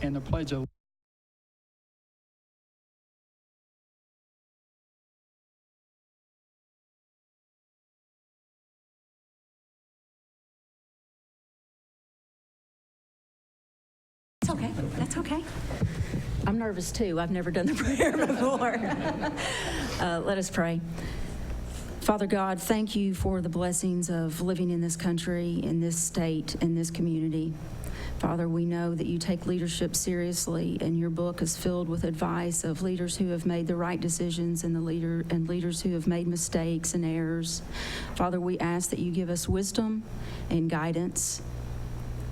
and the Pledge of It's okay. That's okay. I'm nervous too. I've never done the prayer before. Let us pray. Father God, thank you for the blessings of living in this country, in this state, in this community. Father, we know that you take leadership seriously, and your book is filled with advice of leaders who have made the right decisions and leaders who have made mistakes and errors. Father, we ask that you give us wisdom and guidance.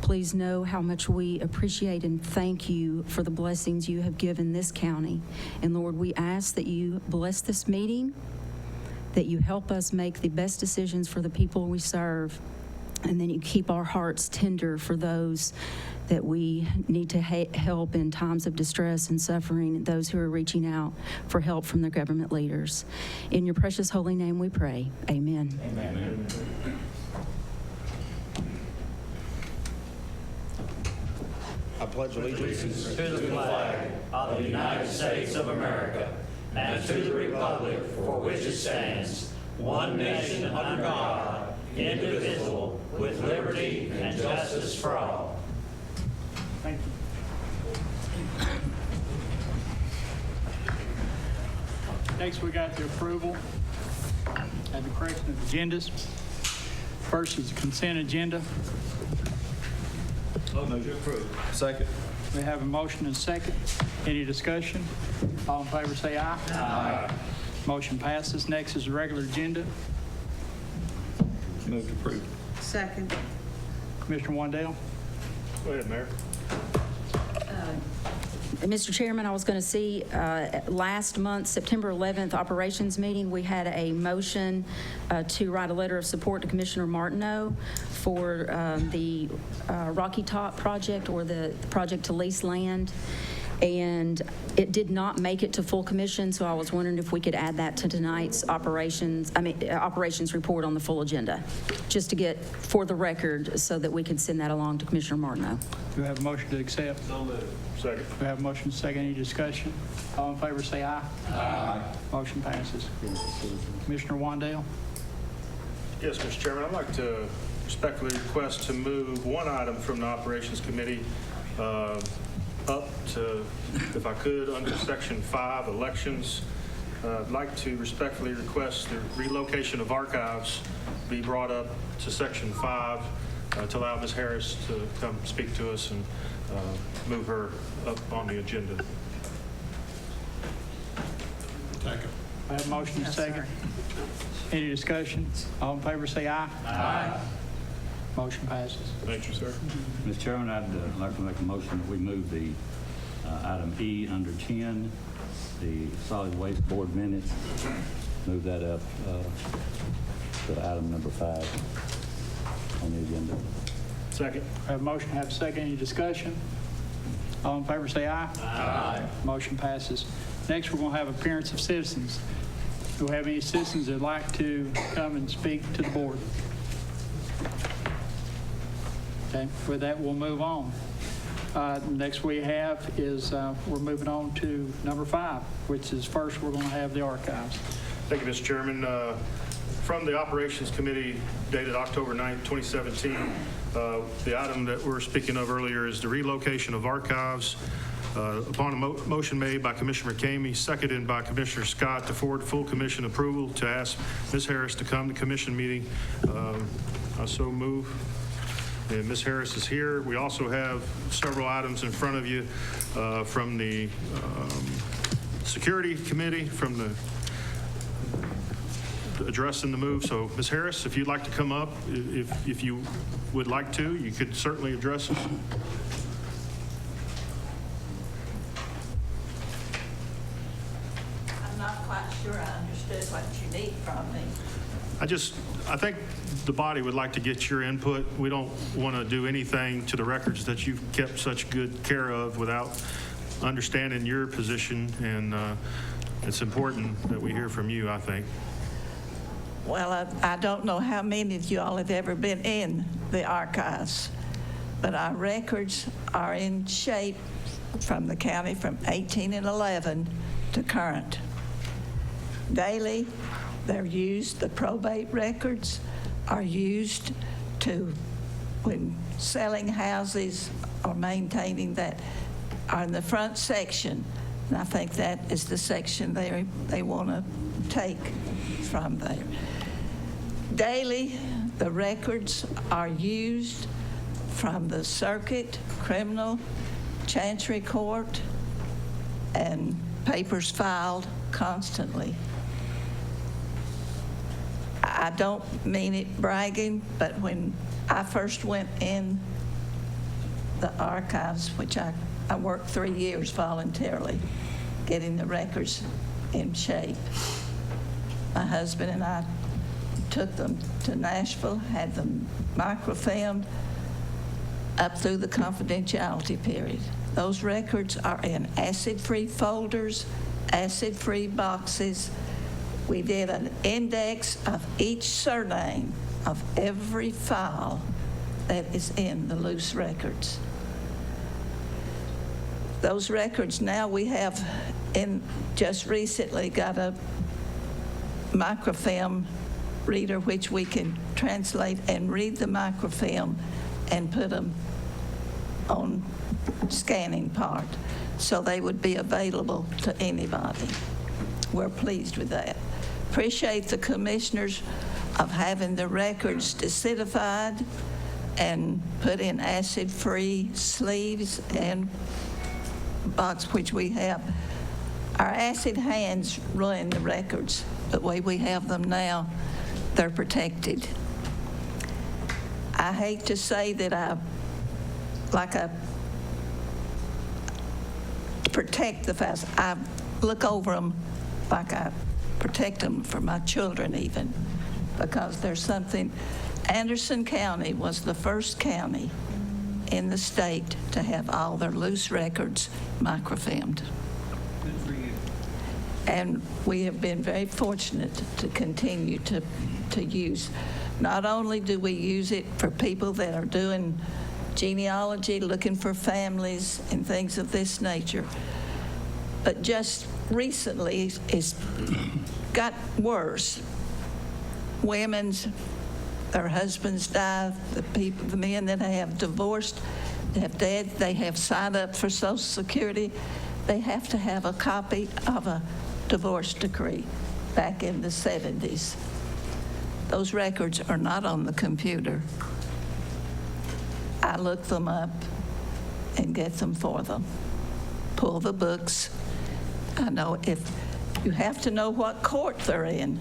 Please know how much we appreciate and thank you for the blessings you have given this county. And Lord, we ask that you bless this meeting, that you help us make the best decisions for the people we serve, and then you keep our hearts tender for those that we need to help in times of distress and suffering, and those who are reaching out for help from their government leaders. In your precious holy name we pray. Amen. Amen. I pledge allegiance to the flag of the United States of America and to the republic for which it stands, one nation under God, indivisible, with liberty and justice for all. Thank you. Next, we got the approval and the correction of agendas. First is the consent agenda. Move to approve. Second. We have a motion and a second. Any discussion? All in favor say aye. Aye. Motion passes. Next is the regular agenda. Move to approve. Second. Commissioner Wandale. Go ahead, Mayor. Mr. Chairman, I was going to see last month, September 11th operations meeting, we had a motion to write a letter of support to Commissioner Martineau for the Rocky Top project, or the project to lease land. And it did not make it to full commission, so I was wondering if we could add that to tonight's operations report on the full agenda, just to get for the record so that we could send that along to Commissioner Martineau. Do we have a motion to accept? So moved. Second. We have a motion and a second. Any discussion? All in favor say aye. Aye. Motion passes. Commissioner Wandale. Yes, Mr. Chairman, I'd like to respectfully request to move one item from the Operations Committee up to, if I could, under Section 5, Elections. I'd like to respectfully request the relocation of archives be brought up to Section 5 to allow Ms. Harris to come speak to us and move her up on the agenda. Second. I have a motion and a second. Any discussion? All in favor say aye. Aye. Motion passes. Thank you, sir. Mr. Chairman, I'd like to make a motion that we move the item E under 10, the solid waste board minutes, move that up to item number 5 on the agenda. Second. I have a motion, have a second. Any discussion? All in favor say aye. Aye. Motion passes. Next, we're going to have appearance of citizens. Do we have any citizens that would like to come and speak to the board? Okay, with that, we'll move on. Next we have is we're moving on to number 5, which is first we're going to have the archives. Thank you, Mr. Chairman. From the Operations Committee dated October 9th, 2017, the item that we're speaking of earlier is the relocation of archives. Upon a motion made by Commissioner McCamey, seconded by Commissioner Scott to forward full commission approval to ask Ms. Harris to come to commission meeting, I so move. And Ms. Harris is here. We also have several items in front of you from the Security Committee, from the addressing the move. So, Ms. Harris, if you'd like to come up, if you would like to, you could certainly address us. I'm not quite sure I understood what you need from me. I think the body would like to get your input. We don't want to do anything to the records that you've kept such good care of without understanding your position, and it's important that we hear from you, I think. Well, I don't know how many of you all have ever been in the archives, but our records are in shape from the county from 18 and 11 to current. Daily, they're used, the probate records are used to, when selling houses or maintaining that, are in the front section. And I think that is the section they want to take from there. Daily, the records are used from the circuit, criminal, chancery court, and papers filed constantly. I don't mean it bragging, but when I first went in the archives, which I worked 3 years voluntarily, getting the records in shape. My husband and I took them to Nashville, had them microfilmed up through the confidentiality period. Those records are in acid-free folders, acid-free boxes. We did an index of each surname of every file that is in the loose records. Those records now we have just recently got a microfilm reader which we can translate and read the microfilm and put them on scanning part so they would be available to anybody. We're pleased with that. Appreciate the commissioners of having the records deacidified and put in acid-free sleeves and box, which we have. Our acid hands ruin the records. The way we have them now, they're protected. I hate to say that I protect the files. I look over them like I protect them for my children even, because there's something. Anderson County was the first county in the state to have all their loose records microfilmed. Good for you. And we have been very fortunate to continue to use. Not only do we use it for people that are doing genealogy, looking for families and things of this nature, but just recently it's got worse. Their husbands die, the men that have divorced, have dead, they have signed up for Social Security, they have to have a copy of a divorce decree back in the 70s. Those records are not on the computer. I look them up and get them for them. Pull the books. I know if you have to know what court they're in.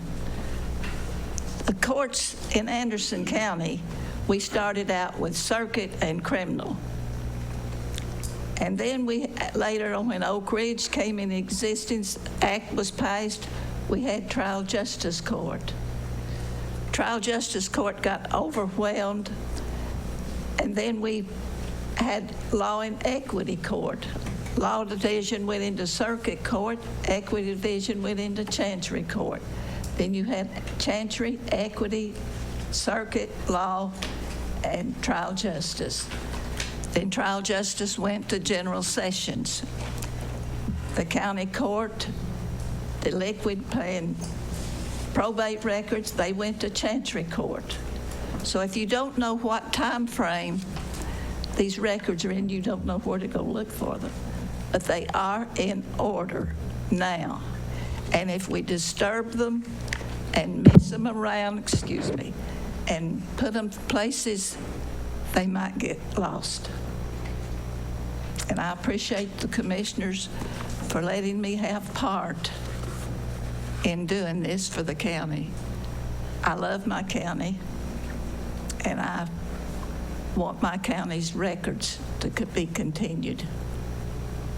The courts in Anderson County, we started out with circuit and criminal. And then later on, when Oak Ridge came in existence, act was passed, we had trial justice court. Trial justice court got overwhelmed, and then we had law and equity court. Law division went into circuit court, equity division went into chancery court. Then you had chancery, equity, circuit, law, and trial justice. Then trial justice went to general sessions. The county court, the liquid and probate records, they went to chancery court. So if you don't know what time frame these records are in, you don't know where to go look for them. But they are in order now. And if we disturb them and mix them around, and put them places, they might get lost. And I appreciate the commissioners for letting me have part in doing this for the county. I love my county, and I want my county's records to be continued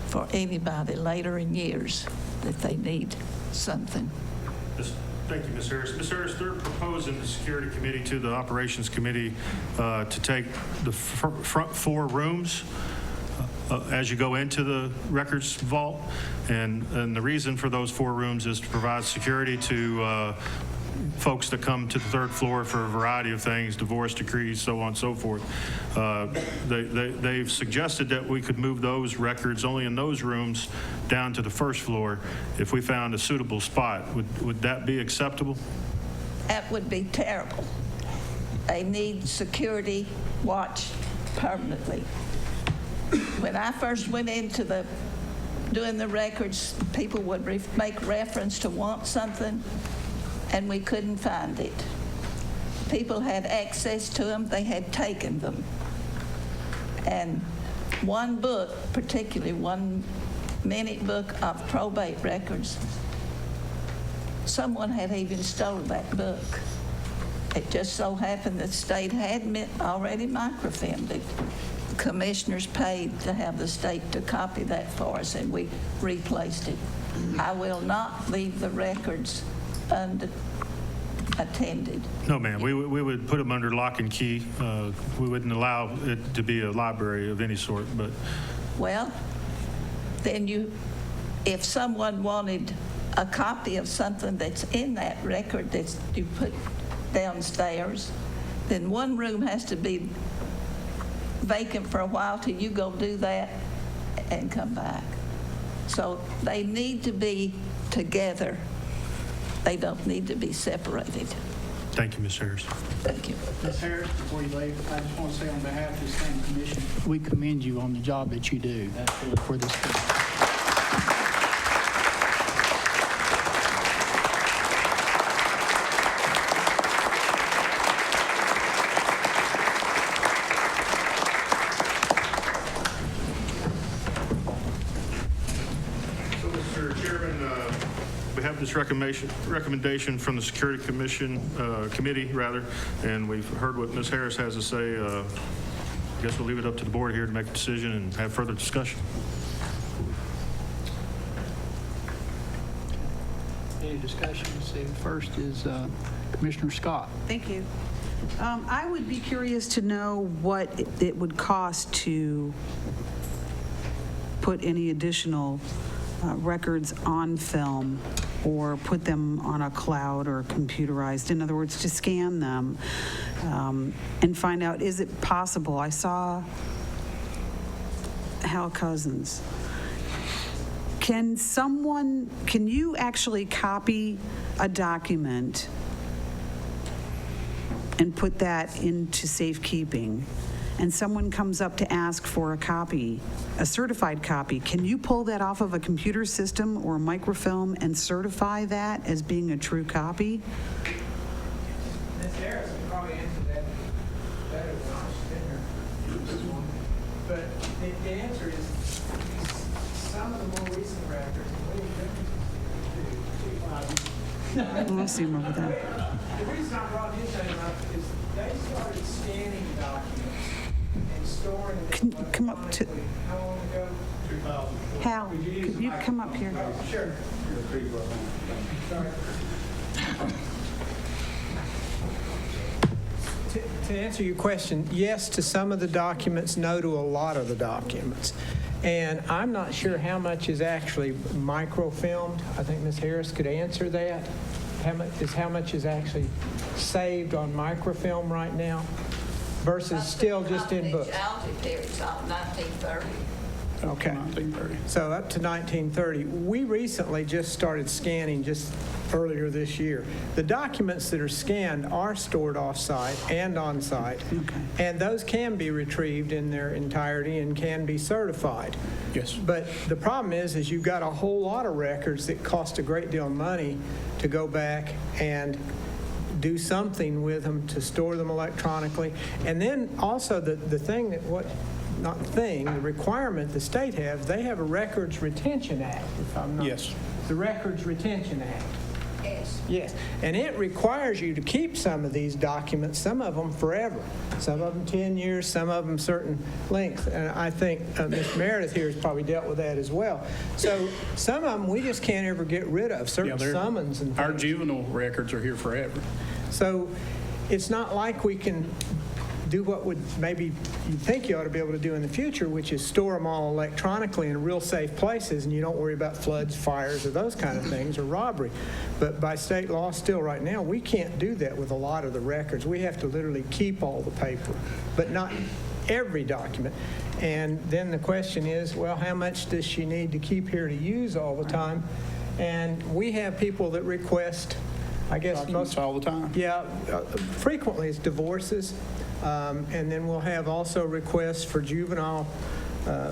for anybody later in years that they need something. Thank you, Ms. Harris. Ms. Harris, they're proposing the Security Committee to the Operations Committee to take the front 4 rooms as you go into the records vault. And the reason for those 4 rooms is to provide security to folks that come to the third floor for a variety of things, divorce decrees, so on and so forth. They've suggested that we could move those records only in those rooms down to the first floor if we found a suitable spot. Would that be acceptable? That would be terrible. They need security watch permanently. When I first went into doing the records, people would make reference to want something, and we couldn't find it. People had access to them, they had taken them. And one book, particularly 1 minute book of probate records, someone had even stolen that book. It just so happened that the state had already microfilmed it. Commissioners paid to have the state to copy that for us, and we replaced it. I will not leave the records unattended. No, ma'am. We would put them under lock and key. We wouldn't allow it to be a library of any sort, but... Well, then if someone wanted a copy of something that's in that record that you put downstairs, then one room has to be vacant for a while till you go do that and come back. So they need to be together. They don't need to be separated. Thank you, Ms. Harris. Thank you. Ms. Harris, before you leave, I just want to say on behalf of the same commission, we commend you on the job that you do for this commission. So, Mr. Chairman, we have this recommendation from the Security Committee, and we've heard what Ms. Harris has to say. I guess we'll leave it up to the board here to make a decision and have further discussion. Any discussion? See, first is Commissioner Scott. Thank you. I would be curious to know what it would cost to put any additional records on film or put them on a cloud or computerized. In other words, to scan them and find out, is it possible? I saw Hal Cousins. Can you actually copy a document and put that into safekeeping, and someone comes up to ask for a copy, a certified copy, can you pull that off of a computer system or a microfilm and certify that as being a true copy? Ms. Harris can probably answer that better than I should. But the answer is some of the more recent records, I'll see more of that. the reason I brought his name up is they started scanning documents and storing them. Can you come up to- electronically. How long ago? 2004. Hal, could you come up here? Oh, sure. Sorry. To answer your question, yes to some of the documents, no to a lot of the documents. And I'm not sure how much is actually microfilmed. I think Ms. Harris could answer that. How much is actually saved on microfilm right now versus still just in books? Confidentiality periods of 1930. Okay. So up to 1930. We recently just started scanning just earlier this year. The documents that are scanned are stored off-site and on-site, and those can be retrieved in their entirety and can be certified. Yes. But the problem is you've got a whole lot of records that cost a great deal of money to go back and do something with them, to store them electronically. And then also the thing that the requirement the state has, they have a Records Retention Act, if I'm not. Yes. The Records Retention Act. Yes. Yes, and it requires you to keep some of these documents, some of them forever, some of them 10 years, some of them certain length. And I think Ms. Meredith here has probably dealt with that as well. So some of them we just can't ever get rid of, certain summons and Our things. juvenile records are here forever. So it's not like we can do what would maybe you think you ought to be able to do in the future, which is store them all electronically in real safe places, and you don't worry about floods, fires, or those kind of things, or robbery. But by state law, still right now, we can't do that with a lot of the records. We have to literally keep all the paper, but not every document. And then the question is, well, how much does she need to keep here to use all the time? And we have people that request, I guess Documents all the time. yeah, frequently it's divorces, and then we'll have also requests for juvenile.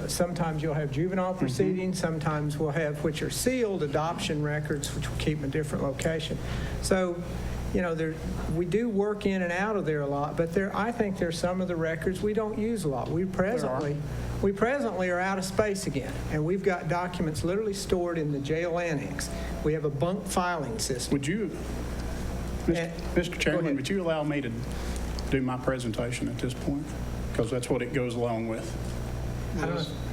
Sometimes you'll have juvenile proceedings, sometimes we'll have, which are sealed, adoption records, which we keep in a different location. So, you know, we do work in and out of there a lot, but I think there's some of the records we don't use a lot. We presently are out of space again, and we've got documents literally stored in the jail annex. We have a bunk filing system. Would you, Mr. Chairman, would you allow me to do my presentation at this point? Because that's what it goes along with.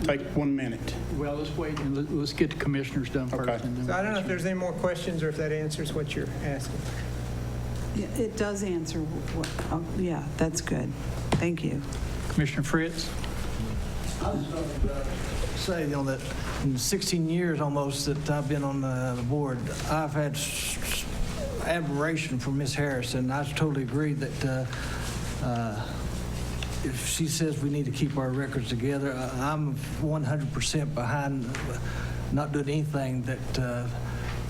Take 1 minute. Well, let's wait and let's get the commissioners done first. Okay. and then So I don't know we'll- if there's any more questions or if that answers what you're asking. Yeah, it does answer what, yeah, that's good. Thank you. Commissioner Fritz? I was going to say, you know, that in 16 years almost that I've been on the board, I've had admiration for Ms. Harris, and I totally agree that if she says we need to keep our records together, I'm 100% behind not doing anything that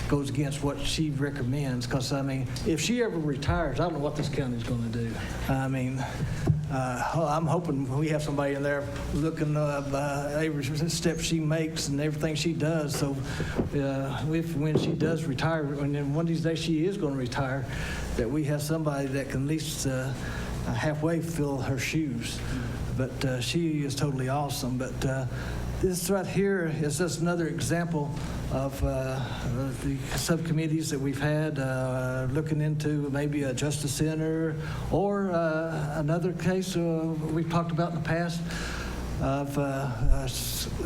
goes against what she recommends, because, I mean, if she ever retires, I don't know what this county's going to do. I mean, I'm hoping we have somebody in there looking every step she makes and everything she does, so when she does retire, and then one of these days she is going to retire, that we have somebody that can at least halfway fill her shoes. But she is totally awesome. But this right here is just another example of the subcommittees that we've had looking into maybe a justice center, or another case we've talked about in the past of,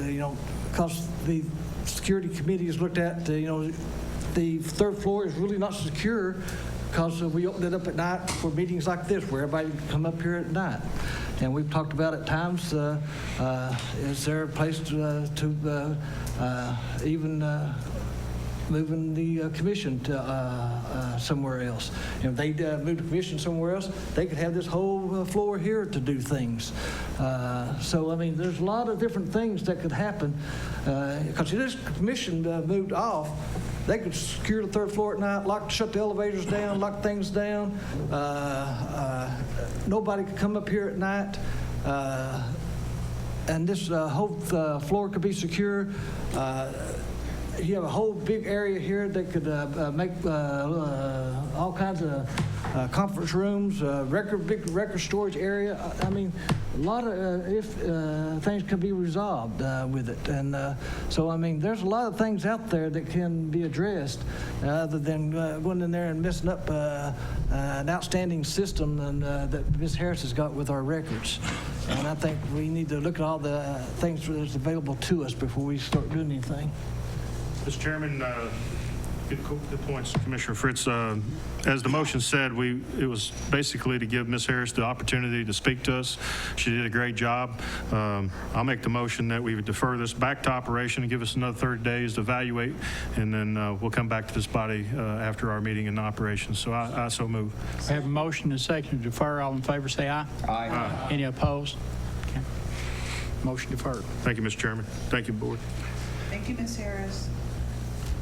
you know, because the security committee has looked at, you know, the third floor is really not secure because we opened it up at night for meetings like this where everybody can come up here at night. And we've talked about at times, is there a place to even moving the commission to somewhere else? And if they move the commission somewhere else, they could have this whole floor here to do things. So, I mean, there's a lot of different things that could happen. Because if this commission moved off, they could secure the third floor at night, shut the elevators down, lock things down. Nobody could come up here at night. And this whole floor could be secure. You have a whole big area here that could make all kinds of conference rooms, big record storage area. I mean, a lot of things can be resolved with it. And so, I mean, there's a lot of things out there that can be addressed other than going in there and messing up an outstanding system and, that Ms. Harris has got with our records. And I think we need to look at all the things that's available to us before we start doing anything. Mr. Chairman, good points, Commissioner Fritz. As the motion said, it was basically to give Ms. Harris the opportunity to speak to us. She did a great job. I'll make the motion that we would defer this back to operation and give us another 30 days to evaluate, and then we'll come back to this body after our meeting in operation. So I so move. We have a motion and a second to defer. All in favor, say aye. Aye. Any opposed? Okay. Motion deferred. Thank you, Mr. Chairman. Thank you, Board. Thank you, Ms. Harris.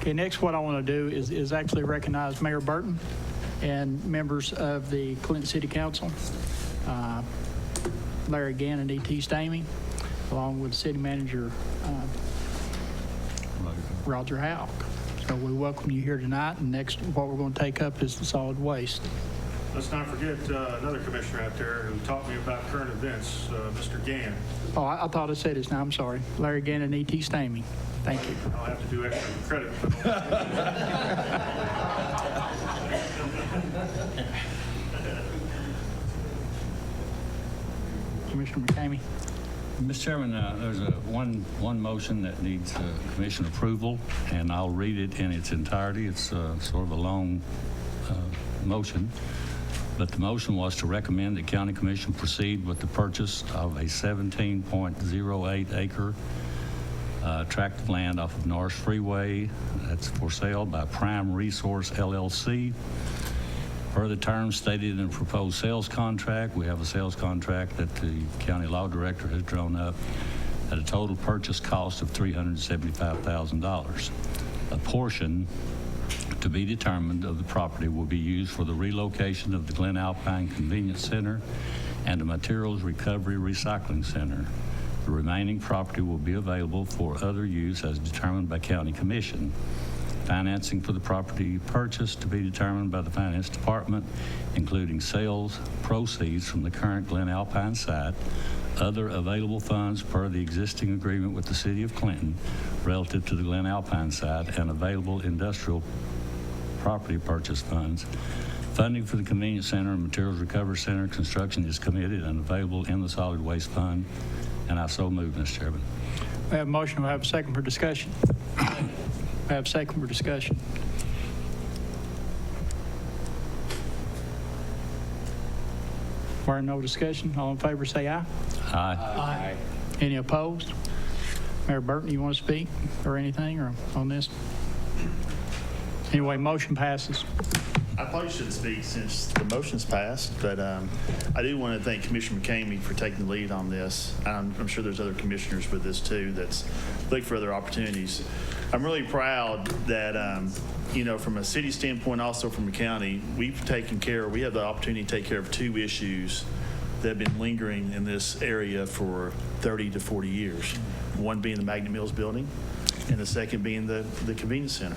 Okay, next what I want to do is actually recognize Mayor Burton and members of the Clinton City Council, Larry Gann and E.T. Stamey, along with City Manager Roger Houck. So we welcome you here tonight, and next what we're going to take up is the solid waste. Let's not forget another commissioner out there who taught me about current events, Mr. Gann. Oh, I thought I said his name. I'm sorry. Larry Gann and E.T. Stamey. Thank you. I'll have to do extra credit. Commissioner McCamey. Mr. Chairman, there's one motion that needs commission approval, and I'll read it in its entirety. It's sort of a long motion. but the motion was to recommend the county commission proceed with the purchase of a 17.08 acre tract of land off of Norris Freeway. That's for sale by Prime Resource LLC. Per the terms stated in the proposed sales contract, we have a sales contract that the county law director has drawn up at a total purchase cost of $375,000. A portion to be determined of the property will be used for the relocation of the Glen Alpine Convenience Center and a materials recovery recycling center. The remaining property will be available for other use as determined by county commission. Financing for the property purchase to be determined by the finance department, including sales proceeds from the current Glen Alpine site, other available funds per the existing agreement with the city of Clinton relative to the Glen Alpine site, and available industrial property purchase funds. Funding for the convenience center and materials recovery center construction is committed and available in the solid waste fund, and I so move, Mr. Chairman. We have a motion. We have a second for discussion. We have a second for discussion. Where no discussion, all in favor say aye. Aye. Any opposed? Mayor Burton, you want to speak or anything or on this? Anyway, motion passes. I probably shouldn't speak since the motion's passed, but I do want to thank Commissioner McCamey for taking the lead on this. I'm sure there's other commissioners with this too that's looking for other opportunities. I'm really proud that, from a city standpoint, also from a county, we have the opportunity to take care of two issues that have been lingering in this area for 30 to 40 years. One being the Magnet Mills building, and the second being the convenience center.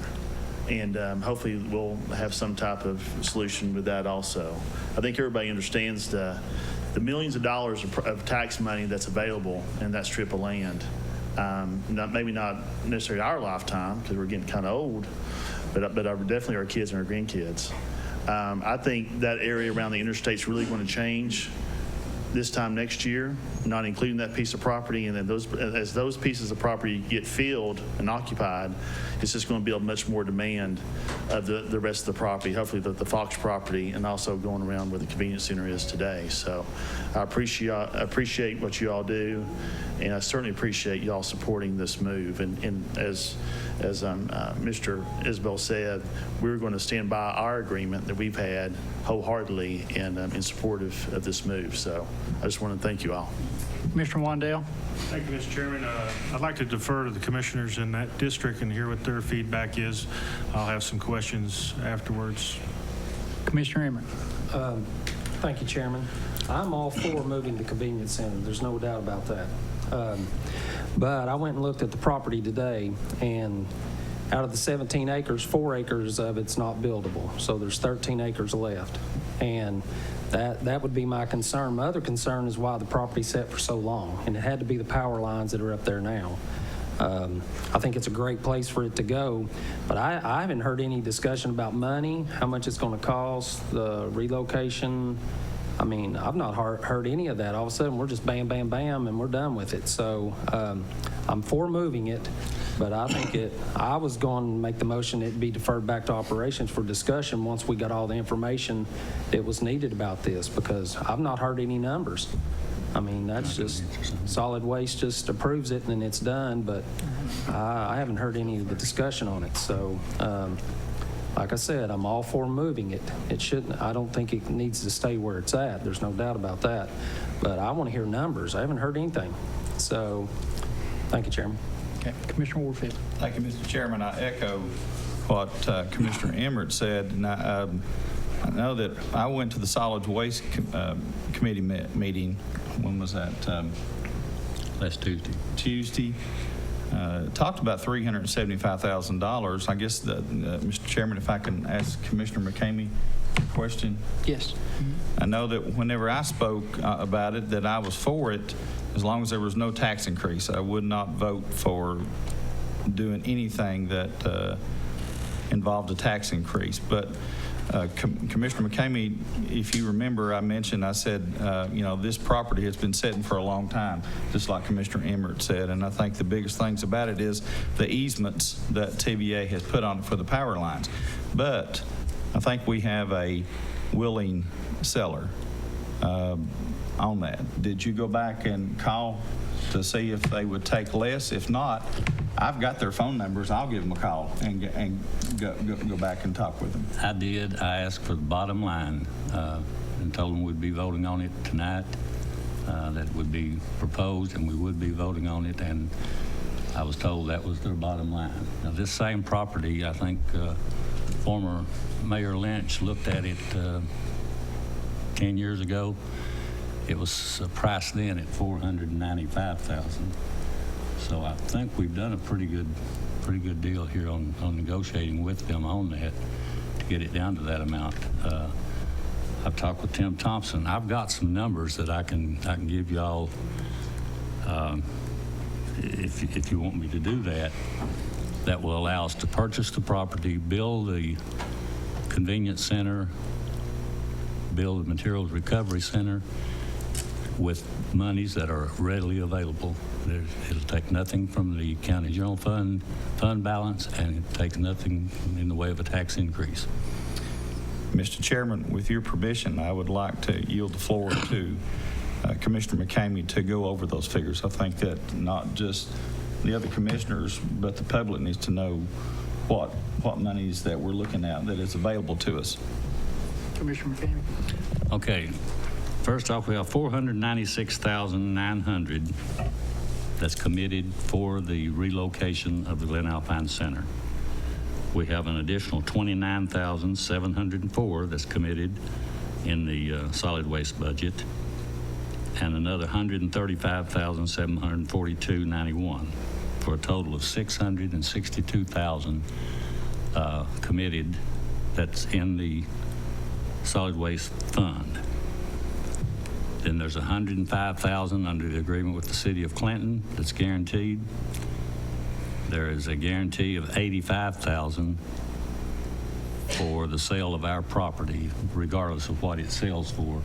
And hopefully we'll have some type of solution with that also. I think everybody understands the millions of dollars of tax money that's available in that strip of land. Maybe not necessarily our lifetime, because we're getting kind of old, but definitely our kids and our grandkids. I think that area around the interstate's really going to change this time next year, not including that piece of property. And then as those pieces of property get filled and occupied, it's just going to build much more demand of the rest of the property, hopefully the Fox property, and also going around where the convenience center is today. So I appreciate what you all do, and I certainly appreciate you all supporting this move. And as Mr. Isbell said, we're going to stand by our agreement that we've had wholeheartedly and in support of this move. So I just want to thank you all. Mr. Wandale. Thank you, Mr. Chairman. I'd like to defer to the commissioners in that district and hear what their feedback is. I'll have some questions afterwards. Commissioner Emmert. Thank you, Chairman. I'm all for moving the convenience center. There's no doubt about that. But I went and looked at the property today, and out of the 17 acres, 4 acres of it's not buildable. So there's 13 acres left. And that would be my concern. My other concern is why the property sat for so long, and it had to be the power lines that are up there now. I think it's a great place for it to go, but I haven't heard any discussion about money, how much it's going to cost, the relocation. I mean, I've not heard any of that. All of a sudden, we're just bam, bam, bam, and we're done with it. So I'm for moving it, but I was going to make the motion it'd be deferred back to operations for discussion once we got all the information that was needed about this, because I've not heard any numbers. I mean, that's just solid waste just approves it and then it's done, but I haven't heard any of the discussion on it. So like I said, I'm all for moving it. I don't think it needs to stay where it's at. There's no doubt about that. But I want to hear numbers. I haven't heard anything. So, thank you, Chairman. Okay. Commissioner Warfield. Thank you, Mr. Chairman. I echo what Commissioner Emmert said. And I know that I went to the Solid Waste Committee meeting. When was that? Last Tuesday. Tuesday. Talked about $375,000. I guess, Mr. Chairman, if I can ask Commissioner McCamey a question. Yes. I know that whenever I spoke about it, that I was for it as long as there was no tax increase. I would not vote for doing anything that involved a tax increase. But Commissioner McCamey, if you remember, I said, this property has been sitting for a long time, just like Commissioner Emmert said. And I think the biggest things about it is the easements that TVA has put on it for the power lines. But I think we have a willing seller on that. Did you go back and call to see if they would take less? If not, I've got their phone numbers. I'll give them a call and go back and talk with them. I did. I asked for the bottom line and told them we'd be voting on it tonight, that would be proposed, and we would be voting on it, and I was told that was their bottom line. Now, this same property, I think former Mayor Lynch looked at it 10 years ago. It was priced then at $495,000. So I think we've done a pretty good deal here on negotiating with them on that to get it down to that amount. I've talked with Tim Thompson. I've got some numbers that I can give y'all if you want me to do that. That will allow us to purchase the property, build the convenience center, build the materials recovery center with monies that are readily available. It'll take nothing from the county general fund balance, and it takes nothing in the way of a tax increase. Mr. Chairman, with your permission, I would like to yield the floor to Commissioner McCamey to go over those figures. I think that not just the other commissioners, but the public needs to know what monies that we're looking at that is available to us. Commissioner McCamey. Okay. First off, we have $496,900 that's committed for the relocation of the Glen Alpine Center. We have an additional $29,704 that's committed in the solid waste budget, and another $135,742.91 for a total of $662,000 committed that's in the solid waste fund. Then there's $105,000 under the agreement with the City of Clinton that's guaranteed. There is a guarantee of $85,000 for the sale of our property, regardless of what it sells for.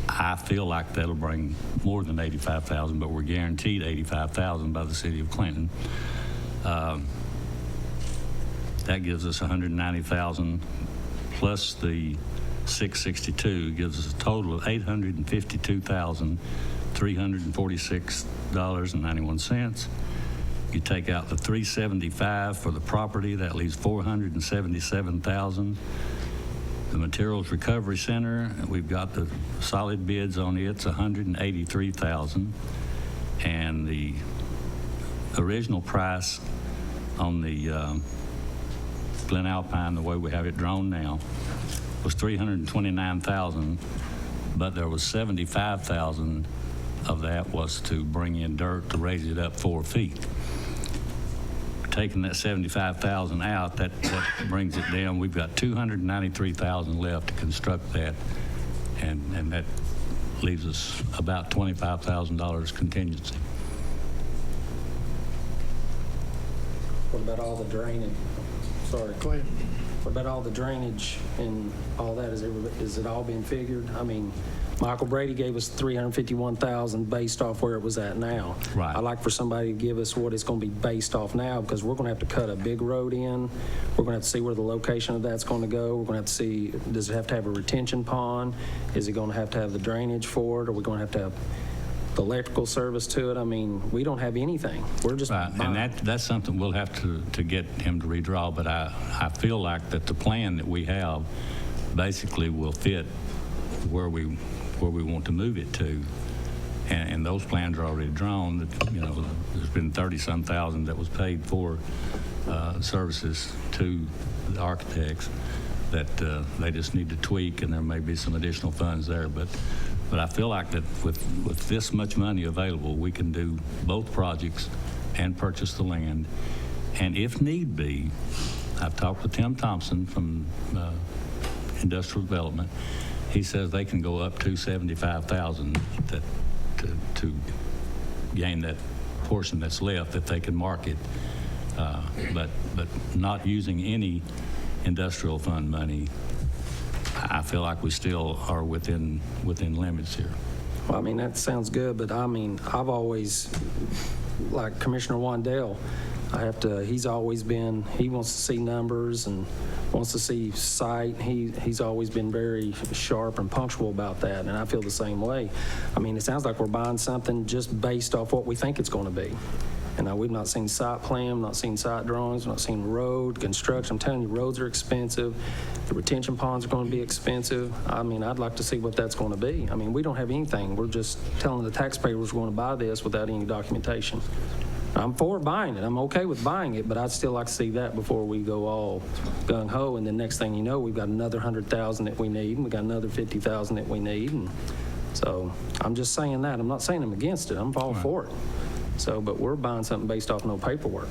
I feel like that'll bring more than $85,000, but we're guaranteed $85,000 by the City of Clinton. That gives us $190,000 plus the $662 gives us a total of $852,346.91. You take out the $375 for the property, that leaves $477,000. The Materials Recovery Center, we've got the solid bids on it, it's $183,000. And the original price on the Glen Alpine, the way we have it drawn now, was $329,000, but there was $75,000 of that was to bring in dirt to raise it up 4 feet. Taking that $75,000 out, that brings it down. We've got $293,000 left to construct that, and that leaves us about $25,000 contingency. What about all the drainage? Sorry. Go ahead. What about all the drainage and all that? Is it all being figured? I mean, Michael Brady gave us $351,000 based off where it was at now. Right. I'd like for somebody to give us what it's going to be based off now, because we're going to have to cut a big road in. We're going to have to see where the location of that's going to go. We're going to have to see, does it have to have a retention pond? Is it going to have the drainage for it? Are we going to have the electrical service to it? I mean, we don't have anything. We're just right. And that's something we'll have to get him to redraw, but I feel like that the plan that we have basically will fit where we want to move it to, and those plans are already drawn. You know, there's been 30-some thousand that was paid for services to the architects that they just need to tweak, and there may be some additional funds there, but I feel like that with this much money available, we can do both projects and purchase the land. And if need be, I've talked with Tim Thompson from Industrial Development. He says they can go up to $75,000 to gain that portion that's left that they can market, but not using any industrial fund money. I feel like we still are within limits here. Well, I mean, that sounds good, but I mean, I've always, like Commissioner Wandell, he's always been, he wants to see numbers and wants to see sight. He's always been very sharp and punctual about that, and I feel the same way. I mean, it sounds like we're buying something just based off what we think it's going to be. And we've not seen site plan, not seen site drawings, not seen road construction. I'm telling you, roads are expensive. The retention ponds are going to be expensive. I mean, I'd like to see what that's going to be. I mean, we don't have anything. We're just telling the taxpayers we're going to buy this without any documentation. I'm for buying it. I'm okay with buying it, but I'd still like to see that before we go all gung-ho. And then next thing you know, we've got another 100,000 that we need, and we've got another 50,000 that we need. And so I'm just saying that. I'm not saying I'm against it. I'm all for it. So, but we're buying something based off no paperwork.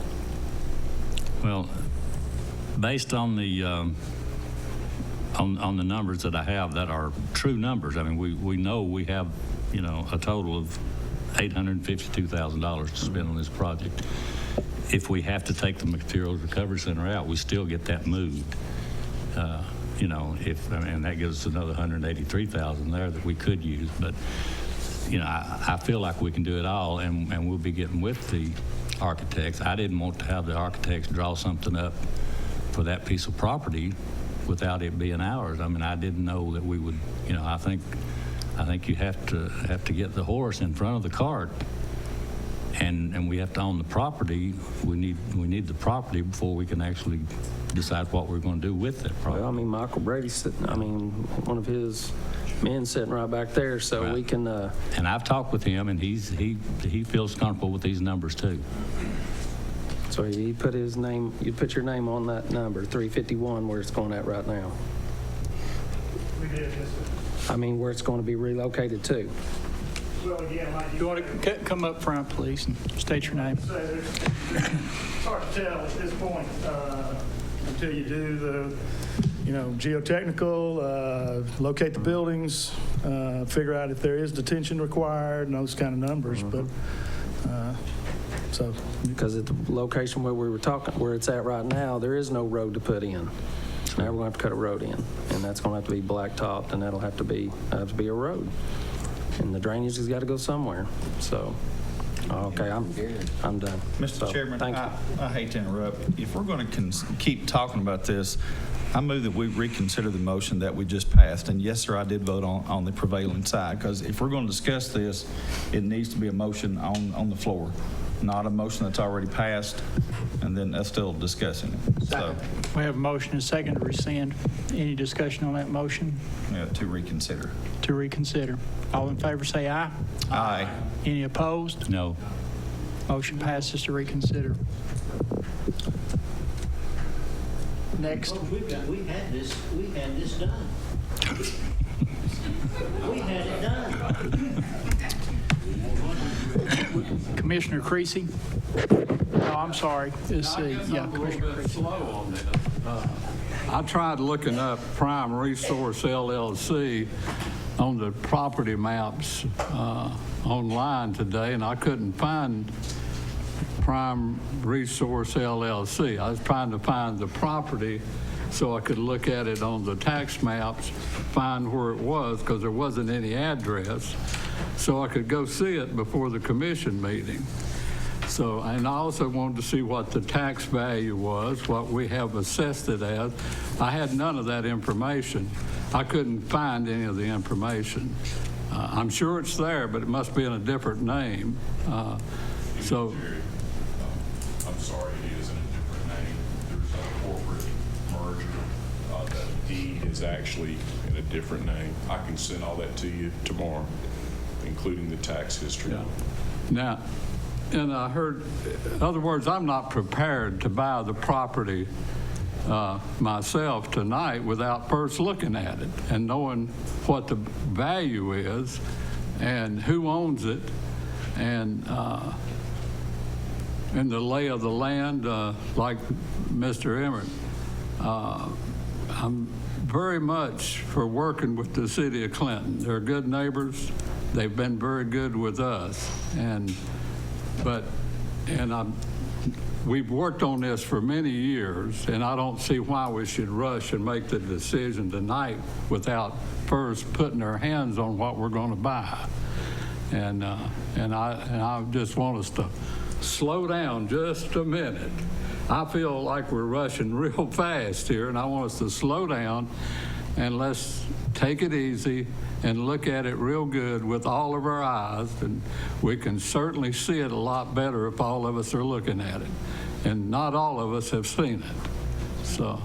Well, based on the on the numbers that I have that are true numbers, I mean, we know we have, you know, a total of $852,000 to spend on this project. If we have to take the Materials Recovery Center out, we still get that moved. You know, and that gives us another $183,000 there that we could use, but. You know, I feel like we can do it all, and we'll be getting with the architects. I didn't want to have the architects draw something up for that piece of property without it being ours. I mean, I didn't know that we would, you know, I think you have to get the horse in front of the cart, and we have to own the property. We need the property before we can actually decide what we're going to do with that property. Well, I mean, Michael Brady's, one of his men sitting right back there, so Right. we can. And I've talked with him, and he feels comfortable with these numbers too. So he put his name. You put your name on that number, 351, where it's going at right now. We did, yes, sir. I mean, where it's going to be relocated to. Well, again, like You want to come up front, please, and state your name? It's hard to tell at this point until you do the, geotechnical, locate the buildings, figure out if there is detention required and those kind of numbers. But so Because at the location where we were talking, where it's at right now, there is no road to put in. Now we're going to have to cut a road in, and that's going to have to be blacktopped, and that'll have to be a road. And the drainage has got to go somewhere. So, okay, I'm done. Mr. So, Chairman, thank you. I hate to interrupt. If we're going to keep talking about this, I move that we reconsider the motion that we just passed. And yes, sir, I did vote on the prevailing side, because if we're going to discuss this, it needs to be a motion on the floor, not a motion that's already passed, and then us still discussing it. So, We have a motion and a second to rescind. Any discussion on that motion yeah, to reconsider. to reconsider? All in favor say aye. Aye. Any opposed? No. Motion passes to reconsider. Next. We had this done. We had it done. Commissioner Creasy? Oh, I'm sorry. Let's see. Yeah, Commissioner Creasy. Slow on this. I tried looking up Prime Resource LLC on the property maps online today, and I couldn't find Prime Resource LLC. I was trying to find the property so I could look at it on the tax maps, find where it was, because there wasn't any address, so I could go see it before the commission meeting. So, and I also wanted to see what the tax value was, what we have assessed it as. I had none of that information. I couldn't find any of the information. I'm sure it's there, but it must be in a different name. So. I'm sorry, it is in a different name. There's a corporate merger. The deed is actually in a different name. I can send all that to you tomorrow, including the tax history. Yeah. Now, and I heard, in other words, I'm not prepared to buy the property myself tonight without first looking at it and knowing what the value is and who owns it and the lay of the land, like Mr. Emmert. I'm very much for working with the city of Clinton. They're good neighbors. They've been very good with us. We've worked on this for many years, and I don't see why we should rush and make the decision tonight without first putting our hands on what we're going to buy. And I just want us to slow down just a minute I feel like we're rushing real fast here, and I want us to slow down and let's take it easy and look at it real good with all of our eyes. And we can certainly see it a lot better if all of us are looking at it. And not all of us have seen it. So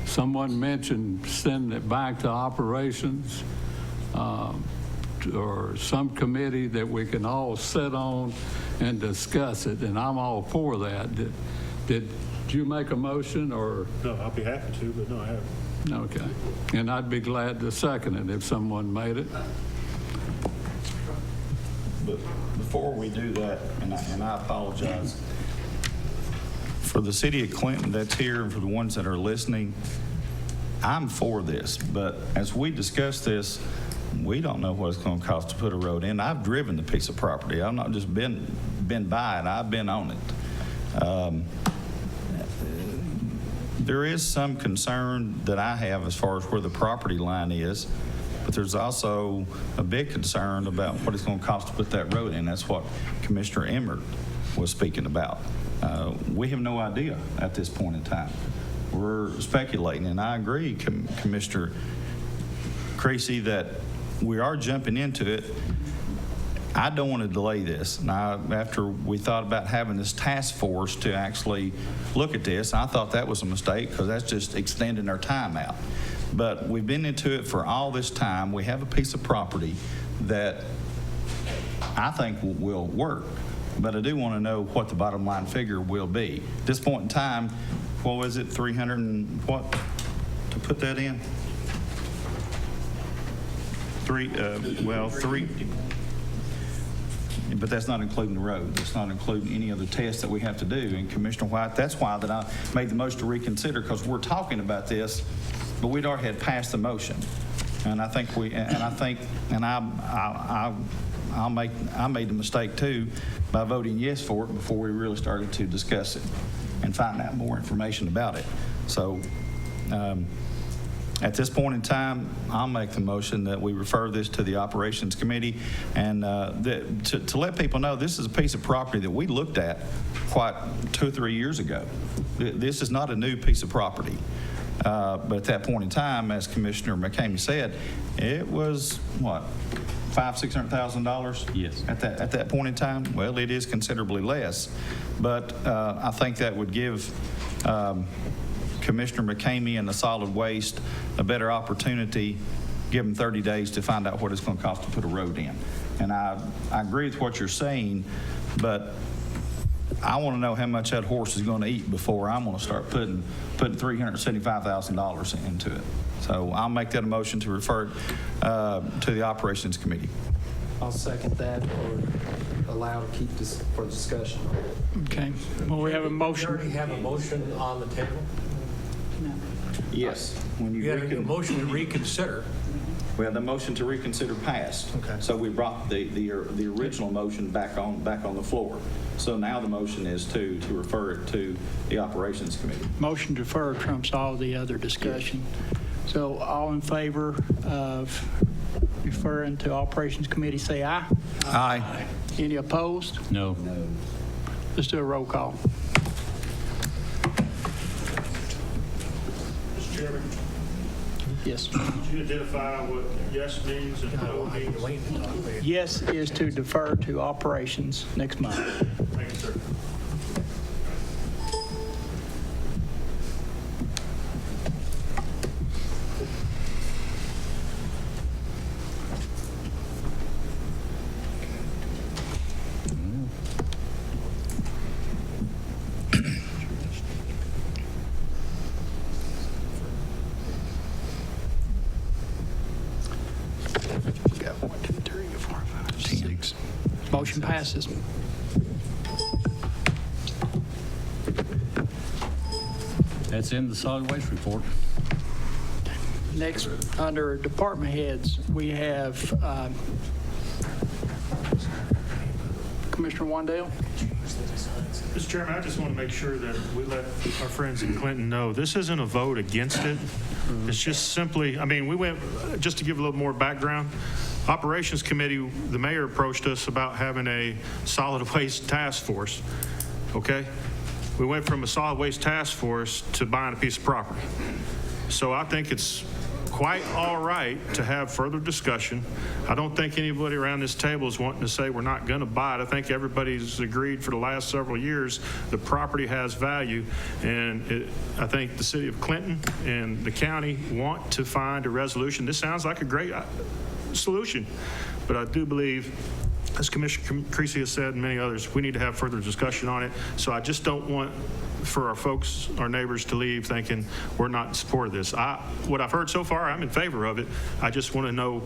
someone mentioned sending it back to operations or some committee that we can all sit on and discuss it, and I'm all for that. Did you make a motion, or? No, I'll be happy to, but no, I haven't. Okay. And I'd be glad to second it if someone made it. But before we do that, and I apologize, for the city of Clinton that's here and for the ones that are listening, I'm for this, but as we discuss this, we don't know what it's going to cost to put a road in. I've driven the piece of property. I've not just been by it. I've been on it. There is some concern that I have as far as where the property line is, but there's also a big concern about what it's going to cost to put that road in. That's what Commissioner Emmert was speaking about. We have no idea at this point in time. We're speculating, and I agree, Commissioner Creasy, that we are jumping into it. I don't want to delay this. Now, after we thought about having this task force to actually look at this, I thought that was a mistake because that's just extending our time out. But we've been into it for all this time. We have a piece of property that I think will work, but I do want to know what the bottom line figure will be. At this point in time, what was it, 300 and what to put that in? Three, but that's not including the road. That's not including any other tests that we have to do. And Commissioner White, that's why that I made the motion to reconsider, because we're talking about this, but we'd already had passed the motion. And I think I made the mistake too by voting yes for it before we really started to discuss it and find out more information about it. So at this point in time, I'll make the motion that we refer this to the Operations Committee, and to let people know this is a piece of property that we looked at quite 2 or 3 years ago. This is not a new piece of property. But at that point in time, as Commissioner McCamey said, it was, what, $500,000-$600,000? Yes. At that point in time? Well, it is considerably less. But I think that would give Commissioner McCamey and the solid waste a better opportunity, give them 30 days to find out what it's going to cost to put a road in. And I agree with what you're saying, but I want to know how much that horse is going to eat before I'm going to start putting $375,000 into it. So I'll make that a motion to refer it to the Operations Committee. I'll second that, or allow to keep this for discussion. Okay. Well, we have a You motion. already have a motion on the table? Yes. When You got a motion to reconsider. Well, the motion to reconsider passed. Okay. So we brought the original motion back on the floor. So now the motion is to refer it to the Operations Committee. Motion to defer trumps all the other discussion. So all in favor of referring to Operations Committee, say aye. Aye. Any opposed? No. Let's do a roll call. Mr. Chairman, Yes. could you identify what yes means and no means? Yes is to defer to Operations next month. Thank you, sir. Got 1, 2, 3, 4, 5, 6. Motion passes. That's in the solid waste report. Next, under department heads, we have Commissioner Wandale. Mr. Chairman, I just want to make sure that we let our friends in Clinton know this isn't a vote against it. It's just simply, I mean, we went, just to give a little more background, Operations Committee, the mayor approached us about having a solid waste task force, okay? we went from a solid waste task force to buying a piece of property. So I think it's quite all right to have further discussion. I don't think anybody around this table is wanting to say we're not going to buy it. I think everybody's agreed for the last several years the property has value, and I think the city of Clinton and the county want to find a resolution. This sounds like a great solution, but I do believe, as Commissioner Creasy has said and many others, we need to have further discussion on it. So I just don't want for our folks, our neighbors, to leave thinking we're not in support of this. What I've heard so far, I'm in favor of it. I just want to know,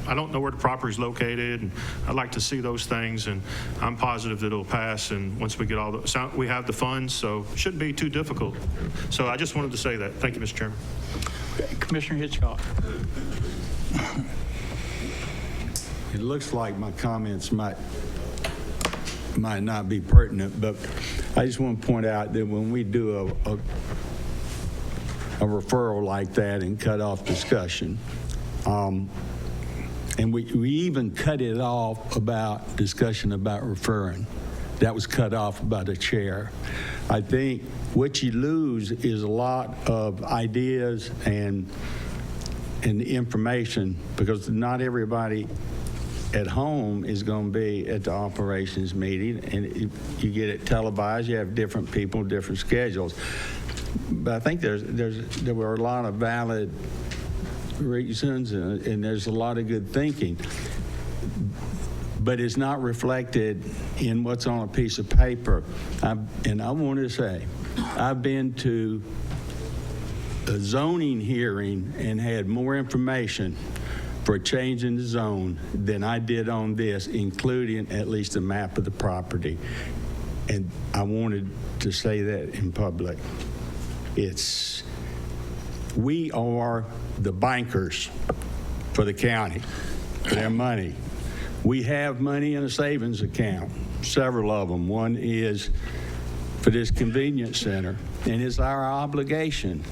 I don't know where the property is located, and I'd like to see those things, and I'm positive that it'll pass, and once we get all the, we have the funds, so it shouldn't be too difficult. So I just wanted to say that. Thank you, Mr. Chairman. Okay, Commissioner Hitchcock. It looks like my comments might not be pertinent, but I just want to point out that when we do a referral like that and cut off discussion, and we even cut it off about discussion about referring. That was cut off by the chair. I think what you lose is a lot of ideas and information, because not everybody at home is going to be at the operations meeting, and you get it televised. You have different people, different schedules. But I think there were a lot of valid reasons, and there's a lot of good thinking. But it's not reflected in what's on a piece of paper. And I want to say, I've been to a zoning hearing and had more information for a change in the zone than I did on this, including at least a map of the property. And I wanted to say that in public. We are the bankers for the county, for their money. We have money in a savings account, several of them. One is for this convenience center, and it's our obligation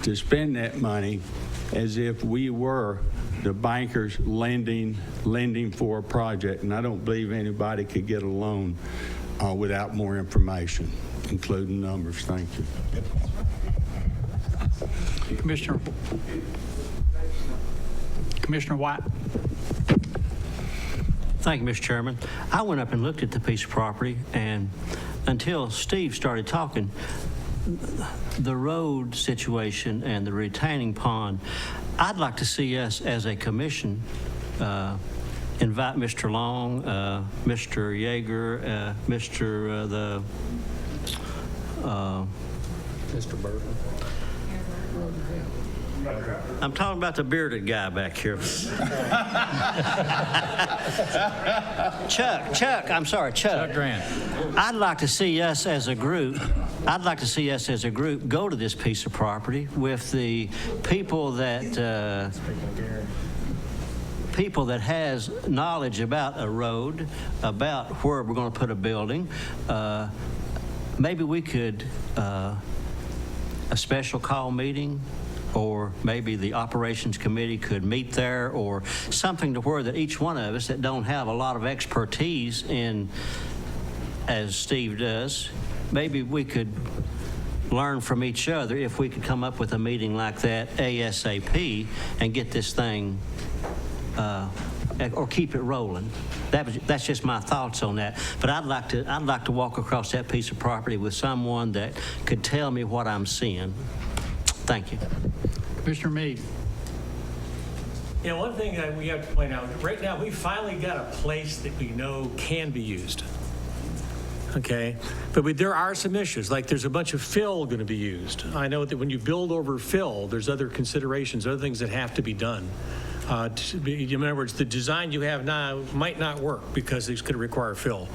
to spend that money as if we were the bankers lending for a project. And I don't believe anybody could get a loan without more information, including numbers. Thank you. Commissioner White. Thank you, Mr. Chairman. I went up and looked at the piece of property, and until Steve started talking, the road situation and the retaining pond, I'd like to see us as a commission invite Mr. Long, Mr. Yeager, Mr. Burton. I'm talking about the bearded guy back here. Chuck, I'm sorry, Chuck Grant. I'd like to see us as a group go to this piece of property with the people that has knowledge about a road, about where we're going to put a building. Maybe we could a special call meeting, or maybe the operations committee could meet there, or something to where that each one of us that don't have a lot of expertise in, as Steve does, maybe we could learn from each other if we could come up with a meeting like that ASAP and get this thing or keep it rolling. That's just my thoughts on that. But I'd like to walk across that piece of property with someone that could tell me what I'm seeing. Thank you. Commissioner Meade. You know, one thing that we have to point out, right now we finally got a place that we know can be used. Okay, but there are some issues, like there's a bunch of fill going to be used. I know that when you build over fill, there's other considerations, other things that have to be done. In other words, the design you have now might not work because it's going to require fill.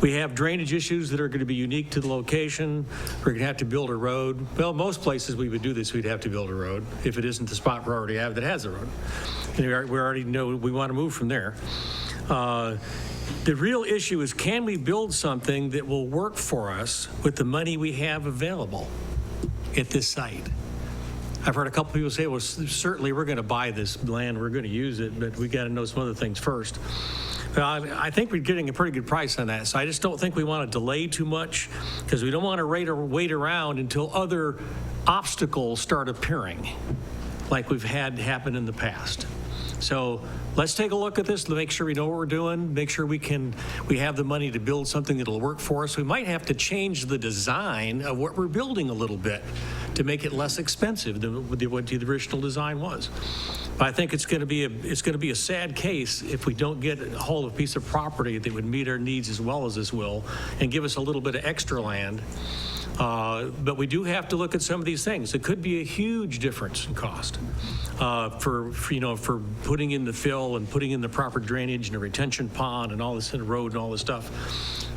We have drainage issues that are going to be unique to the location. We're going to have to build a road. Well, most places we would do this, we'd have to build a road if it isn't the spot we already have that has a road. And we already know we want to move from there. The real issue is, can we build something that will work for us with the money we have available at this site? I've heard a couple people say, well, certainly we're going to buy this land, we're going to use it, but we got to know some other things first. I think we're getting a pretty good price on that, so I just don't think we want to delay too much, because we don't want to wait around until other obstacles start appearing, like we've had happen in the past. So let's take a look at this, make sure we know what we're doing, make sure we have the money to build something that'll work for us. We might have to change the design of what we're building a little bit to make it less expensive than what the original design was. But I think it's going to be a sad case if we don't get a hold of a piece of property that would meet our needs as well as this will and give us a little bit of extra land. But we do have to look at some of these things. It could be a huge difference in cost for putting in the fill and putting in the proper drainage and a retention pond and all this in the road and all this stuff.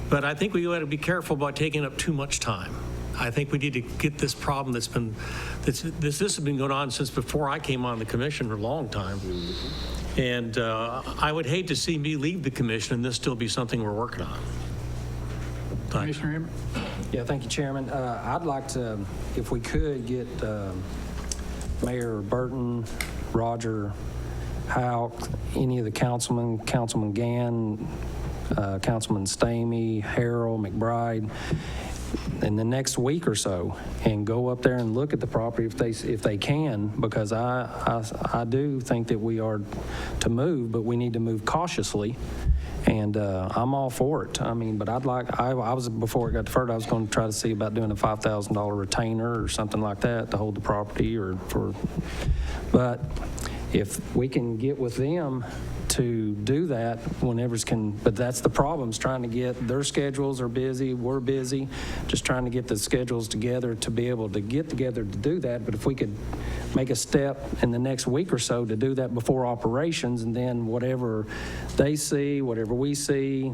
But I think we got to be careful about taking up too much time. I think we need to get this problem this has been going on since before I came on the commission for a long time. And I would hate to see me leave the commission and this still be something we're working on. Thanks. Commissioner Emmett? Yeah, thank you, Chairman. I'd like to, if we could, get Mayor Burton, Roger, Houck, any of the councilmen, Councilman Gann, Councilman Stamey, Harrell, McBride, in the next week or so, and go up there and look at the property if they can, because I do think that we are to move, but we need to move cautiously. And I'm all for it. I mean, but I was, before it got deferred, I was going to try to see about doing a $5,000 retainer or something like that to hold the property but if we can get with them to do that but that's the problem, is trying to get, their schedules are busy, we're busy, just trying to get the schedules together to be able to get together to do that. But if we could make a step in the next week or so to do that before operations, and then whatever they see, whatever we see,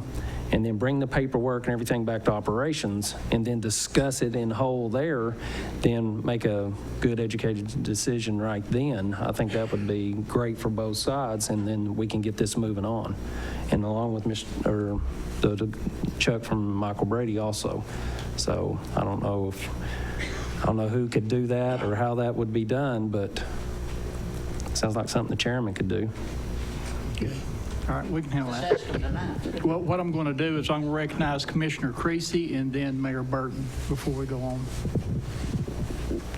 and then bring the paperwork and everything back to operations, and then discuss it in whole there, then make a good educated decision right then. I think that would be great for both sides, and then we can get this moving on. And along with the Chuck from Michael Brady also. So I don't know who could do that or how that would be done, but it sounds like something the chairman could do. Okay. All right, we can handle that. Well, what I'm going to do is I'm going to recognize Commissioner Creasy and then Mayor Burton before we go on.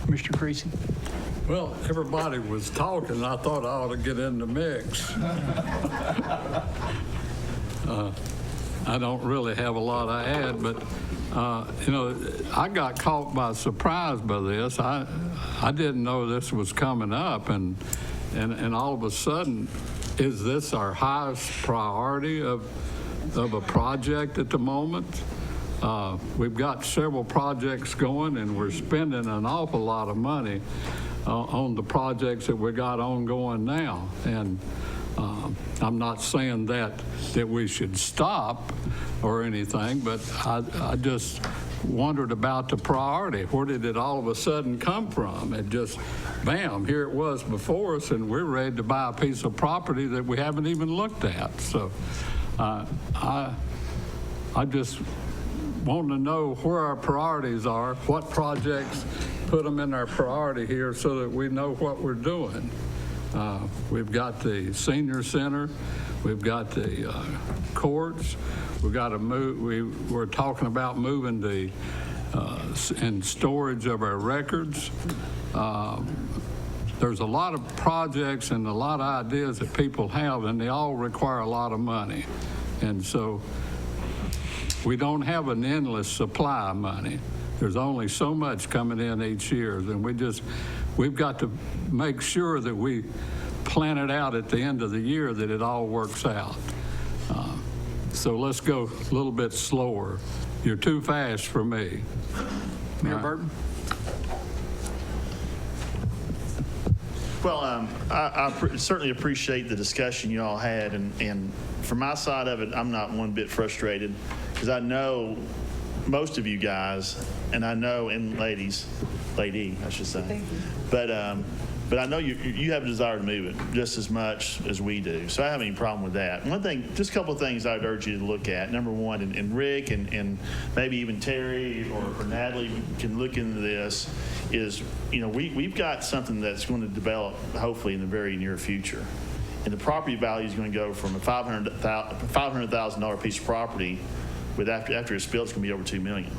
Commissioner Creasy. Well, everybody was talking. I thought I ought to get in the mix. I don't really have a lot to add, but I got caught by surprise by this. I didn't know this was coming up, and all of a sudden, is this our highest priority of a project at the moment? We've got several projects going, and we're spending an awful lot of money on the projects that we got ongoing now. And I'm not saying that we should stop or anything, but I just wondered about the priority. Where did it all of a sudden come from? It just, bam, here it was before us, and we're ready to buy a piece of property that we haven't even looked at. So I just want to know where our priorities are, what projects put them in our priority here so that we know what we're doing. We've got the senior center, we've got the courts, we've got to move, we're talking about moving the and storage of our records. There's a lot of projects and a lot of ideas that people have, and they all require a lot of money. And so we don't have an endless supply of money. There's only so much coming in each year, and we've got to make sure that we plan it out at the end of the year that it all works out. So let's go a little bit slower. You're too fast for me. Mayor Burton? Well, I certainly appreciate the discussion you all had, and from my side of it, I'm not one bit frustrated, because I know most of you guys, and I know, and lady, I should say. Thank you. But I know you have a desire to move it just as much as we do, so I don't have any problem with that. One thing, just a couple of things I'd urge you to look at. Number one, and Rick and maybe even Terry or Natalie can look into this, is we've got something that's going to develop hopefully in the very near future. And the property value is going to go from a $500,000 piece of property with after it's built, it's going to be over $2 million.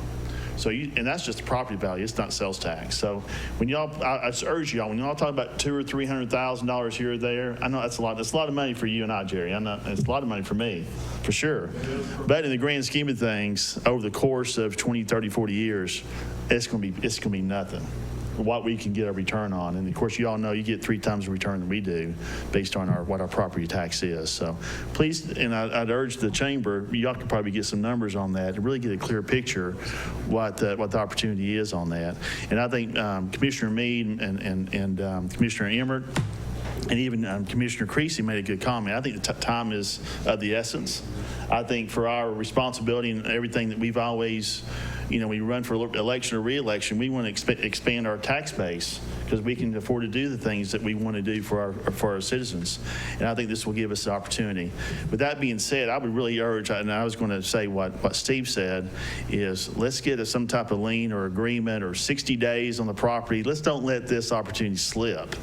So and that's just the property value. It's not sales tax. So when y'all, I just urge y'all, when y'all talk about $200,000 or $300,000 here or there, I know that's a lot. That's a lot of money for you and I, Jerry. I know it's a lot of money for me, for sure. But in the grand scheme of things, over the course of 20, 30, 40 years, it's going to be nothing. What we can get a return on. And of course, you all know you get 3 times the return than we do based on what our property tax is. So please, and I'd urge the chamber, y'all could probably get some numbers on that and really get a clear picture what the opportunity is on that. And I think Commissioner Mead and Commissioner Emmert and even Commissioner Creasy made a good comment. I think the time is of the essence. I think for our responsibility and everything that we've always, we run for election or re-election, we want to expand our tax base because we can afford to do the things that we want to do for our citizens. And I think this will give us the opportunity. With that being said, I would really urge, and I was going to say what Steve said, is let's get some type of lien or agreement or 60 days on the property. Let's don't let this opportunity slip.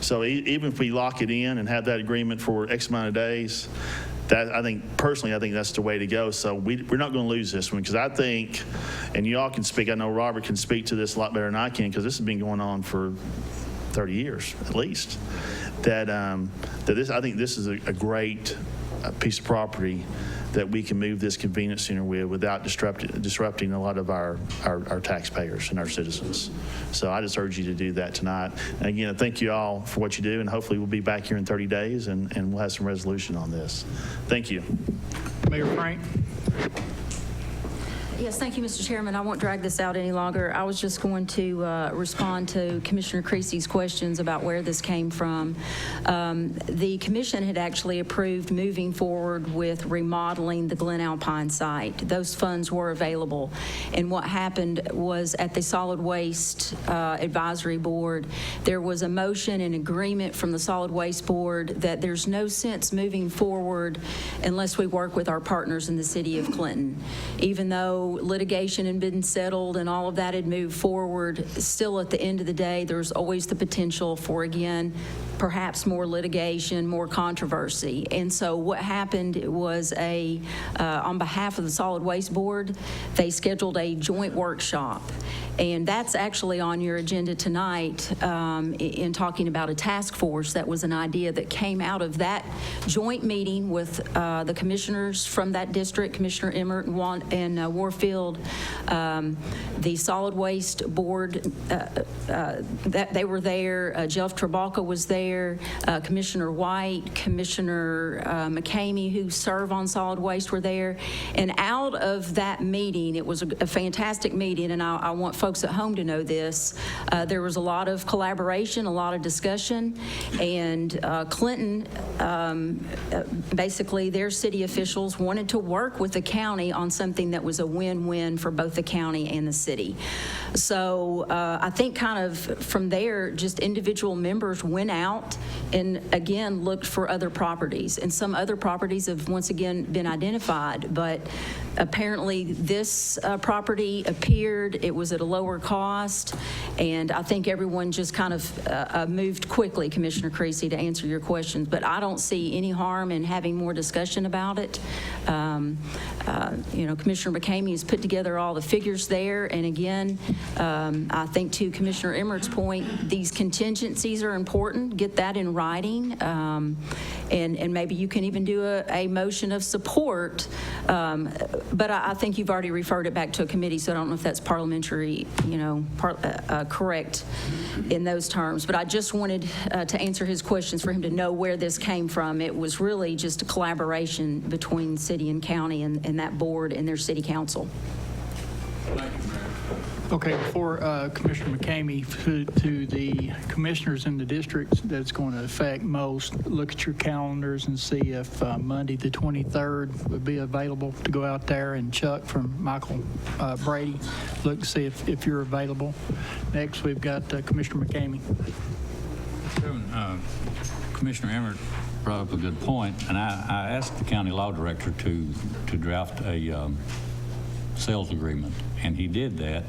So even if we lock it in and have that agreement for X amount of days, I think that's the way to go. So we're not going to lose this one because I think, and y'all can speak, I know Robert can speak to this a lot better than I can because this has been going on for 30 years at least, I think this is a great piece of property that we can move this convenience center with without disrupting a lot of our taxpayers and our citizens. So I just urge you to do that tonight. And again, I thank you all for what you do, and hopefully we'll be back here in 30 days and we'll have some resolution on this. Thank you. Mayor Frank. Yes, thank you, Mr. Chairman. I won't drag this out any longer. I was just going to respond to Commissioner Creasy's questions about where this came from. The commission had actually approved moving forward with remodeling the Glen Alpine site. Those funds were available. And what happened was at the Solid Waste Advisory Board, there was a motion and agreement from the Solid Waste Board that there's no sense moving forward unless we work with our partners in the city of Clinton. Even though litigation had been settled and all of that had moved forward, still at the end of the day, there's always the potential for, again, perhaps more litigation, more controversy. And so what happened was on behalf of the Solid Waste Board, they scheduled a joint workshop. And that's actually on your agenda tonight in talking about a task force. That was an idea that came out of that joint meeting with the commissioners from that district, Commissioner Emmert and Warfield, the Solid Waste Board, they were there. Jeff Trabalka was there, Commissioner White, Commissioner McCamey, who serve on solid waste, were there. And out of that meeting, it was a fantastic meeting, and I want folks at home to know this. There was a lot of collaboration, a lot of discussion, and Clinton, basically their city officials wanted to work with the county on something that was a win-win for both the county and the city. So I think kind of from there, just individual members went out and again looked for other properties, and some other properties have once again been identified, but apparently this property appeared, it was at a lower cost, and I think everyone just kind of moved quickly, Commissioner Creasy, to answer your questions, but I don't see any harm in having more discussion about it. Commissioner McCamey has put together all the figures there, and again, I think to Commissioner Emmert's point, these contingencies are important. Get that in writing, and maybe you can even do a motion of support, but I think you've already referred it back to a committee, so I don't know if that's parliamentary, correct in those terms. But I just wanted to answer his questions for him to know where this came from. It was really just a collaboration between city and county and that board and their city council. Okay, before Commissioner McCamey, to the commissioners in the districts that's going to affect most, look at your calendars and see if Monday the 23rd would be available to go out there, and Chuck from Michael Brady, look to see if you're available. Next, we've got Commissioner McCamey. Chairman, Commissioner Emmert brought up a good point, and I asked the county law director to draft a sales agreement, and he did that.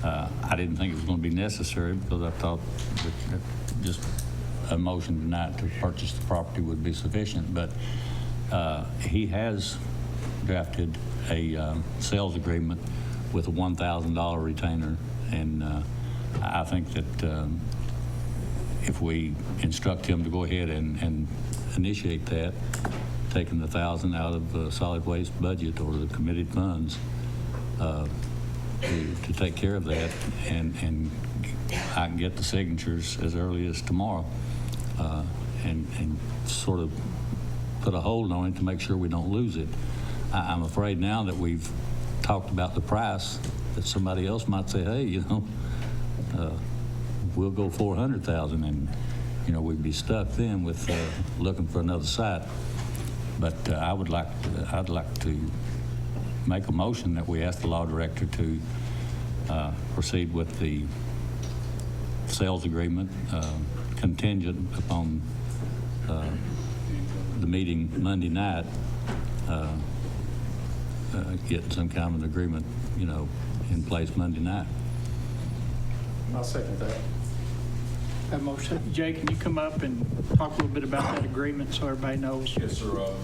I didn't think it was going to be necessary because I thought that just a motion tonight to purchase the property would be sufficient, but he has drafted a sales agreement with a $1,000 retainer, and I think that if we instruct him to go ahead and initiate that, taking the $1,000 out of the solid waste budget or the committed funds to take care of that, and I can get the signatures as early as tomorrow, and sort of put a hold on it to make sure we don't lose it. I'm afraid now that we've talked about the price, that somebody else might say, hey, you know, we'll go 400,000, and you know, we'd be stuck then with looking for another site. But I'd like to make a motion that we ask the law director to proceed with the sales agreement contingent upon the meeting Monday night, getting some kind of an agreement, you know, in place Monday night. I'll second that. Have motion. Jay, can you come up and talk a little bit about that agreement so everybody knows? Yes, sir.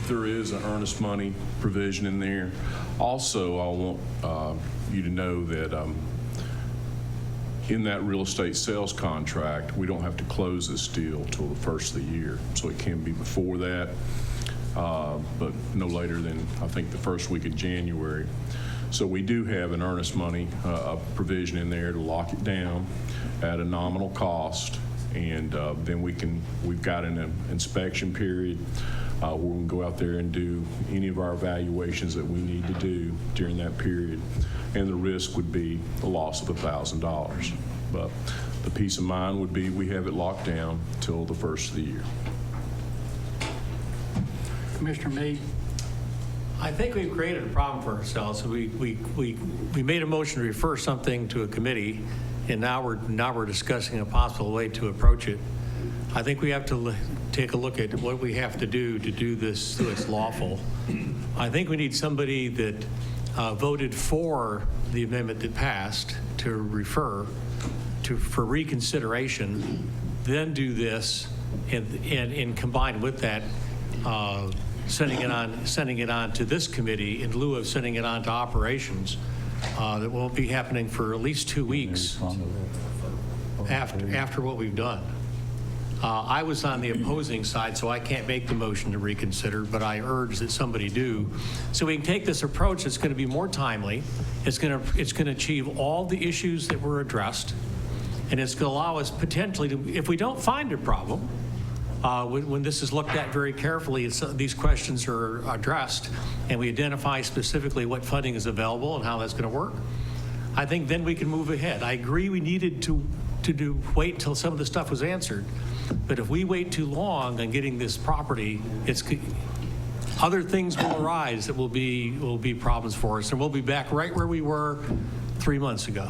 There is an earnest money provision in there. Also, I want you to know that in that real estate sales contract, we don't have to close this deal till the first of the year. So it can be before that, but no later than, I think, the first week of January. So we do have an earnest money provision in there to lock it down at a nominal cost, and then we've got an inspection period where we can go out there and do any of our evaluations that we need to do during that period, and the risk would be the loss of $1,000. But the peace of mind would be we have it locked down till the first of the year. Commissioner Meade. I think we've created a problem for ourselves. We made a motion to refer something to a committee, and now we're discussing a possible way to approach it. I think we have to take a look at what we have to do this so it's lawful. I think we need somebody that voted for the amendment that passed to refer for reconsideration, then do this, and combine with that, sending it on to this committee in lieu of sending it on to operations. That won't be happening for at least 2 weeks after what we've done. I was on the opposing side, so I can't make the motion to reconsider, but I urge that somebody do. So we can take this approach that's going to be more timely. It's going to achieve all the issues that were addressed, and it's going to allow us potentially to, if we don't find a problem, when this is looked at very carefully, these questions are addressed, and we identify specifically what funding is available and how that's going to work, I think then we can move ahead. I agree we needed to wait until some of the stuff was answered, but if we wait too long on getting this property, other things will arise that will be problems for us, and we'll be back right where we were 3 months ago.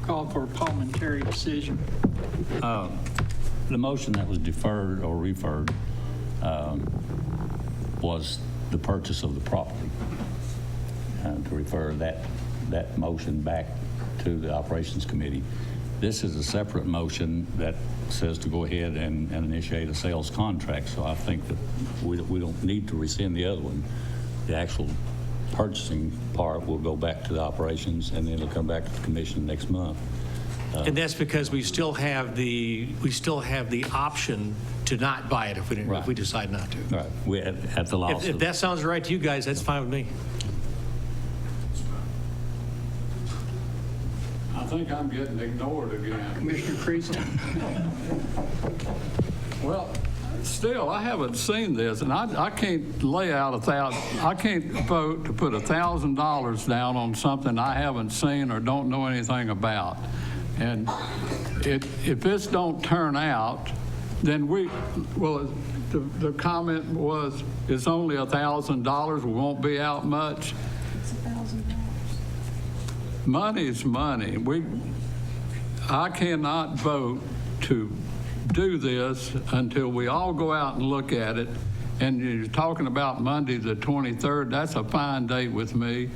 Call for a parliamentary decision. The motion that was deferred or referred was the purchase of the property. To refer that motion back to the Operations Committee. This is a separate motion that says to go ahead and initiate a sales contract. So I think that we don't need to rescind the other one. The actual purchasing part will go back to the Operations, and then it'll come back to the Commission next month. And that's because we still have the option to not buy it if we decide not to. Right. We at the loss. If that sounds right to you guys, that's fine with me. I think I'm getting ignored again. Commissioner Priestley. Well, still, I haven't seen this, and I can't lay out I can't vote to put $1,000 down on something I haven't seen or don't know anything about. And if this don't turn out, then the comment was, it's only $1,000, we won't be out much. It's $1,000. Money's money. I cannot vote to do this until we all go out and look at it. And you're talking about Monday the 23rd, that's a fine date with me.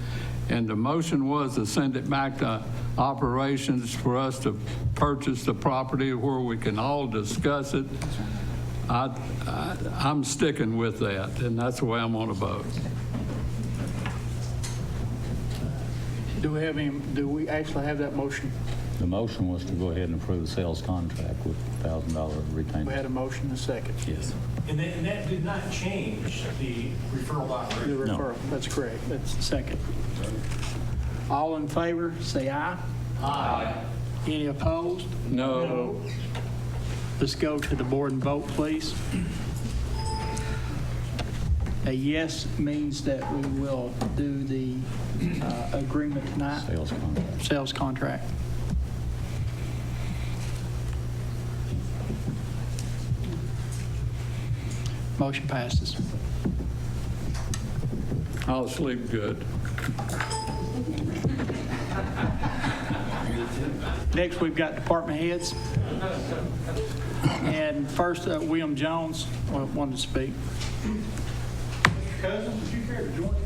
And the motion was to send it back to operations for us to purchase the property where we can all discuss it. I'm sticking with that, and that's the way I'm going to vote. Do we actually have that motion? The motion was to go ahead and approve the sales contract with $1,000 retained. We had a motion and a second. Yes. And that did not change the referral The operation. referral, that's correct. That's the second. All in favor, say aye. Aye. Any opposed? No. Let's go to the board and vote, please. A yes means that we will do the agreement tonight. Sales contract. Sales contract. Motion passes. I'll sleep good. Next, we've got department heads. And first, William Jones wanted to speak. Mr. Cousins, would you care to join me?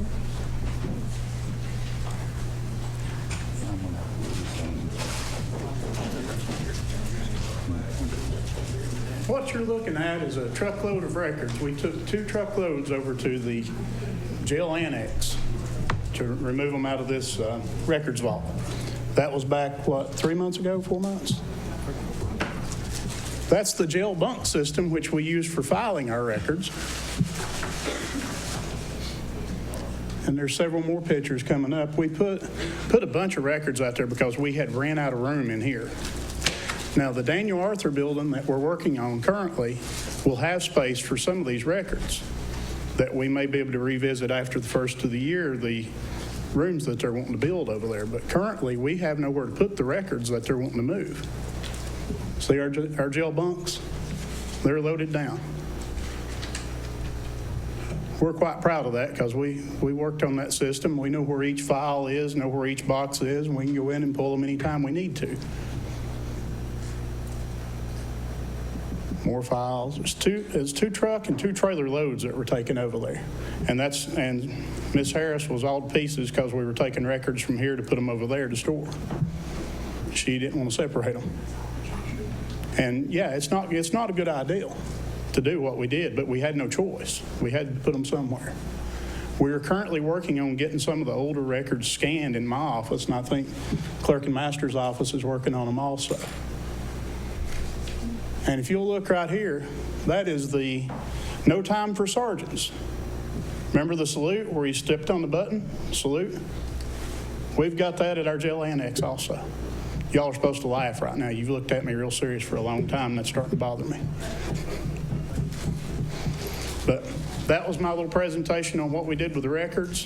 What you're looking at is a truckload of records. We took 2 truckloads over to the jail annex to remove them out of this records vault. That was back, 3 months ago, 4 months? That's the jail bunk system, which we use for filing our records. And there's several more pictures coming up. We put a bunch of records out there because we had ran out of room in here. Now, the Daniel Arthur building that we're working on currently will have space for some of these records that we may be able to revisit after the first of the year, the rooms that they're wanting to build over there. But currently, we have nowhere to put the records that they're wanting to move. See our jail bunks? They're loaded down. We're quite proud of that because we worked on that system. We know where each file is, know where each box is, and we can go in and pull them anytime we need to. More files. It's two truck and 2 trailer loads that were taken over there. And Miss Harris was all to pieces because we were taking records from here to put them over there to store. She didn't want to separate them. And yeah, it's not a good idea to do what we did, but we had no choice. We had to put them somewhere. We are currently working on getting some of the older records scanned in my office, and I think Clerk and Master's office is working on them also. And if you'll look right here, that is the no time for sergeants. Remember the salute where he stepped on the button? Salute? We've got that at our jail annex also. Y'all are supposed to laugh right now. You've looked at me real serious for a long time, and that's starting to bother me. But that was my little presentation on what we did with the records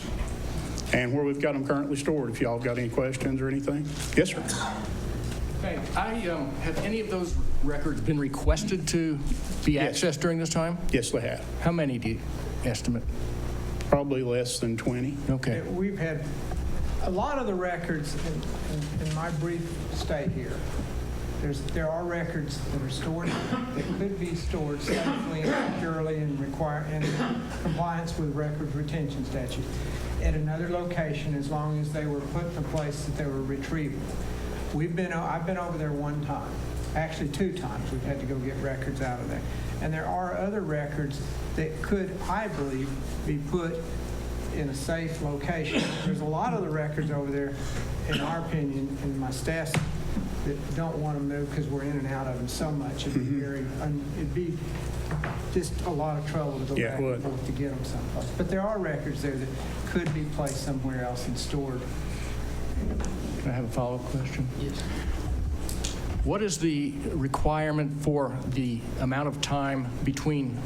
and where we've got them currently stored, if y'all have got any questions or anything. Yes, sir. Okay, have any of those records been requested to be accessed during this time? Yes, they have. How many do you estimate? Probably less than 20. Okay. We've had a lot of the records in my brief stay here. There are records that are stored that could be stored safely and securely and in compliance with record retention statute at another location as long as they were put in a place that they were retrievable. I've been over there one time, actually 2 times. We've had to go get records out of there. And there are other records that could, I believe, be put in a safe location. There's a lot of the records over there, in our opinion, and my staff that don't want to move because we're in and out of them so much. It'd be just a lot of trouble to go back and forth to get them someplace. But there are records there that could be placed somewhere else and stored. Can I have a follow-up question? Yes. What is the requirement for the amount of time between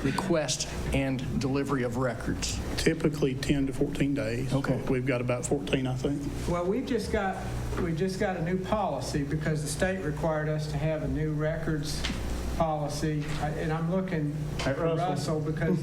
request and delivery of records? Typically 10 to 14 days. Okay. We've got about 14, I think. Well, we've just got a new policy because the state required us to have a new records policy, and I'm looking at Russell because,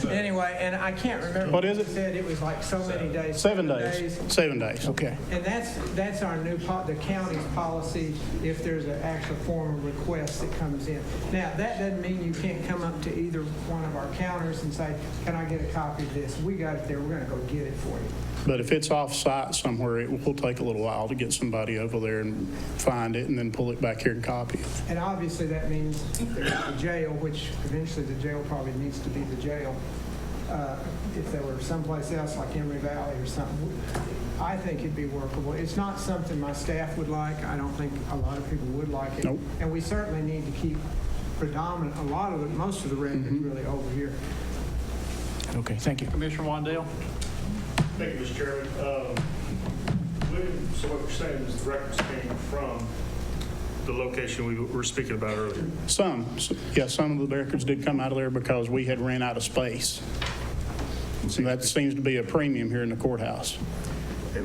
anyway, and I can't remember. What is it? He said it was like so many days. 7 days. 7 days. Okay. And that's our new, the county's policy if there's an actual form of request that comes in. Now, that doesn't mean you can't come up to either one of our counters and say, can I get a copy of this? We got it there, we're going to go get it for you. But if it's off-site somewhere, it will take a little while to get somebody over there and find it and then pull it back here and copy it. And obviously, that means there's the jail, which eventually the jail probably needs to be the jail. If there were someplace else like Emory Valley or something, I think it'd be workable. It's not something my staff would like. I don't think a lot of people would like it. Nope. And we certainly need to keep most of the records really over here. Okay, thank you. Commissioner Wandell? Thank you, Mr. Chairman. So what you're saying is the records came from the location we were speaking about earlier? Some of the records did come out of there because we had ran out of space. So that seems to be a premium here in the courthouse.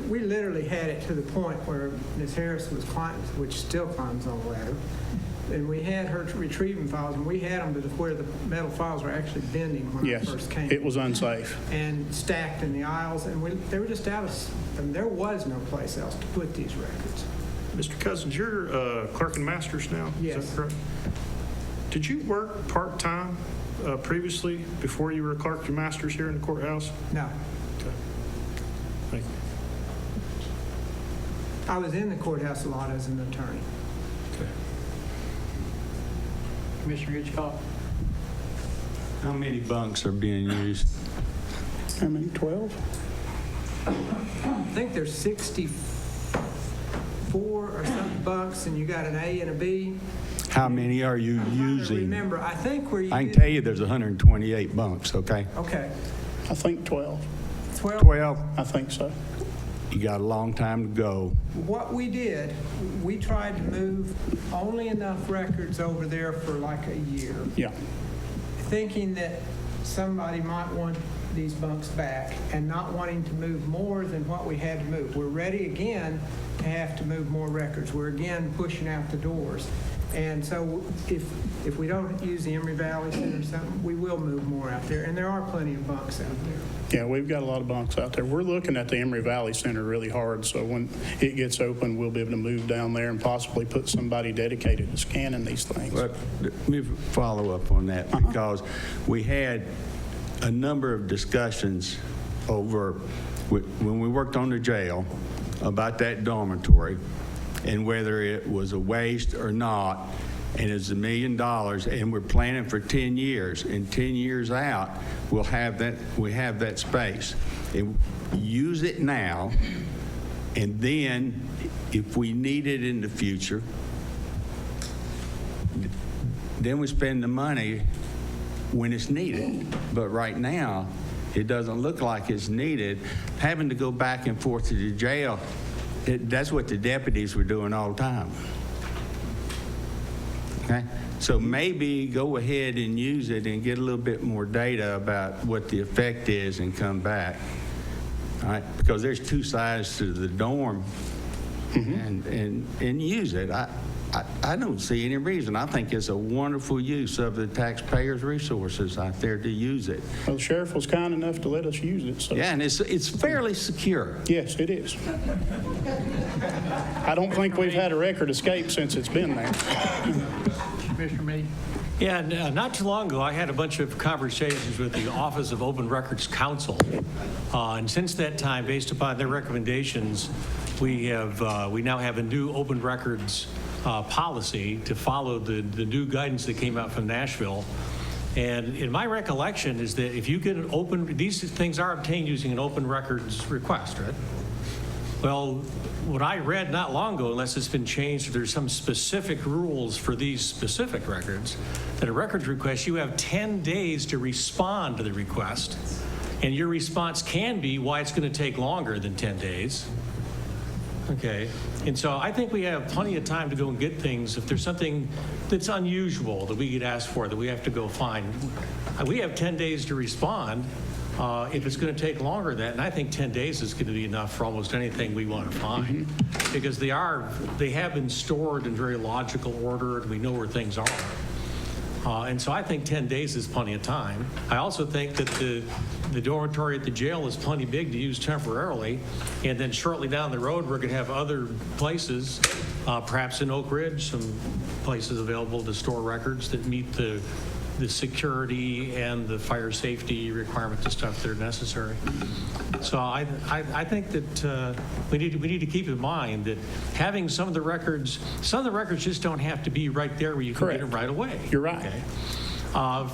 We literally had it to the point where Ms. Harris was climbing, which still climbs on the ladder, and we had her retrieving files, and we had them to where the metal files were actually bending when I first came. It was unsafe. And stacked in the aisles, and they were just out of, there was no place else to put these records. Mr. Cousins, you're clerk and masters now? Yes. Is that correct? Did you work part-time previously before you were a clerk and masters here in the courthouse? No. Okay. Thank you. I was in the courthouse a lot as an attorney. Okay. Commissioner Hitchcock? How many bunks are being used? How many, 12? I think there's 64 or something bunks, and you got an A and a B. How many are you using? Remember, I think we're I can tell you there's 128 bunks, okay? Okay. I think 12. 12? I think so. You got a long time to go. What we did, we tried to move only enough records over there for like a year, Yeah. thinking that somebody might want these bunks back and not wanting to move more than what we had to move. We're ready again to have to move more records. We're again pushing out the doors. And so if we don't use the Emory Valley Center or something, we will move more out there. And there are plenty of bunks out there. Yeah, we've got a lot of bunks out there. We're looking at the Emory Valley Center really hard, so when it gets open, we'll be able to move down there and possibly put somebody dedicated to scanning these things. But let me follow up on that because we had a number of discussions over when we worked on the jail about that dormitory and whether it was a waste or not, and it's $1 million, and we're planning for 10 years, and 10 years out, we have that space. And use it now, and then if we need it in the future, then we spend the money when it's needed. But right now, it doesn't look like it's needed. Having to go back and forth to the jail, that's what the deputies were doing all the time. Okay? So maybe go ahead and use it and get a little bit more data about what the effect is and come back. All right? Because there's two sides to the dorm, and use it. I don't see any reason. I think it's a wonderful use of the taxpayers' resources out there to use it. Well, the sheriff was kind enough to let us use it. So. Yeah, and it's fairly secure. Yes, it is. I don't think we've had a record escape since it's been there. Commissioner Meade? Yeah, and not too long ago, I had a bunch of conversations with the Office of Open Records Counsel. And since that time, based upon their recommendations, we now have a new open records policy to follow the new guidance that came out from Nashville. And in my recollection is that if you get an open, these things are obtained using an open records request, right? Well, what I read not long ago, unless it's been changed, or there's some specific rules for these specific records, that a records request, you have 10 days to respond to the request. And your response can be why it's going to take longer than 10 days. Okay, and so I think we have plenty of time to go and get things. If there's something that's unusual that we get asked for, that we have to go find, we have 10 days to respond. If it's going to take longer than that, and I think 10 days is going to be enough for almost anything we want to find, because they have been stored in very logical order, and we know where things are. And so I think 10 days is plenty of time. I also think that the dormitory at the jail is plenty big to use temporarily, and then shortly down the road, we're going to have other places, perhaps in Oak Ridge, some places available to store records that meet the the security and the fire safety requirements and stuff that are necessary. So I think that we need to keep in mind that having some of the records just don't have to be right there where you can get them right away. You're right. Okay?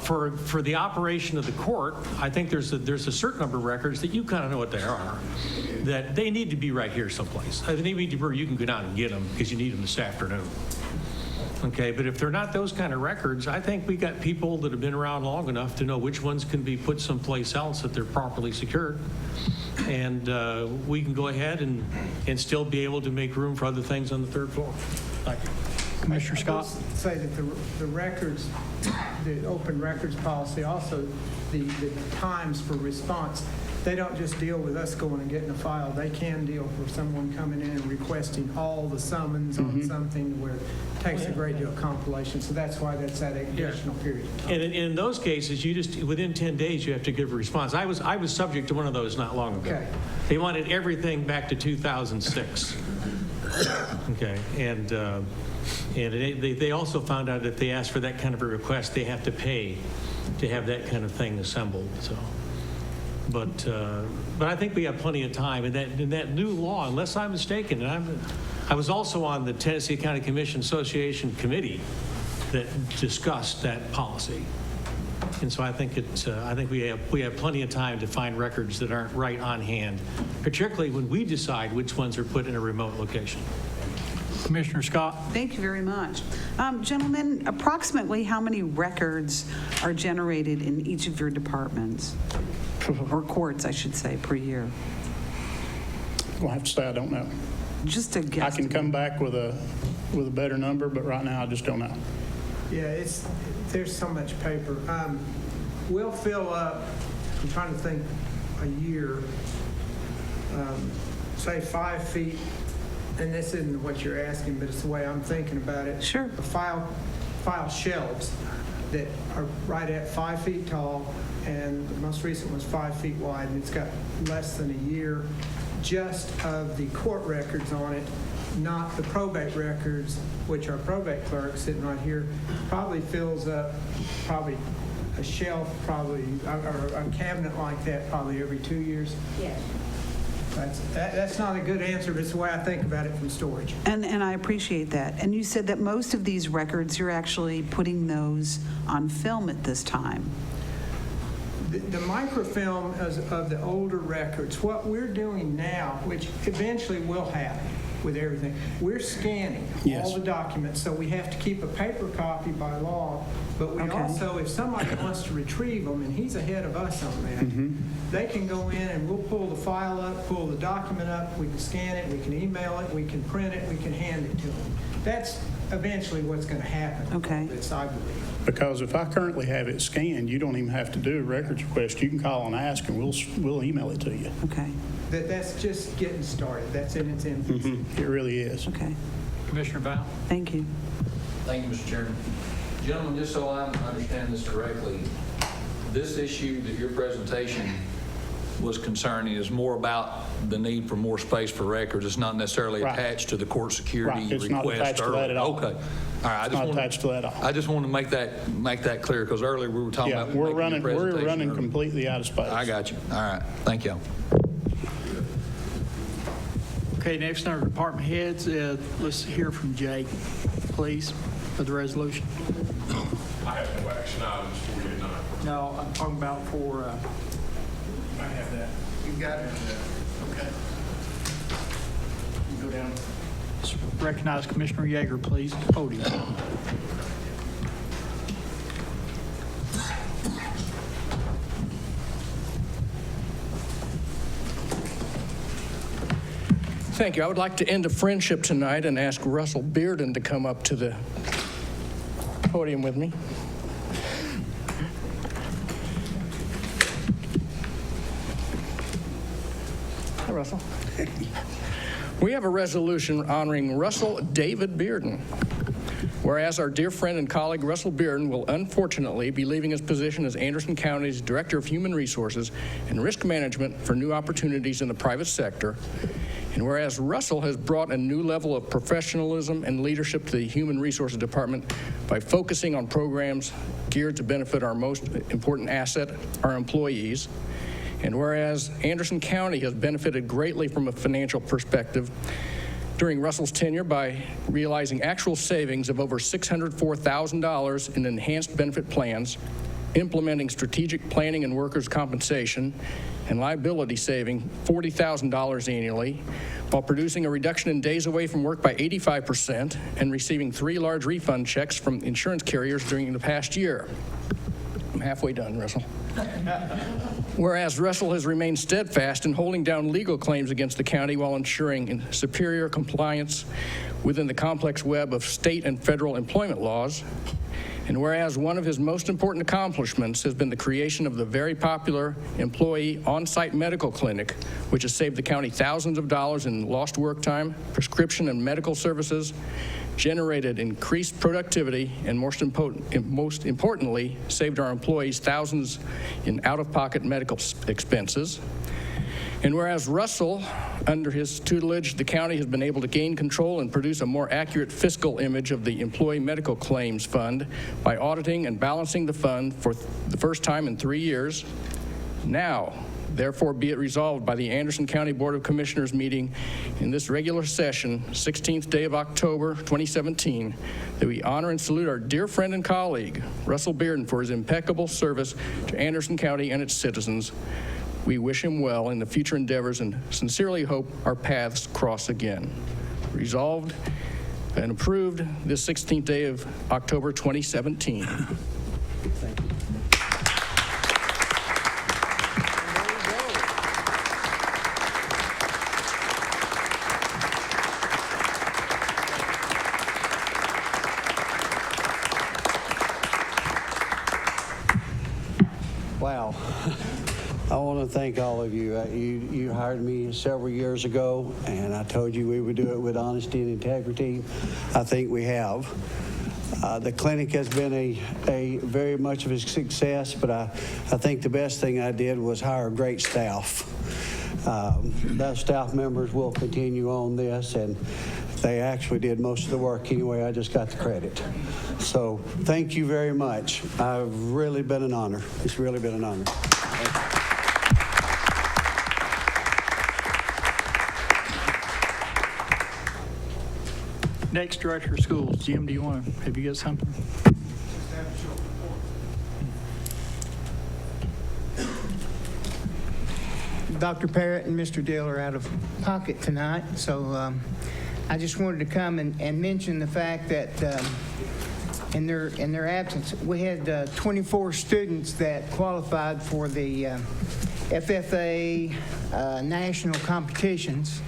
For the operation of the court, I think there's a certain number of records that you kind of know what they are, that they need to be right here someplace. They need to be where you can go down and get them because you need them this afternoon. Okay, but if they're not those kind of records, I think we got people that have been around long enough to know which ones can be put someplace else that they're properly secured. And we can go ahead and still be able to make room for other things on the third floor. Thank you. Commissioner Scott? I will say that the records, the open records policy, also the times for response, they don't just deal with us going and getting a file. They can deal with someone coming in and requesting all the summons on something where it takes a great deal of compilation. So that's why that's that additional period of time. And in those cases, you just, within 10 days, you have to give a response. I was subject to one of those not long ago. Okay. They wanted everything back to 2006. Okay, and they also found out if they ask for that kind of a request, they have to pay to have that kind of thing assembled. So, but I think we have plenty of time. And that new law, unless I'm mistaken, and I was also on the Tennessee County Commission Association committee that discussed that policy. And so I think we have plenty of time to find records that aren't right on hand, particularly when we decide which ones are put in a remote location. Commissioner Scott? Thank you very much. Gentlemen, approximately how many records are generated in each of your departments? Or courts, I should say, per year? I'll have to say I don't know. Just a guess. I can come back with a better number, but right now I just don't know. Yeah, there's so much paper. We'll fill up, I'm trying to think, a year, say 5 feet, and this isn't what you're asking, but it's the way I'm thinking about it. Sure. File shelves that are right at 5 feet tall, and the most recent one's 5 feet wide, and it's got less than a year just of the court records on it, not the probate records, which our probate clerk sitting right here probably fills up a shelf, or a cabinet like that probably every 2 years. Yes. That's not a good answer, but it's the way I think about it from storage. And I appreciate that. And you said that most of these records, you're actually putting those on film at this time. The microfilm of the older records, what we're doing now, which eventually will happen with everything, we're scanning all the documents, so we have to keep a paper copy by law, but we also, if somebody wants to retrieve them, and he's ahead of us on that, they can go in and we'll pull the file up, pull the document up, we can scan it, we can email it, we can print it, we can hand it to them. That's eventually what's going to happen. Okay. This, I believe. Because if I currently have it scanned, you don't even have to do a records request. You can call and ask, and we'll email it to you. Okay. That's just getting started. That's in its infancy. It really is. Okay. Commissioner Val? Thank you. Thank you, Mr. Chairman. Gentlemen, just so I understand this correctly, this issue that your presentation was concerning is more about the need for more space for records. It's not necessarily attached to the court security request. It's not attached to that at all. Okay. All right. It's not attached to that at all. I just want to make that clear because earlier we were talking about we're running earlier. completely out of space. I got you. All right. Thank you. Okay, next on our department heads, let's hear from Jake, please, for the resolution. I have no action items for you tonight. No, I'm talking about for... I have that. You got it. Okay. You go down. Let's recognize Commissioner Yeager, please, at the podium. Thank you. I would like to end a friendship tonight and ask Russell Bearden to come up to the podium with me. Hi, Russell. We have a resolution honoring Russell David Bearden. Whereas our dear friend and colleague Russell Bearden will unfortunately be leaving his position as Anderson County's Director of Human Resources and Risk Management for new opportunities in the private sector. And whereas Russell has brought a new level of professionalism and leadership to the Human Resources Department by focusing on programs geared to benefit our most important asset, our employees. And whereas Anderson County has benefited greatly from a financial perspective during Russell's tenure by realizing actual savings of over $604,000 in enhanced benefit plans, implementing strategic planning and workers' compensation, and liability saving $40,000 annually, while producing a reduction in days away from work by 85% and receiving 3 large refund checks from insurance carriers during the past year. I'm halfway done, Russell. Whereas Russell has remained steadfast in holding down legal claims against the county while ensuring superior compliance within the complex web of state and federal employment laws. And whereas one of his most important accomplishments has been the creation of the very popular employee on-site medical clinic, which has saved the county thousands of dollars in lost work time, prescription and medical services, generated increased productivity, and most importantly, saved our employees thousands in out-of-pocket medical expenses. And whereas Russell, under his tutelage, the county has been able to gain control and produce a more accurate fiscal image of the Employee Medical Claims Fund by auditing and balancing the fund for the first time in 3 years. Now, therefore, be it resolved by the Anderson County Board of Commissioners meeting in this regular session, 16th day of October, 2017, that we honor and salute our dear friend and colleague, Russell Bearden, for his impeccable service to Anderson County and its citizens. We wish him well in the future endeavors and sincerely hope our paths cross again. Resolved and approved this 16th day of October 2017. Thank you. Wow. I want to thank all of you. You hired me several years ago, and I told you we would do it with honesty and integrity. I think we have. The clinic has been a very much of a success, but I think the best thing I did was hire great staff. Those staff members will continue on this, and they actually did most of the work anyway. I just got the credit. So thank you very much. I've really been an honor. It's really been an honor. Next, Director of Schools. Jim, have you got something? Dr. Parrott and Mr. Dill are out of pocket tonight, so I just wanted to come and mention the fact that in their absence, we had 24 students that qualified for the FFA national competitions,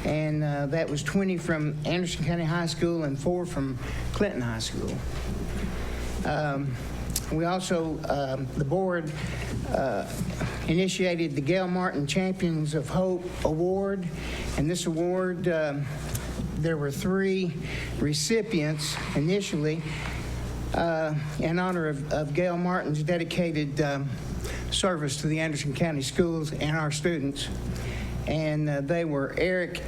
and that was 20 from Anderson County High School and 4 from Clinton High School. We also, the board initiated the Gail Martin Champions of Hope Award, and this award, there were 3 recipients initially in honor of Gail Martin's dedicated service to the Anderson County schools and our students. And they were Eric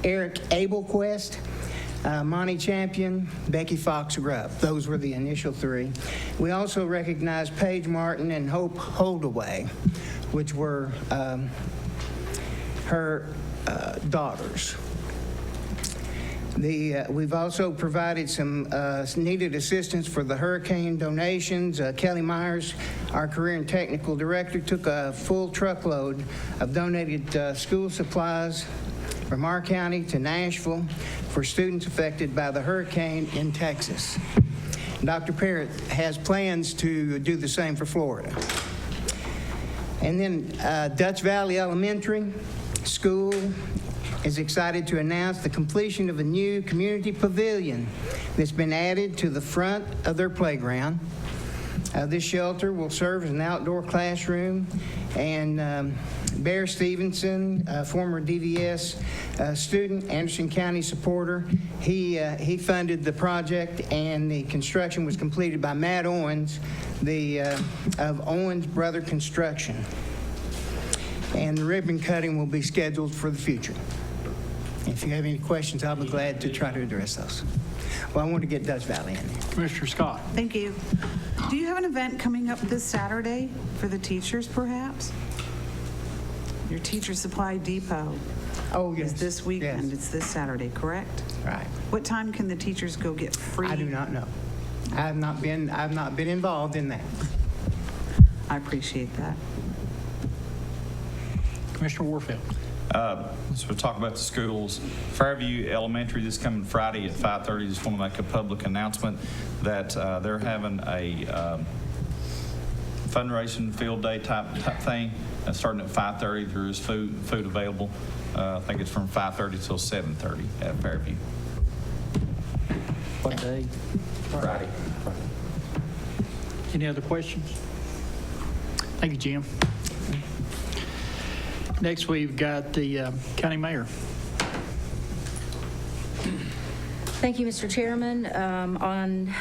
Abelquist, Monty Champion, Becky Fox Rupp. Those were the initial 3. We also recognized Paige Martin and Hope Holdaway, which were her daughters. We've also provided some needed assistance for the hurricane donations. Kelly Myers, our career and technical director, took a full truckload of donated school supplies from our county to Nashville for students affected by the hurricane in Texas. Dr. Parrott has plans to do the same for Florida. And then Dutch Valley Elementary School is excited to announce the completion of a new community pavilion that's been added to the front of their playground. This shelter will serve as an outdoor classroom, and Bear Stevenson, a former DVS student, Anderson County supporter, he funded the project, and the construction was completed by Matt Owens, of Owens Brother Construction. and the ribbon cutting will be scheduled for the future. If you have any questions, I'll be glad to try to address those. Well, I want to get Dutch Valley in there. Commissioner Scott. Thank you. Do you have an event coming up this Saturday for the teachers, perhaps? Your Teacher Supply Depot. Oh, yes. Is this weekend. Yes. It's this Saturday, correct? Right. What time can the teachers go get free? I do not know. I've not been involved in that. I appreciate that. Commissioner Warfield. So we'll talk about the schools. Fairview Elementary this coming Friday at 5:30. Just want to make a public announcement that they're having a fundraising field day type thing starting at 5:30. There is food available. I think it's from 5:30 till 7:30 at Fairview. What day? Friday. Any other questions? Thank you, Jim. Next, we've got the county mayor. Thank you, Mr. Chairman. On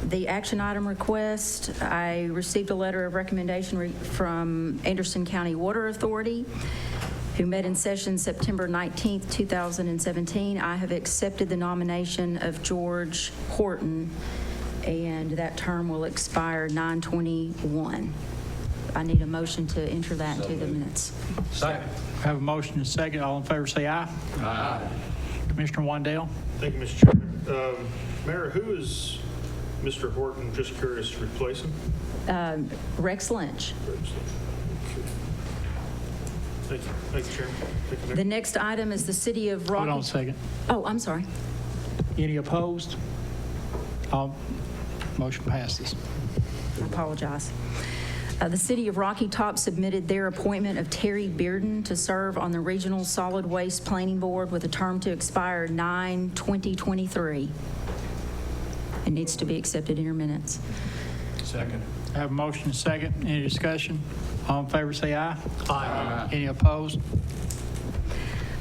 the action item request, I received a letter of recommendation from Anderson County Water Authority, who met in session September 19th, 2017. I have accepted the nomination of George Horton, and that term will expire 9/21. I need a motion to enter that into the minutes. Second. Have a motion and a second. All in favor say aye. Aye. Commissioner Wandale. Thank you, Mr. Chairman. Mayor, who is Mr. Horton, just curious, replacing? Rex Lynch. Thank you. Thank you, Chairman. Thank you, Mayor. The next item is the City of Rocky. Hold on a second. Oh, I'm sorry. Any opposed? Motion passes. I apologize. The City of Rocky Top submitted their appointment of Terry Bearden to serve on the Regional Solid Waste Planning Board with a term to expire 9/2023. It needs to be accepted in your minutes. Second. I have a motion and a second. Any discussion? All in favor say aye. Aye. Any opposed?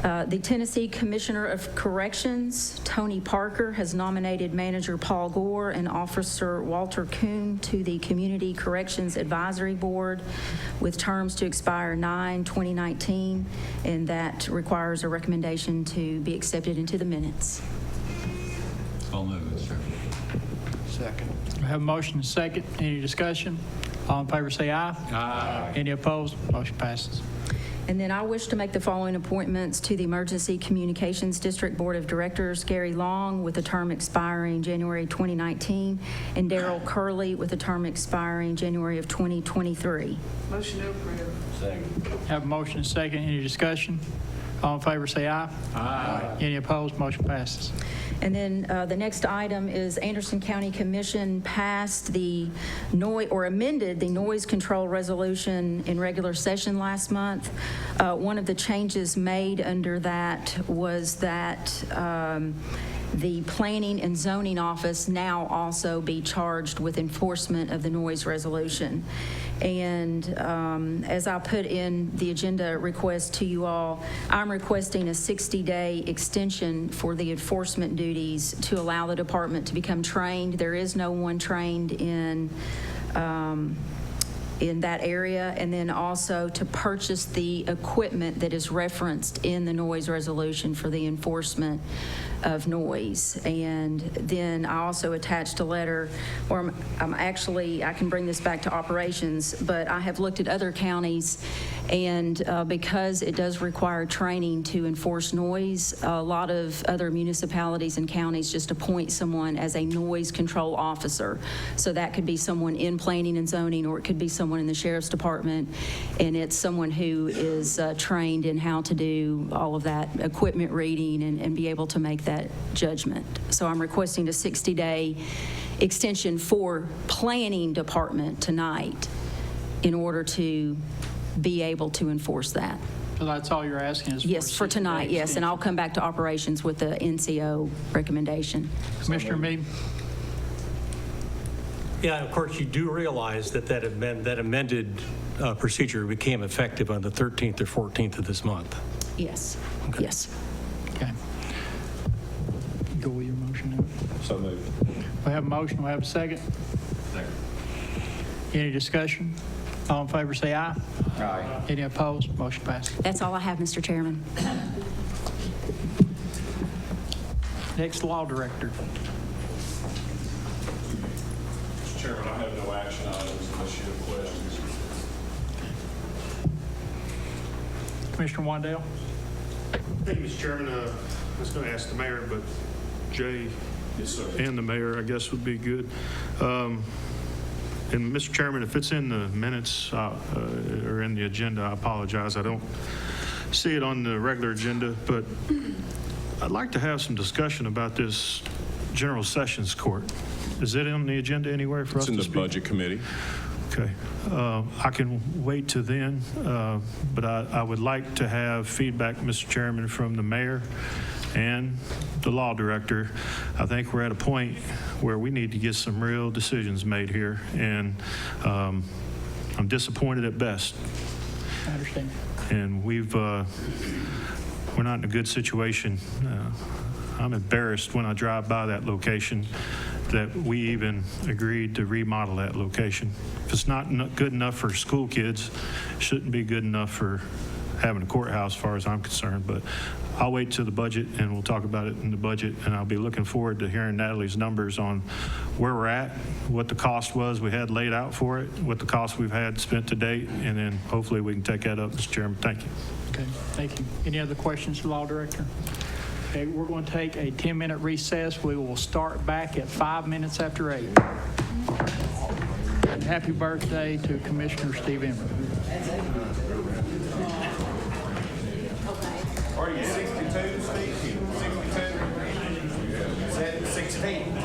The Tennessee Commissioner of Corrections, Tony Parker, has nominated Manager Paul Gore and Officer Walter Kuhn to the Community Corrections Advisory Board with terms to expire 9/2019, and that requires a recommendation to be accepted into the minutes. So moved, Mr. Chairman. Second. I have a motion and a second. Any discussion? All in favor say aye. Aye. Any opposed? Motion passes. And then I wish to make the following appointments to the Emergency Communications District Board of Directors: Gary Long with a term expiring January 2019, and Darrell Curley with a term expiring January of 2023. Motion to approve. Second. Have a motion and a second. Any discussion? All in favor say aye. Aye. Any opposed? Motion passes. And then the next item is Anderson County Commission passed the amended the noise control resolution in regular session last month. One of the changes made under that was that the Planning and Zoning Office now also be charged with enforcement of the noise resolution. And as I put in the agenda request to you all, I'm requesting a 60-day extension for the enforcement duties to allow the department to become trained. There is no one trained in that area, and then also to purchase the equipment that is referenced in the noise resolution for the enforcement of noise. And then I also attached a letter, or I can bring this back to operations, but I have looked at other counties, and because it does require training to enforce noise, a lot of other municipalities and counties just appoint someone as a noise control officer. So that could be someone in planning and zoning, or it could be someone in the sheriff's department, and it's someone who is trained in how to do all of that equipment reading and be able to make that judgment. So I'm requesting a 60-day extension for planning department tonight in order to be able to enforce that. So that's all you're asking is for Yes, for 60 tonight, days yes, and I'll come back to operations with the NCO recommendation. Commissioner Mead? Yeah, and of course, you do realize that that amended procedure became effective on the 13th or 14th of this month. Yes, yes. Okay. Go with your motion now. So moved. We have a motion, we have a second. Second. Any discussion? All in favor, say aye. Aye. Any opposed? Motion passes. That's all I have, Mr. Chairman. Next, Law Director. Mr. Chairman, I have no action items unless you have questions. Commissioner Wandell? Thank you, Mr. Chairman. I was going to ask the mayor, but Jay and the mayor, I guess, would be good. And Mr. Chairman, if it's in the minutes or in the agenda, I apologize. I don't see it on the regular agenda, but I'd like to have some discussion about this General Sessions Court. Is it on the agenda anywhere for us to speak? It's in the Budget Committee. Okay. I can wait to then, but I would like to have feedback, Mr. Chairman, from the mayor and the law director. I think we're at a point where we need to get some real decisions made here, and I'm disappointed at best. I understand. And we're not in a good situation. I'm embarrassed when I drive by that location that we even agreed to remodel that location. If it's not good enough for school kids, it shouldn't be good enough for having a courthouse, as far as I'm concerned. But I'll wait till the budget, and we'll talk about it in the budget, and I'll be looking forward to hearing Natalie's numbers on where we're at, what the cost was we had laid out for it, what the cost we've had spent to date, and then hopefully we can take that up, Mr. Chairman. Thank you. Okay, thank you. Any other questions for Law Director? Okay, we're going to take a 10-minute recess. We will start back at 5 minutes after 8. And happy birthday to Commissioner Steve Emmer. Are you 62, Steve? 62? 16.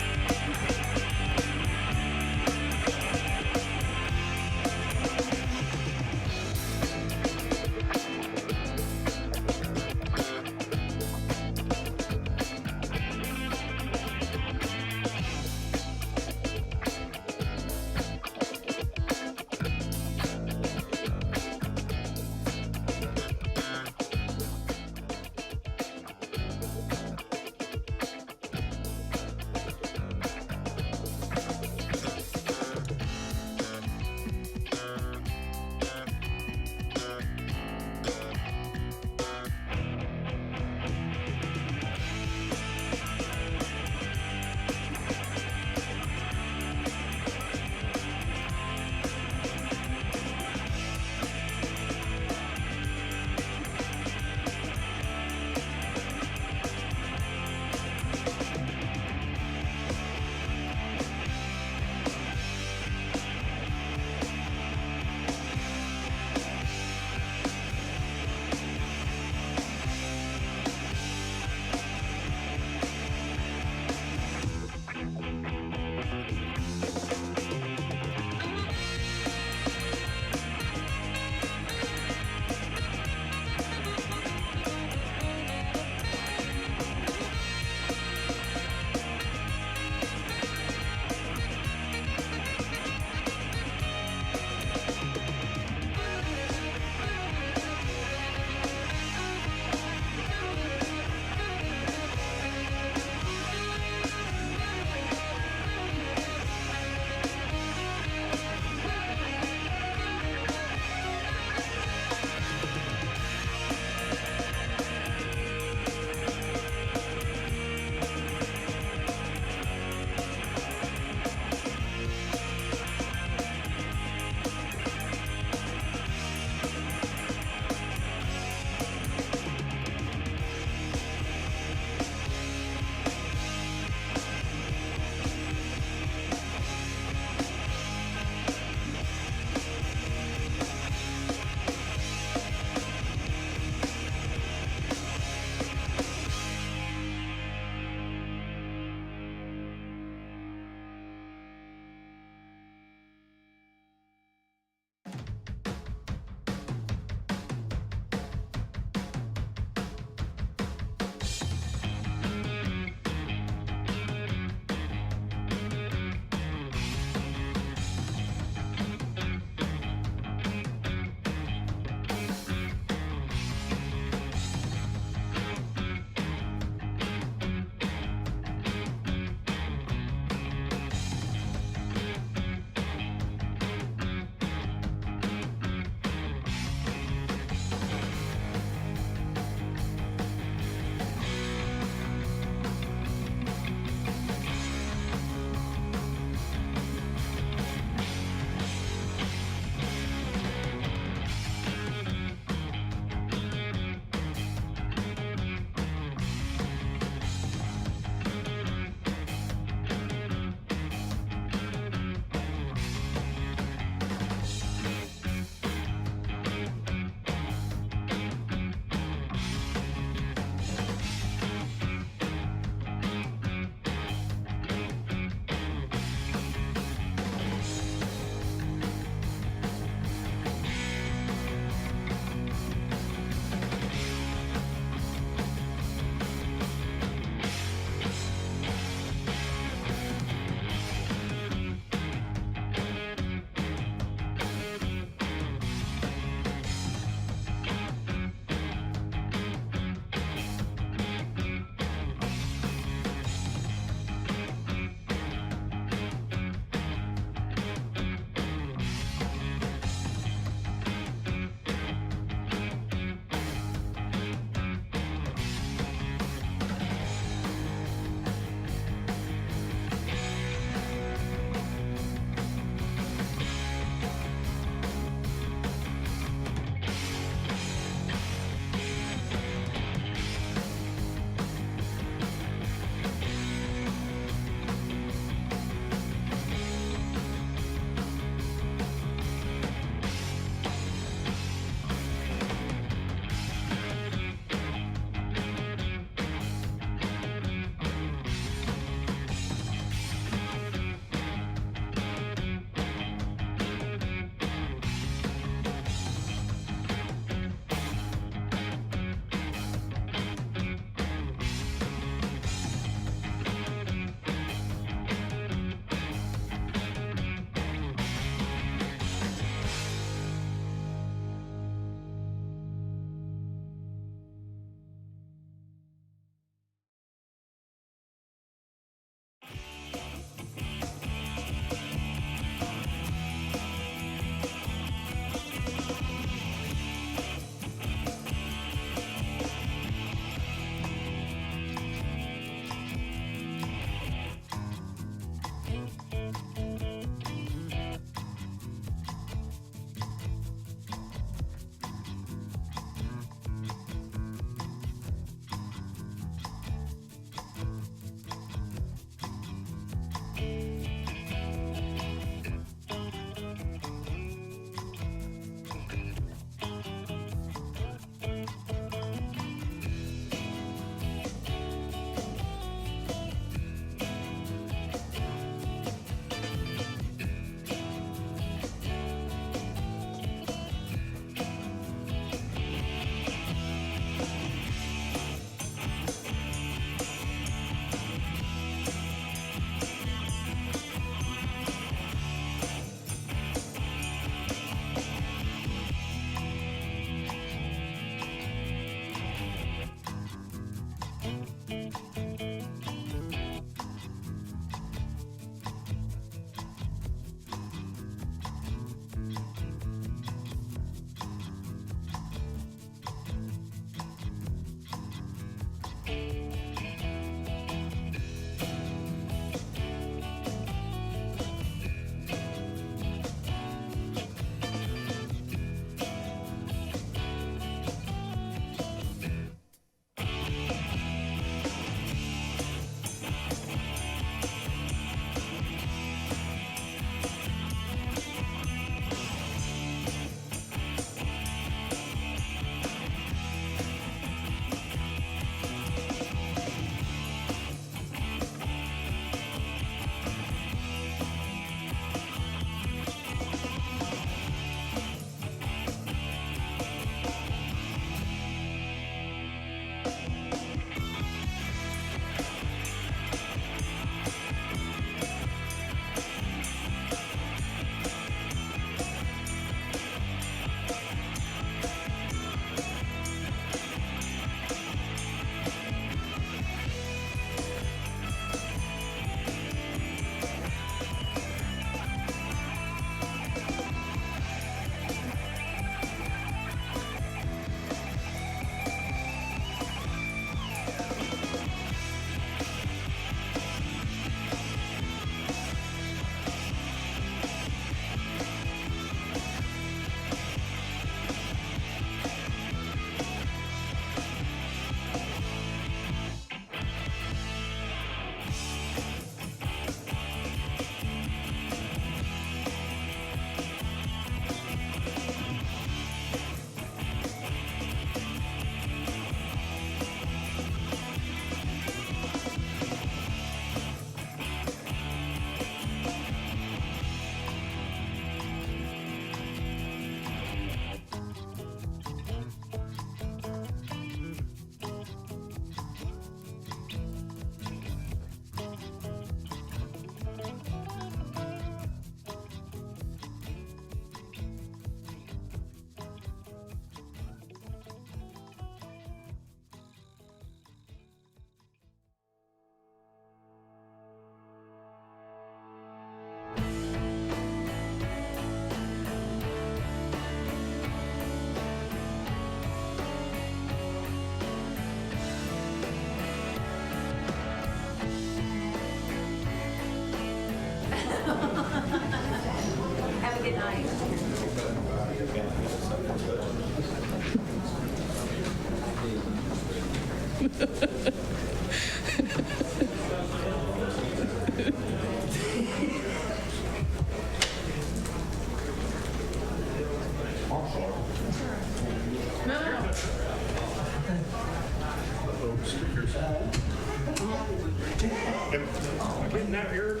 Getting out here.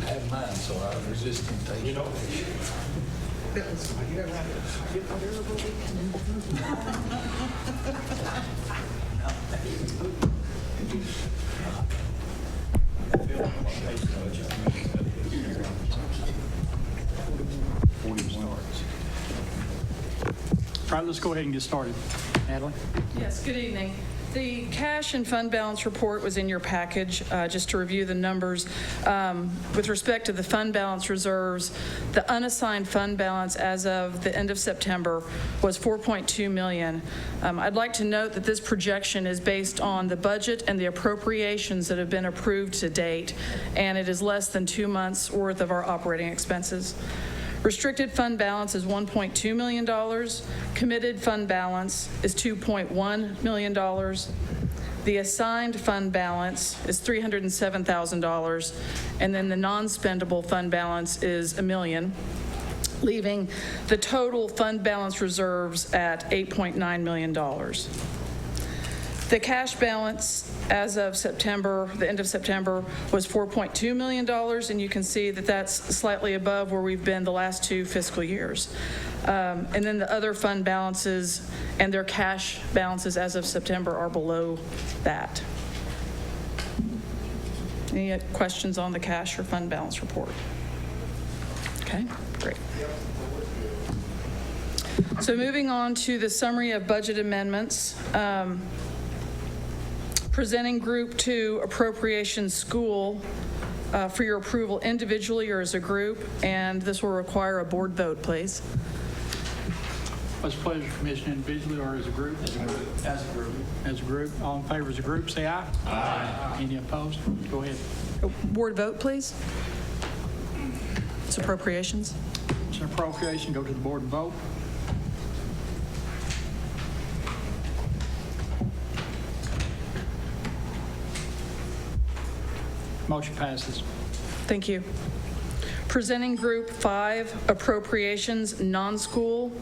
I have mine, so I resist temptation. All right, let's go ahead and get started. Natalie? Yes, good evening. The cash and fund balance report was in your package, just to review the numbers. With respect to the fund balance reserves, the unassigned fund balance as of the end of September was $4.2 million. I'd like to note that this projection is based on the budget and the appropriations that have been approved to date, and it is less than 2 months' worth of our operating expenses. Restricted fund balance is $1.2 million. Committed fund balance is $2.1 million. The assigned fund balance is $307,000. And then the non-spendable fund balance is $1 million, leaving the total fund balance reserves at $8.9 million. The cash balance as of September, the end of September, was $4.2 million, and you can see that that's slightly above where we've been the last 2 fiscal years. And then the other fund balances and their cash balances as of September are below that. Any questions on the cash or fund balance report? Okay, great. So moving on to the summary of budget amendments. Presenting Group 2 Appropriations School for your approval individually or as a group, and this will require a board vote, please. What's the pleasure, Commissioner, individually or as a group? As a group. As a group. As a group. All in favor as a group, say aye. Aye. Any opposed? Go ahead. Board vote, please. It's appropriations. It's an appropriation. Go to the board and vote. Motion passes. Thank you. Presenting Group 5 Appropriations Non-School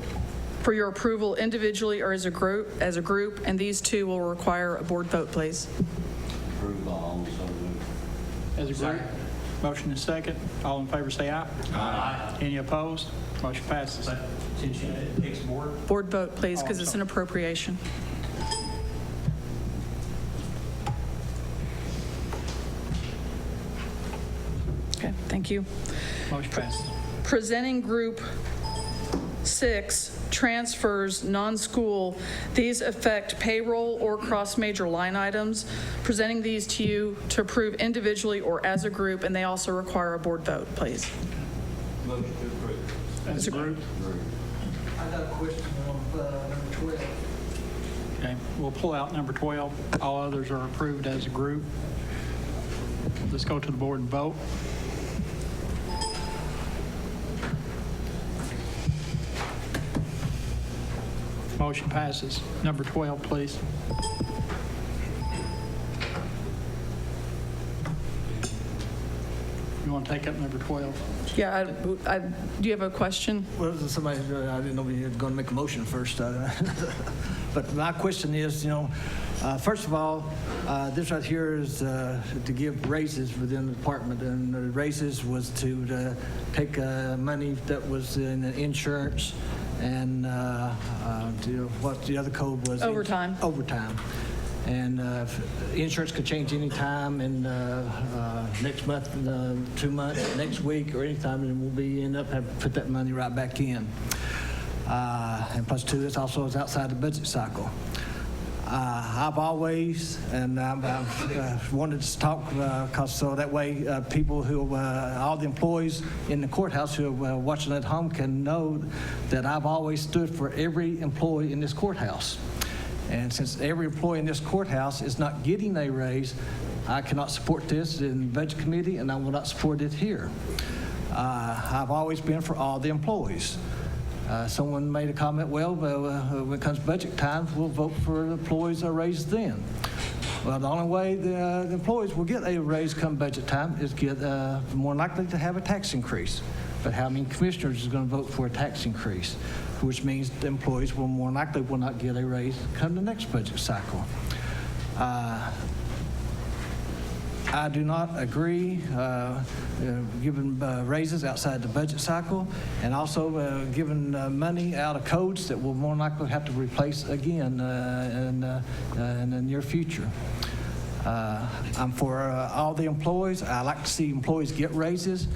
for your approval individually or as a group, and these 2 will require a board vote, please. Approve all, so moved. As a group. Motion is second. All in favor say aye. Aye. Any opposed? Motion passes. It takes board. Board vote, please, because it's an appropriation. Okay, thank you. Motion passes. Presenting Group 6, transfers, non-school. These affect payroll or cross-major line items. Presenting these to you to approve individually or as a group, and they also require a board vote, please. Motion to approve. As a group. I got a question on number 12. Okay, we'll pull out number 12. All others are approved as a group. Let's go to the board and vote. Motion passes. Number 12, please. You want to take up number 12? Yeah, do you have a question? Well, somebody, I didn't know you were going to make a motion first. But my question is, first of all, this right here is to give raises within the department, and the raises was to take money that was in insurance and what the other code was. Overtime. Overtime. And insurance could change any time in next month, 2 months, next week, or any time, and we'll end up having to put that money right back in. And plus 2, this also is outside the budget cycle. I've always, and I've wanted to talk, because so that way people who, all the employees in the courthouse who are watching at home can know that I've always stood for every employee in this courthouse. And since every employee in this courthouse is not getting a raise, I cannot support this in the budget committee, and I will not support it here. I've always been for all the employees. Someone made a comment, well, when it comes budget time, we'll vote for the employees a raise then. Well, the only way the employees will get a raise come budget time is get more likely to have a tax increase. But how many commissioners is going to vote for a tax increase, which means the employees will more likely will not get a raise come the next budget cycle. I do not agree giving raises outside the budget cycle, and also giving money out of codes that will more likely have to replace again in the near future. I'm for all the employees. I like to see employees get raises,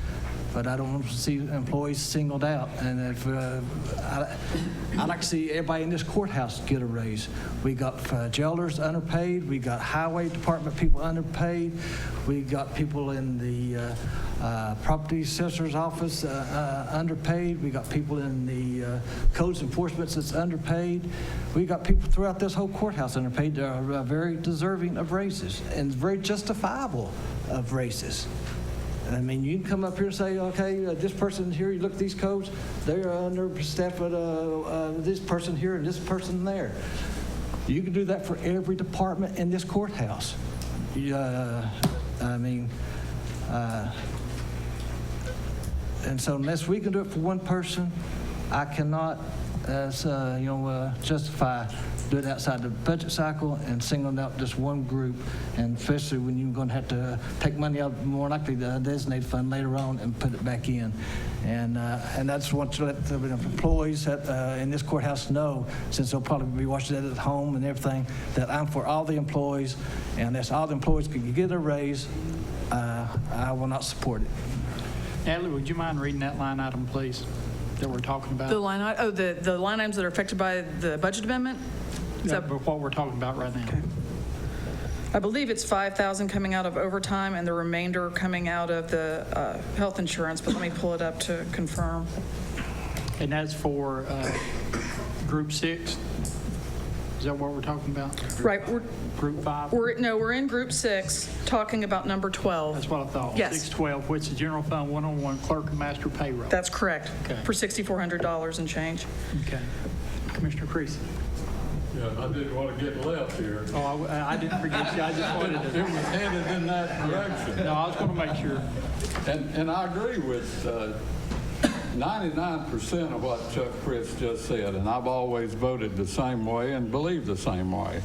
but I don't want to see employees singled out. And if I like to see everybody in this courthouse get a raise. We got jailers underpaid. We got highway department people underpaid. We got people in the property assessor's office underpaid. We got people in the codes enforcement that's underpaid. We got people throughout this whole courthouse underpaid that are very deserving of raises and very justifiable of raises. I mean, you can come up here and say, okay, this person here, you look at these codes, they're understaffed with this person here and this person there. You can do that for every department in this courthouse. And so unless we can do it for one person, I cannot, justify doing it outside the budget cycle and singling out just one group, and especially when you're going to have to take money out more likely the designated fund later on and put it back in. And I just want to let the employees in this courthouse know, since they'll probably be watching that at home and everything, that I'm for all the employees, and if all the employees can get a raise, I will not support it. Natalie, would you mind reading that line item, please, that we're talking about? The line items that are affected by the budget amendment? Is that what we're talking about right now? Okay. I believe it's $5,000 coming out of overtime and the remainder coming out of the health insurance, but let me pull it up to confirm. And that's for Group 6? Is that what we're talking about? Right. Group 5? We're in Group 6, talking about number 12. That's what I thought. Yes. 612, which is General Fund 101 Clerk and Master Payroll. That's correct. Okay. For $6,400 and change. Okay. Commissioner Creasy. Yeah, I didn't want to get left here. Oh, I didn't forget you. I just wanted to. It was headed in that direction. No, I was going to make sure. And I agree with 99% of what Chuck Fritz just said, and I've always voted the same way and believe the same way.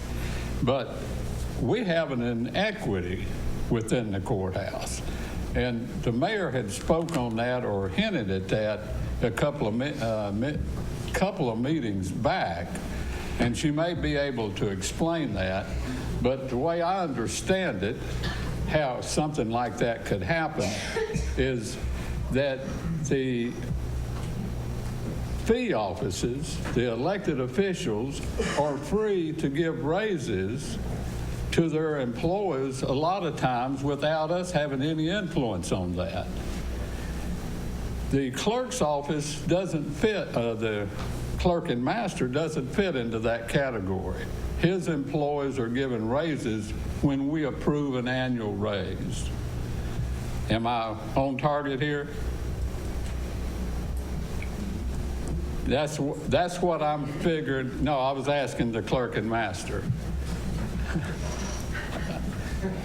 But we have an inequity within the courthouse. And the mayor had spoke on that or hinted at that a couple of meetings back, and she may be able to explain that. But the way I understand it, how something like that could happen is that the fee offices, the elected officials, are free to give raises to their employees a lot of times without us having any influence on that. The clerk's office doesn't fit, the clerk and master doesn't fit into that category. His employees are given raises when we approve an annual raise. Am I on target here? That's what I'm figured. No, I was asking the clerk and master.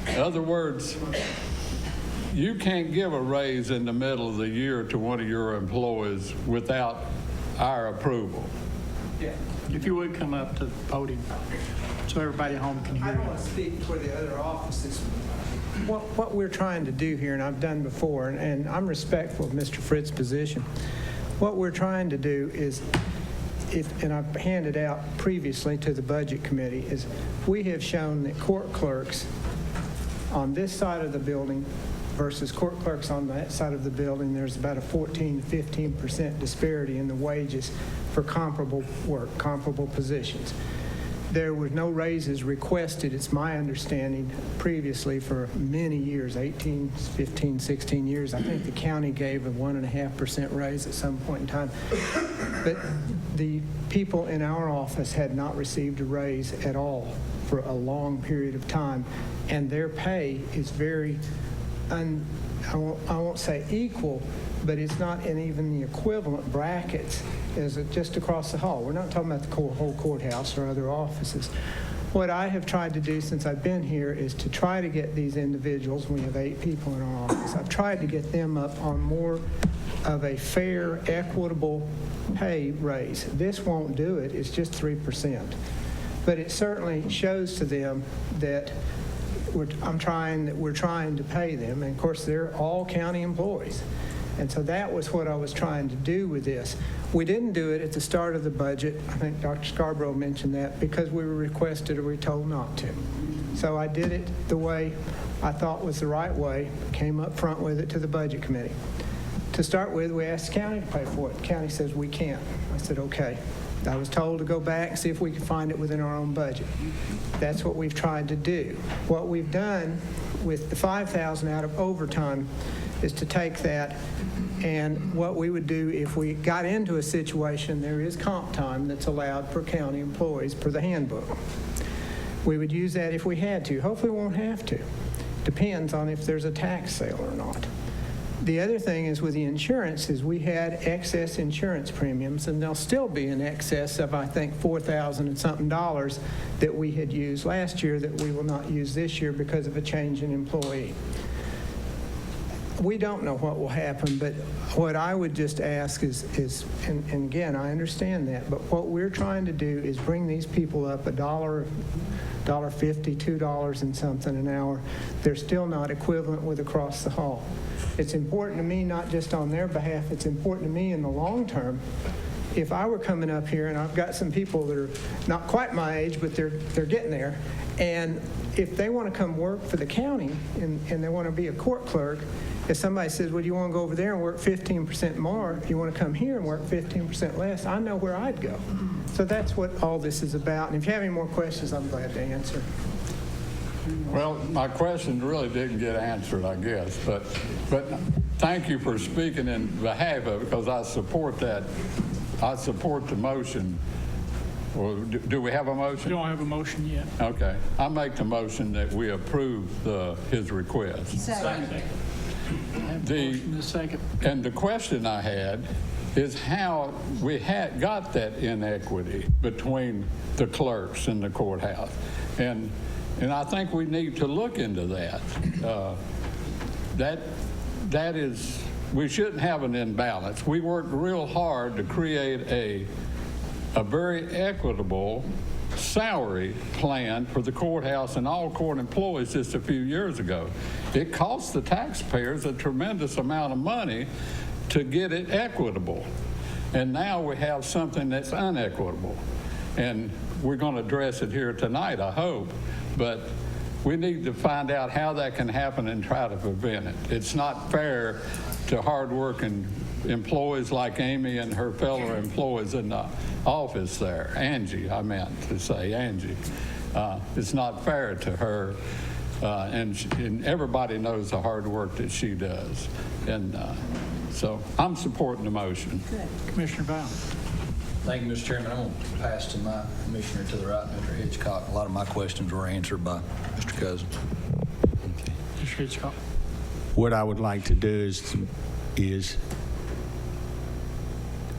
In other words, you can't give a raise in the middle of the year to one of your employees without our approval. Yeah. If you would come up to the podium so everybody at home can hear you. I don't want to speak for the other offices. What we're trying to do here, and I've done before, and I'm respectful of Mr. Fritz's position, what we're trying to do is, and I've handed out previously to the Budget Committee, is we have shown that court clerks on this side of the building versus court clerks on that side of the building, there's about a 14 to 15% disparity in the wages for comparable work, comparable positions. There were no raises requested, it's my understanding, previously for many years, 18, 15, 16 years. I think the county gave a 1.5% raise at some point in time. But the people in our office had not received a raise at all for a long period of time. And their pay is very, I won't say equal, but it's not in even the equivalent brackets is just across the hall. We're not talking about the whole courthouse or other offices. What I have tried to do since I've been here is to try to get these individuals, we have 8 people in our office, I've tried to get them up on more of a fair, equitable pay raise. This won't do it, it's just 3%. But it certainly shows to them that we're trying to pay them, and of course they're all county employees. And so that was what I was trying to do with this. We didn't do it at the start of the budget. I think Dr. Scarborough mentioned that, because we were requested or we were told not to. So I did it the way I thought was the right way, came up front with it to the budget committee. To start with, we asked the county to pay for it. The county says we can't. I said, okay. I was told to go back and see if we could find it within our own budget. That's what we've tried to do. What we've done with the $5,000 out of overtime is to take that, and what we would do if we got into a situation, there is comp time that's allowed for county employees per the handbook. We would use that if we had to. Hopefully we won't have to. Depends on if there's a tax sale or not. The other thing is with the insurance is we had excess insurance premiums, and they'll still be in excess of, I think, $4,000 and something that we had used last year that we will not use this year because of a change in employee. We don't know what will happen, but what I would just ask is and again, I understand that, but what we're trying to do is bring these people up $1.50, $2 and something an hour. They're still not equivalent with across the hall. It's important to me, not just on their behalf, it's important to me in the long term. If I were coming up here, and I've got some people that are not quite my age, but they're getting there, and if they want to come work for the county and they want to be a court clerk, if somebody says, well, do you want to go over there and work 15% more, if you want to come here and work 15% less, I know where I'd go. So that's what all this is about. And if you have any more questions, I'm glad to answer. Well, my question really didn't get answered, I guess, but thank you for speaking in behalf of it, because I support that. I support the motion. Well, do we have a motion? We don't have a motion yet. Okay. I make the motion that we approve his request. Second. And the question I had is how we got that inequity between the clerks in the courthouse. And I think we need to look into that. That is, we shouldn't have an imbalance. We worked real hard to create a very equitable salary plan for the courthouse and all court employees just a few years ago. It cost the taxpayers a tremendous amount of money to get it equitable. And now we have something that's unequitable. And we're going to address it here tonight, I hope. But we need to find out how that can happen and try to prevent it. It's not fair to hardworking employees like Amy and her fellow employees in the office there. Angie, I meant to say Angie. It's not fair to her, and everybody knows the hard work that she does. And so I'm supporting the motion. Good. Commissioner Bowne. Thank you, Mr. Chairman. I'm going to pass to my commissioner to the right, Mr. Hitchcock. A lot of my questions were answered by Mr. Cousins. Mr. Hitchcock. What I would like to do is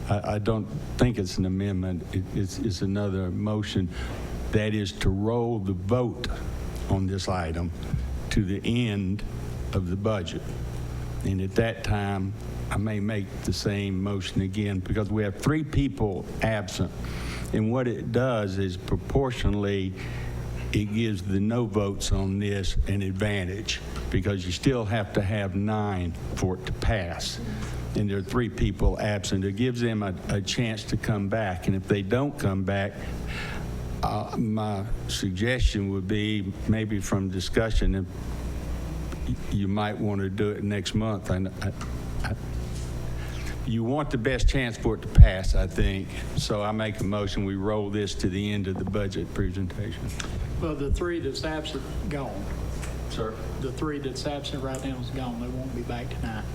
I don't think it's an amendment. It's another motion. That is to roll the vote on this item to the end of the budget. And at that time, I may make the same motion again because we have 3 people absent. And what it does is proportionally, it gives the no votes on this an advantage because you still have to have 9 for it to pass. And there are 3 people absent. It gives them a chance to come back. And if they don't come back, my suggestion would be maybe from discussion, you might want to do it next month. You want the best chance for it to pass, I think. So I make a motion, we roll this to the end of the budget presentation. Well, the 3 that's absent, gone. Sir? The 3 that's absent right now is gone. They won't be back tonight.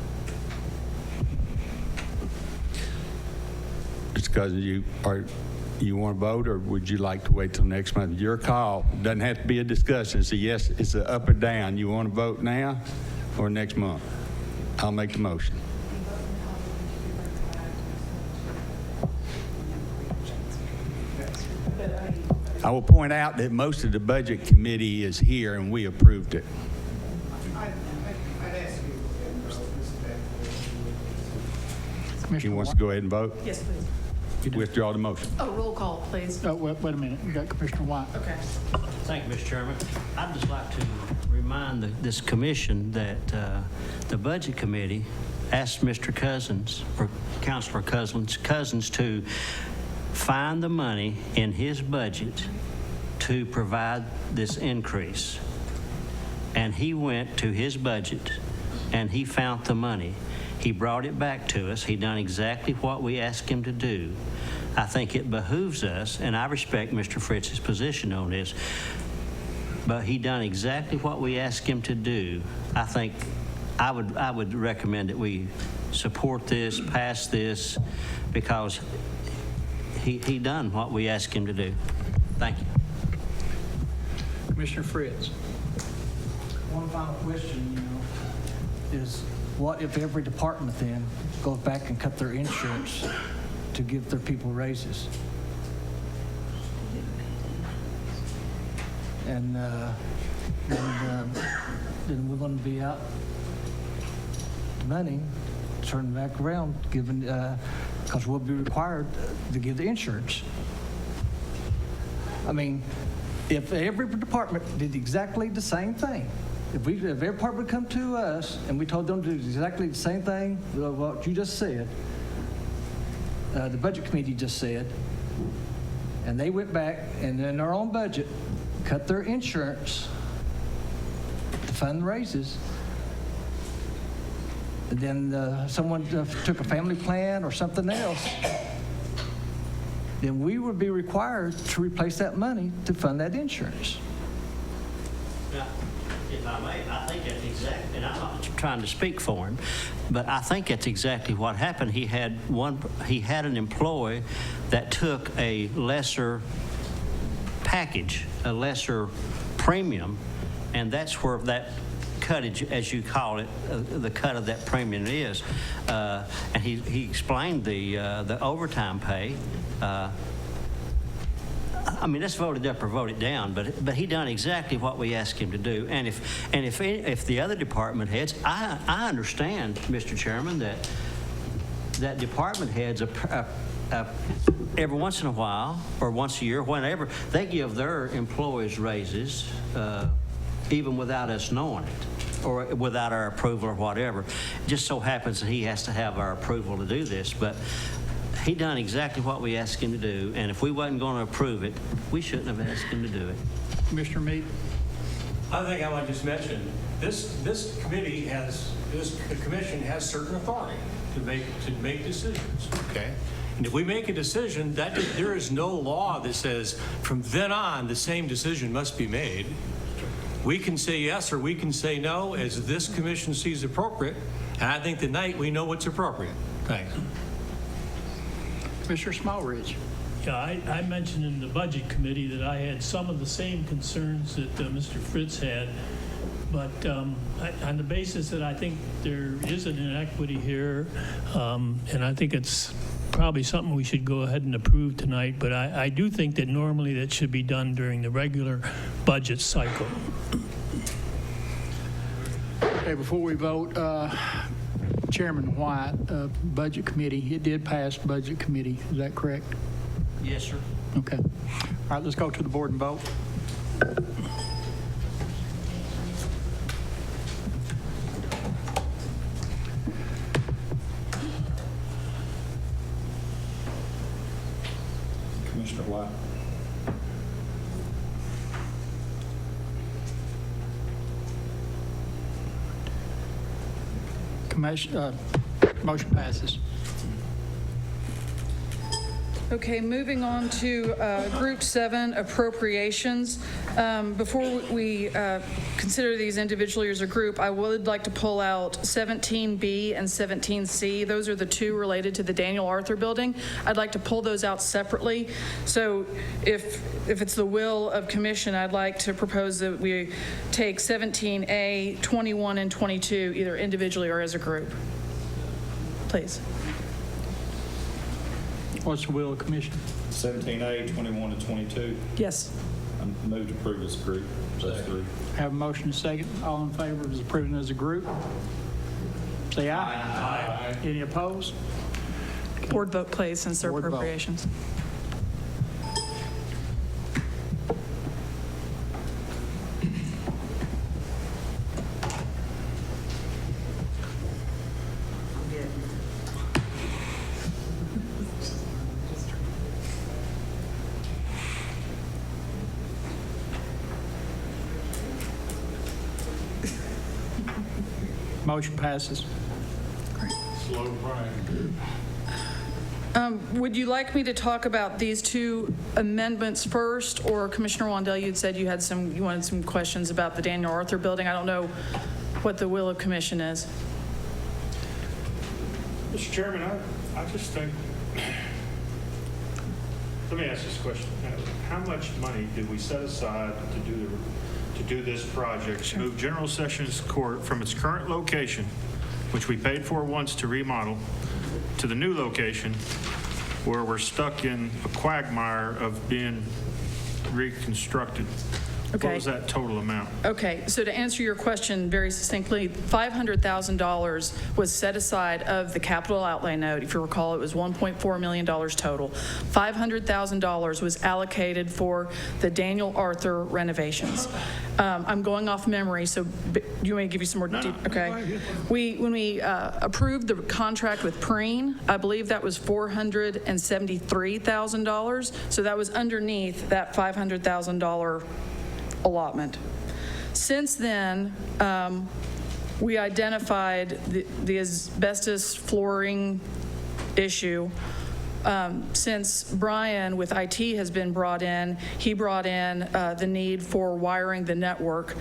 It's because you want to vote, or would you like to wait till next month? Your call. It doesn't have to be a discussion. It's a yes, it's a up or down. You want to vote now or next month? I'll make the motion. I will point out that most of the Budget Committee is here, and we approved it. He wants to go ahead and vote? Yes, please. Withdraw the motion. Oh, roll call, please. Oh, wait a minute. We got Commissioner White. Okay. Thank you, Mr. Chairman. I'd just like to remind this commission that the Budget Committee asked Mr. Cousins, or Councilor Cousins, to find the money in his budget to provide this increase. And he went to his budget and he found the money. He brought it back to us. He done exactly what we asked him to do. I think it behooves us, and I respect Mr. Fritz's position on this, but he done exactly what we asked him to do. I think I would recommend that we support this, pass this, because he done what we asked him to do. Thank you. Commissioner Fritz. One final question, is what if every department then goes back and cut their insurance to give their people raises? And then we're going to be out the money, turn back around, given, because we'll be required to give the insurance. I mean, if every department did exactly the same thing, if every department come to us and we told them to do exactly the same thing, what you just said, the Budget Committee just said, and they went back and in their own budget cut their insurance to fund raises, and then someone took a family plan or something else, then we would be required to replace that money to fund that insurance. Now, if I may, I think that's exactly, and I'm not trying to speak for him, but I think that's exactly what happened. He had an employee that took a lesser package, a lesser premium, and that's where that cuttage, as you call it, the cut of that premium is. And he explained the overtime pay. I mean, let's vote it up or vote it down, but he done exactly what we asked him to do. And if the other department heads, I understand, Mr. Chairman, that department heads every once in a while or once a year, whenever, they give their employees raises, even without us knowing it or without our approval or whatever. It just so happens that he has to have our approval to do this, but he done exactly what we asked him to do, and if we wasn't going to approve it, we shouldn't have asked him to do it. Commissioner Meade. I think I want to just mention, this committee the commission has certain authority to make decisions, okay? And if we make a decision, there is no law that says from then on the same decision must be made. We can say yes or we can say no as this commission sees appropriate, and I think tonight we know what's appropriate. Thanks. Mr. Smallridge. Yeah, I mentioned in the Budget Committee that I had some of the same concerns that Mr. Fritz had, but on the basis that I think there is an inequity here, and I think it's probably something we should go ahead and approve tonight, but I do think that normally that should be done during the regular budget cycle. Okay, before we vote, Chairman White, Budget Committee, it did pass Budget Committee. Is that correct? Yes, sir. Okay. All right, let's go to the board and vote. Commissioner White. Motion passes. Okay, moving on to Group 7 appropriations. Before we consider these individually as a group, I would like to pull out 17B and 17C. Those are the two related to the Daniel Arthur Building. I'd like to pull those out separately. So if it's the will of commission, I'd like to propose that we take 17A, 21, and 22 either individually or as a group. Please. What's the will of the commission? 17A, 21 to 22. Yes. I move to approve as a group. Those three. Have a motion and a second. All in favor of approving as a group? Say aye. Aye. Any opposed? Board vote, please, since they're Board vote. appropriations. Motion passes. Slow Brian. Would you like me to talk about these two amendments first, or Commissioner Wandell, you'd said you wanted some questions about the Daniel Arthur building. I don't know what the will of commission is. Mr. Chairman, I just think, let me ask this question. How much money did we set aside to do this project, to move General Sessions Court from its current location, which we paid for once to remodel, to the new location where we're stuck in a quagmire of being reconstructed? Okay. What was that total amount? Okay, so to answer your question very succinctly, $500,000 was set aside of the capital outlay note. If you recall, it was $1.4 million total. $500,000 was allocated for the Daniel Arthur renovations. I'm going off memory, so do you want me to give you some more detail? Okay. When we approved the contract with Preen, I believe that was $473,000. So that was underneath that $500,000 allotment. Since then, we identified the asbestos flooring issue. Since Brian with IT has been brought in, he brought in the need for wiring the network.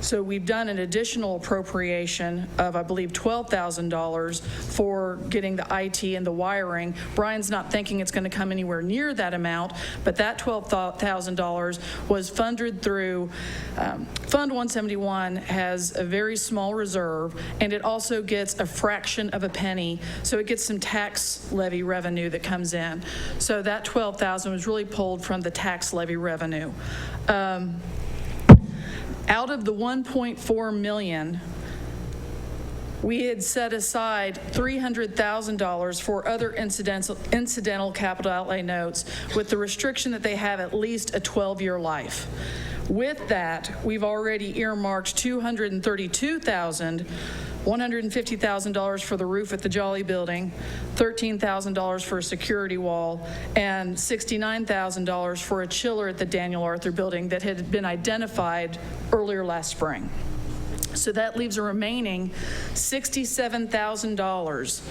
So we've done an additional appropriation of, I believe, $12,000 for getting the IT and the wiring. Brian's not thinking it's going to come anywhere near that amount, but that $12,000 was funded through Fund 171 has a very small reserve, and it also gets a fraction of a penny, so it gets some tax levy revenue that comes in. So that $12,000 was really pulled from the tax levy revenue. Out of the $1.4 million, we had set aside $300,000 for other incidental capital outlay notes with the restriction that they have at least a 12-year life. With that, we've already earmarked $150,000 for the roof at the Jolly Building, $13,000 for a security wall, and $69,000 for a chiller at the Daniel Arthur Building that had been identified earlier last spring. So that leaves a remaining $67,000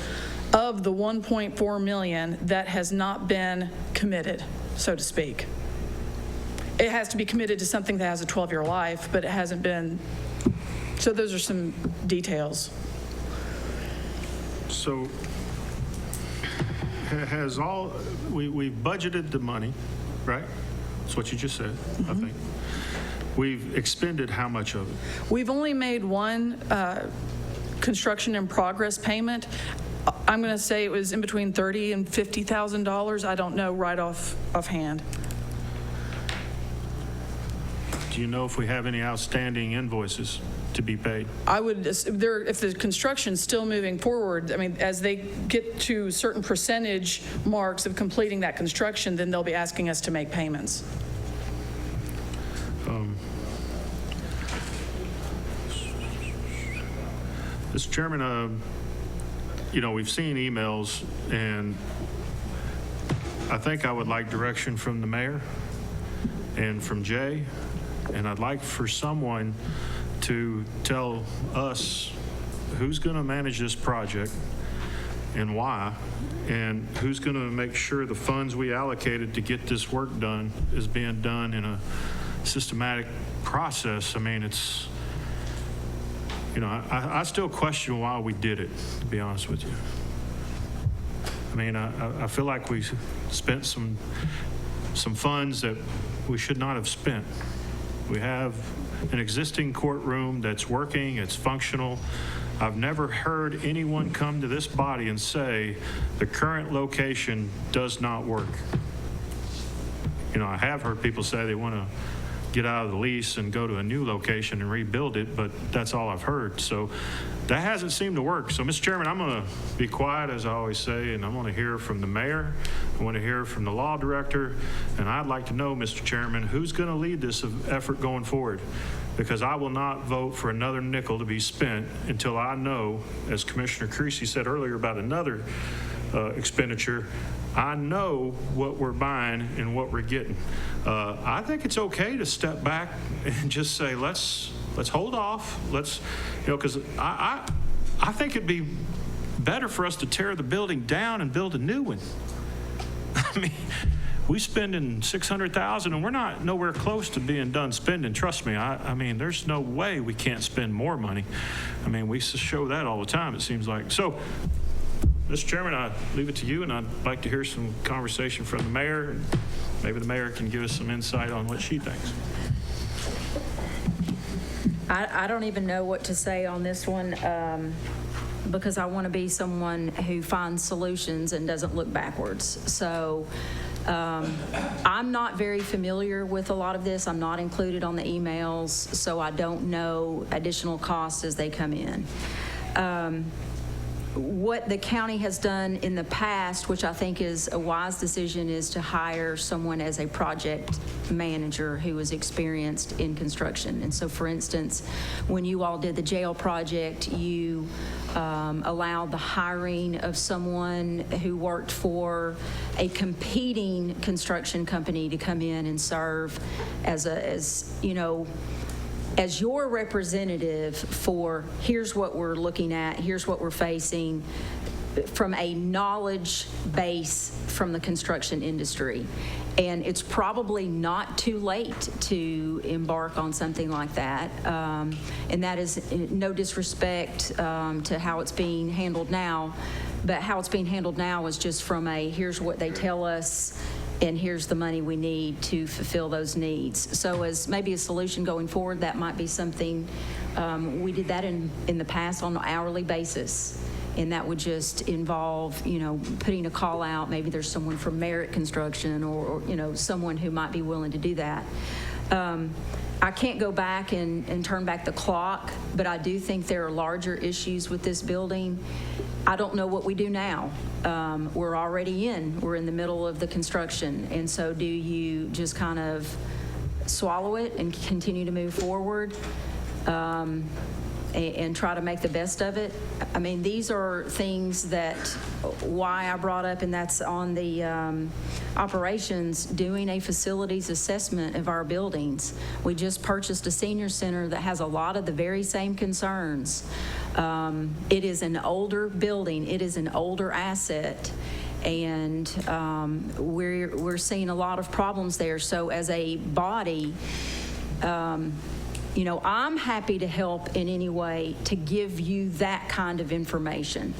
of the $1.4 million that has not been committed, so to speak. It has to be committed to something that has a 12-year life, but it hasn't been. So those are some details. So has we've budgeted the money, right? That's what you just said, I think. We've expended how much of it? We've only made one construction in progress payment. I'm going to say it was in between $30,000 and $50,000. I don't know right offhand. Do you know if we have any outstanding invoices to be paid? I would, if the construction's still moving forward, I mean, as they get to certain percentage marks of completing that construction, then they'll be asking us to make payments. Mr. Chairman, we've seen emails, and I think I would like direction from the mayor and from Jay, and I'd like for someone to tell us who's going to manage this project and why, and who's going to make sure the funds we allocated to get this work done is being done in a systematic process. I mean, it's, I still question why we did it, to be honest with you. I mean, I feel like we spent some funds that we should not have spent. We have an existing courtroom that's working, it's functional. I've never heard anyone come to this body and say the current location does not work. You know, I have heard people say they want to get out of the lease and go to a new location and rebuild it, but that's all I've heard. So that hasn't seemed to work. So, Mr. Chairman, I'm going to be quiet, as I always say, and I want to hear from the mayor. I want to hear from the law director. And I'd like to know, Mr. Chairman, who's going to lead this effort going forward? Because I will not vote for another nickel to be spent until I know, as Commissioner Creasy said earlier about another expenditure, I know what we're buying and what we're getting. I think it's okay to step back and just say, let's hold off. Let's, you know, because I think it'd be better for us to tear the building down and build a new one. I mean, we spending $600,000 and we're not nowhere close to being done spending. Trust me. I mean, there's no way we can't spend more money. I mean, we show that all the time, it seems like. So, Mr. Chairman, I leave it to you, and I'd like to hear some conversation from the mayor. And maybe the mayor can give us some insight on what she thinks. I don't even know what to say on this one because I want to be someone who finds solutions and doesn't look backwards. So I'm not very familiar with a lot of this. I'm not included on the emails, so I don't know additional costs as they come in. What the county has done in the past, which I think is a wise decision, is to hire someone as a project manager who is experienced in construction. And so, for instance, when you all did the jail project, you allowed the hiring of someone who worked for a competing construction company to come in and serve as your representative for here's what we're looking at, here's what we're facing, from a knowledge base from the construction industry. And it's probably not too late to embark on something like that. And that is no disrespect to how it's being handled now, but how it's being handled now is just from a here's what they tell us, and here's the money we need to fulfill those needs. So as maybe a solution going forward, that might be something, we did that in the past on an hourly basis, and that would just involve, putting a call out. Maybe there's someone from Merit Construction or someone who might be willing to do that. I can't go back and turn back the clock, but I do think there are larger issues with this building. I don't know what we do now. We're in the middle of the construction. And so do you just kind of swallow it and continue to move forward and try to make the best of it? I mean, these are things that why I brought up, and that's on the operations, doing a facilities assessment of our buildings. We just purchased a senior center that has a lot of the very same concerns. It is an older building. It is an older asset. And we're seeing a lot of problems there. So as a body, I'm happy to help in any way to give you that kind of information.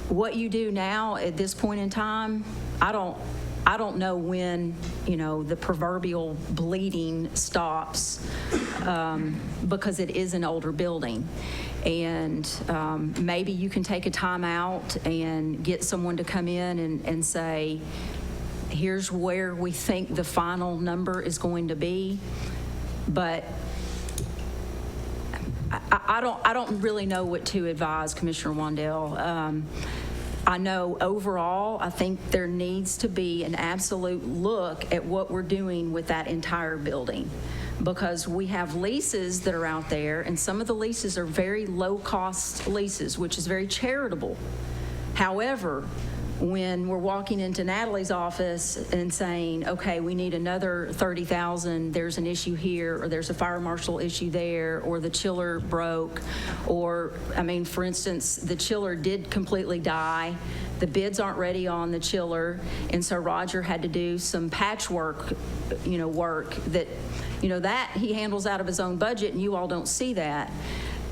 What you do now at this point in time, I don't know when, the proverbial bleeding stops because it is an older building. And maybe you can take a time out and get someone to come in and say, here's where we think the final number is going to be. But I don't really know what to advise, Commissioner Wandell. I know overall, I think there needs to be an absolute look at what we're doing with that entire building, because we have leases that are out there, and some of the leases are very low-cost leases, which is very charitable. However, when we're walking into Natalie's office and saying, okay, we need another $30,000, there's an issue here, or there's a fire marshal issue there, or the chiller broke, or, for instance, the chiller did completely die. The bids aren't ready on the chiller, and so Roger had to do some patchwork, work that, that he handles out of his own budget, and you all don't see that.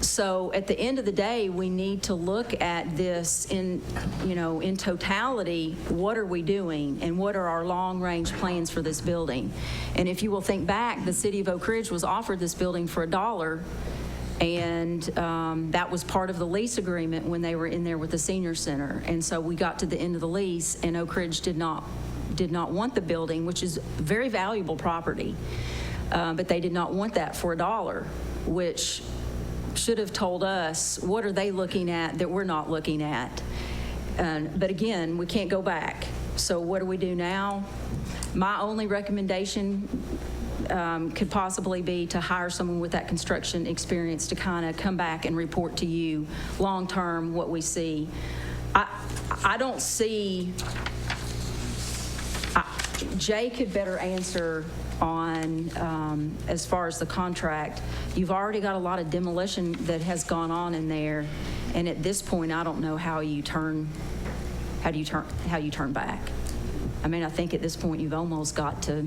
So at the end of the day, we need to look at this in totality. What are we doing, and what are our long-range plans for this building? And if you will think back, the city of Oak Ridge was offered this building for $1, And that was part of the lease agreement when they were in there with the senior center. And so we got to the end of the lease, and Oak Ridge did not want the building, which is very valuable property. But they did not want that for $1, which should have told us, what are they looking at that we're not looking at? But again, we can't go back. So what do we do now? My only recommendation could possibly be to hire someone with that construction experience to kind of come back and report to you long-term what we see. I don't see, Jay could better answer on as far as the contract. You've already got a lot of demolition that has gone on in there, and at this point, I don't know how you turn back. I mean, I think at this point you've almost got to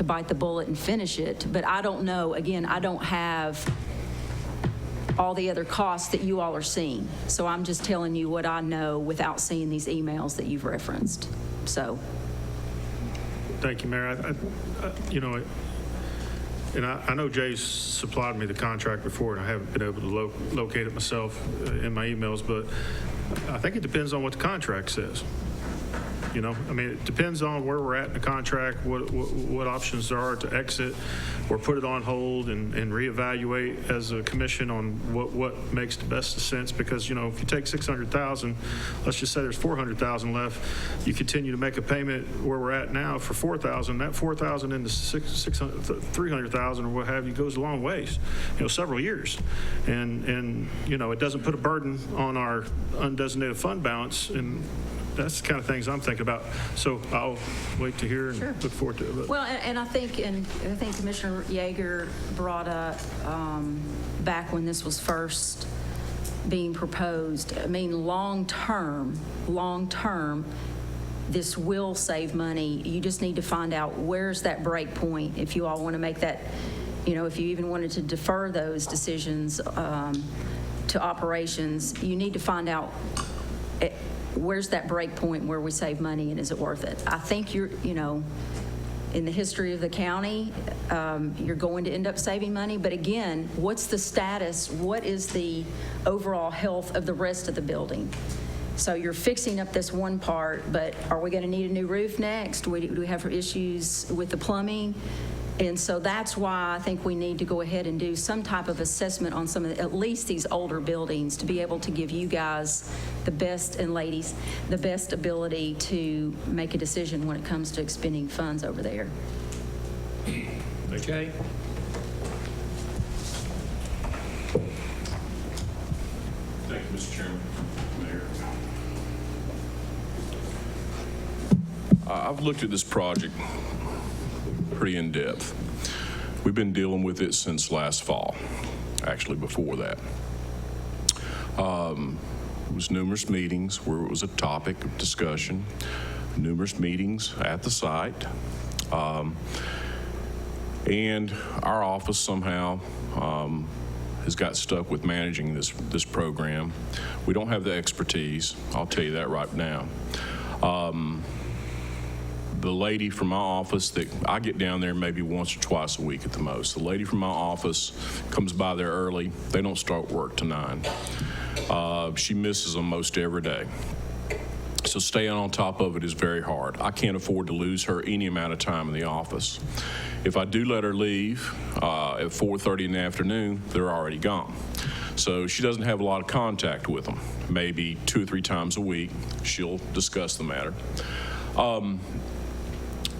bite the bullet and finish it. But I don't know. Again, I don't have all the other costs that you all are seeing. So I'm just telling you what I know without seeing these emails that you've referenced. So. Thank you, Mayor. I know Jay's supplied me the contract before, and I haven't been able to locate it myself in my emails, but I think it depends on what the contract says. It depends on where we're at in the contract, what options there are to exit or put it on hold and reevaluate as a commission on what makes the best sense. Because, if you take $600,000, let's just say there's $400,000 left, you continue to make a payment where we're at now for $4,000, that $4,000 into $300,000 or what have you goes a long ways, several years. And it doesn't put a burden on our undesignated fund balance, and that's the kind of things I'm thinking about. So I'll wait to hear and look forward to it. But. Well, and I think Commissioner Yeager brought up back when this was first being proposed. I mean, long term, this will save money. You just need to find out where's that break point. If you all want to make that, if you even wanted to defer those decisions to operations, you need to find out where's that break point where we save money, and is it worth it? I think in the history of the county, you're going to end up saving money. But again, what's the status? What is the overall health of the rest of the building? So you're fixing up this one part, but are we going to need a new roof next? Do we have issues with the plumbing? And so that's why I think we need to go ahead and do some type of assessment on some of at least these older buildings to be able to give you guys the best, and ladies, the best ability to make a decision when it comes to expending funds over there. Okay. Thank you, Mr. Chairman. Mayor. I've looked at this project pretty in depth. We've been dealing with it since last fall, actually before that. It was numerous meetings where it was a topic of discussion, numerous meetings at the site, and our office somehow has got stuck with managing this program. We don't have the expertise, I'll tell you that right now. The lady from my office that I get down there maybe once or twice a week at the most. The lady from my office comes by there early. They don't start work till 9. She misses them most every day. So staying on top of it is very hard. I can't afford to lose her any amount of time in the office. If I do let her leave at 4:30 in the afternoon, they're already gone. So she doesn't have a lot of contact with them. Maybe 2 or 3 times a week, she'll discuss the matter.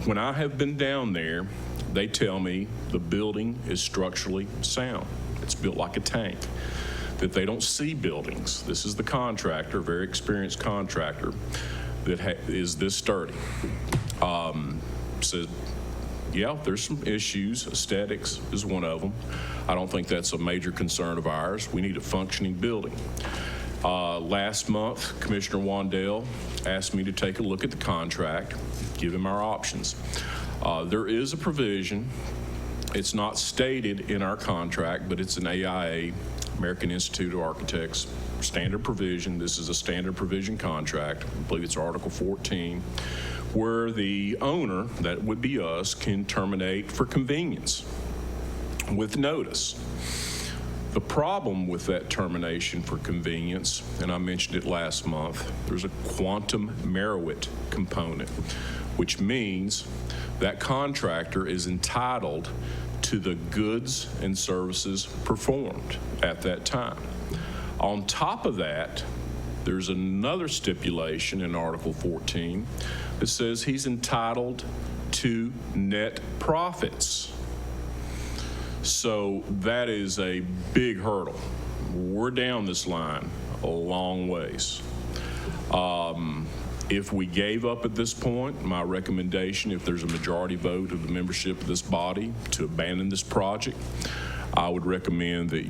When I have been down there, they tell me the building is structurally sound. It's built like a tank, that they don't see buildings. This is the contractor, very experienced contractor, that is this sturdy. Says, yeah, there's some issues. Aesthetics is one of them. I don't think that's a major concern of ours. We need a functioning building. Last month, Commissioner Wandell asked me to take a look at the contract, give him our options. There is a provision. It's not stated in our contract, but it's an AIA, American Institute of Architects, standard provision. This is a standard provision contract. I believe it's Article 14, where the owner, that would be us, can terminate for convenience with notice. The problem with that termination for convenience, and I mentioned it last month, there's a quantum merit component, which means that contractor is entitled to the goods and services performed at that time. On top of that, there's another stipulation in Article 14 that says he's entitled to net profits. So that is a big hurdle. We're down this line a long ways. If we gave up at this point, my recommendation, if there's a majority vote of the membership of this body to abandon this project, I would recommend that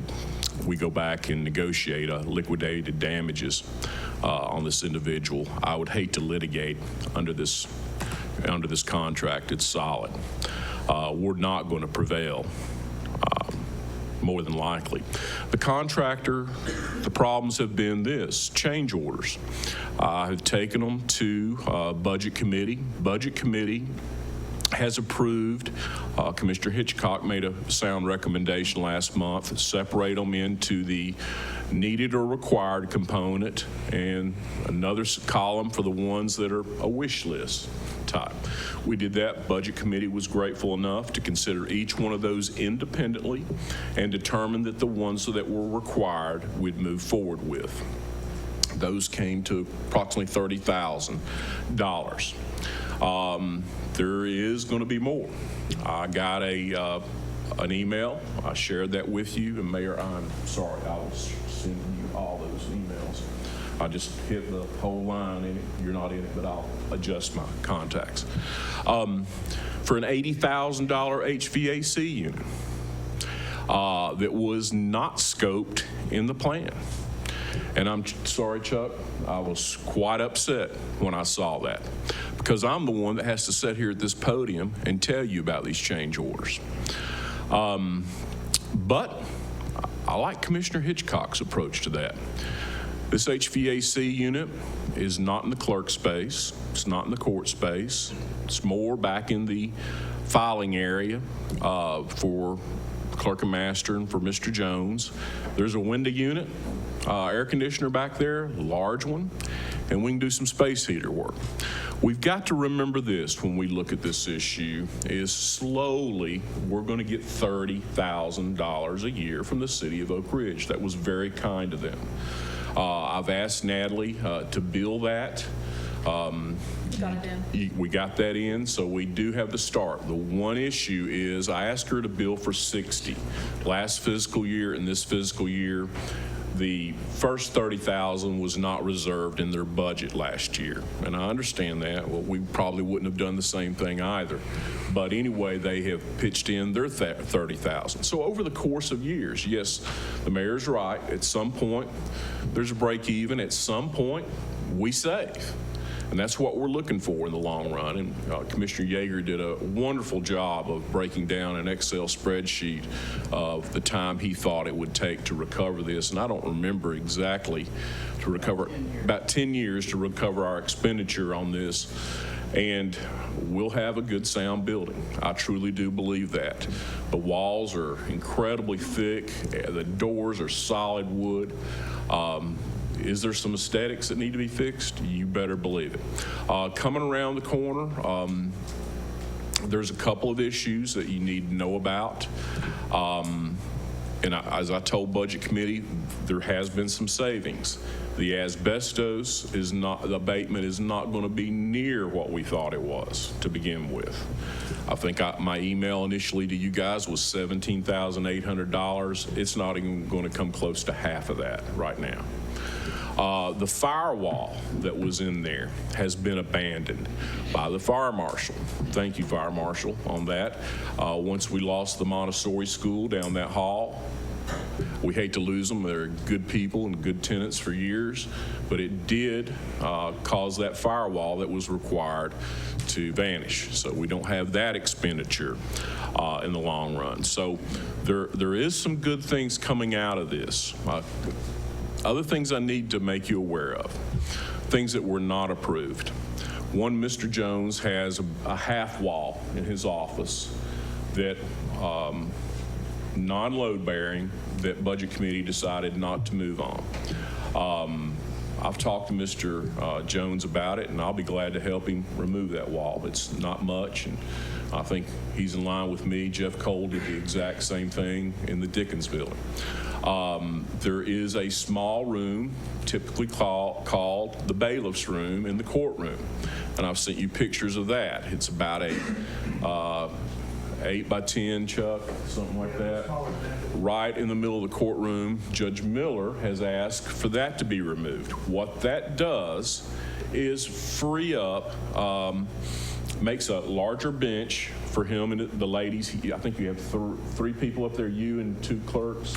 we go back and negotiate a liquidated damages on this individual. I would hate to litigate under this contract. It's solid. We're not going to prevail. More than likely. The contractor, the problems have been this: change orders. I have taken them to Budget Committee. Budget Committee has approved, Commissioner Hitchcock made a sound recommendation last month, separate them into the needed or required component and another column for the ones that are a wish list type. We did that. Budget Committee was grateful enough to consider each one of those independently and determine that the ones that were required we'd move forward with. Those came to approximately $30,000. There is going to be more. I got an email. I shared that with you. And Mayor, I'm sorry, I was sending you all those emails. I just hit the whole line in it. You're not in it, but I'll adjust my contacts. For an $80,000 HVAC unit that was not scoped in the plan. And I'm sorry, Chuck, I was quite upset when I saw that, because I'm the one that has to sit here at this podium and tell you about these change orders. But I like Commissioner Hitchcock's approach to that. This HVAC unit is not in the clerk space. It's not in the court space. It's more back in the filing area for Clerk and Master and for Mr. Jones. There's a window unit, air conditioner back there, large one, and we can do some space heater work. We've got to remember this when we look at this issue, is slowly we're going to get $30,000 a year from the city of Oak Ridge. That was very kind of them. I've asked Natalie to bill that. Got it in. We got that in, so we do have the start. The one issue is I asked her to bill for 60. Last fiscal year and this fiscal year, the first $30,000 was not reserved in their budget last year. And I understand that. Well, we probably wouldn't have done the same thing either. But anyway, they have pitched in their $30,000. So over the course of years, yes, the mayor's right. At some point, there's a break even. At some point, we save. And that's what we're looking for in the long run. And Commissioner Yeager did a wonderful job of breaking down an Excel spreadsheet of the time he thought it would take to recover this. And I don't remember exactly to recover, about 10 years to recover our expenditure on this. And we'll have a good sound building. I truly do believe that. The walls are incredibly thick. The doors are solid wood. Is there some aesthetics that need to be fixed? You better believe it. Coming around the corner, there's a couple of issues that you need to know about. As I told Budget Committee, there has been some savings. The asbestos the abatement is not going to be near what we thought it was to begin with. I think my email initially to you guys was $17,800. It's not even going to come close to half of that right now. The firewall that was in there has been abandoned by the fire marshal. Thank you, fire marshal, on that. Once we lost the Montessori school down that hall, we hate to lose them. They're good people and good tenants for years, but it did cause that firewall that was required to vanish. So we don't have that expenditure in the long run. So there is some good things coming out of this. Other things I need to make you aware of, things that were not approved. One, Mr. Jones has a half wall in his office that non-load bearing that Budget Committee decided not to move on. I've talked to Mr. Jones about it, and I'll be glad to help him remove that wall. It's not much, and I think he's in line with me. Jeff Cole did the exact same thing in the Dickens building. There is a small room, typically called the bailiff's room in the courtroom, and I've sent you pictures of that. It's about a 8 by 10, Chuck, something like that. Right in the middle of the courtroom, Judge Miller has asked for that to be removed. What that does is free up, makes a larger bench for him and the ladies. I think you have three people up there, you and 2 clerks.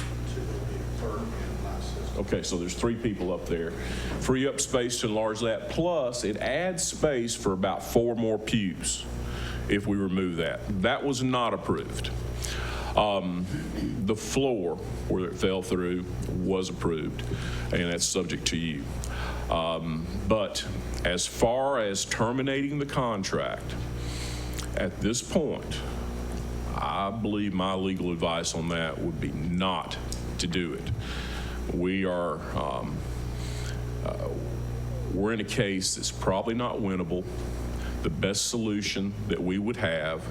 Okay, so there's 3 people up there. Free up space to enlarge that. Plus, it adds space for about 4 more pews if we remove that. That was not approved. The floor where it fell through was approved, and that's subject to you. But as far as terminating the contract, at this point, I believe my legal advice on that would be not to do it. We are, we're in a case that's probably not winnable. The best solution that we would have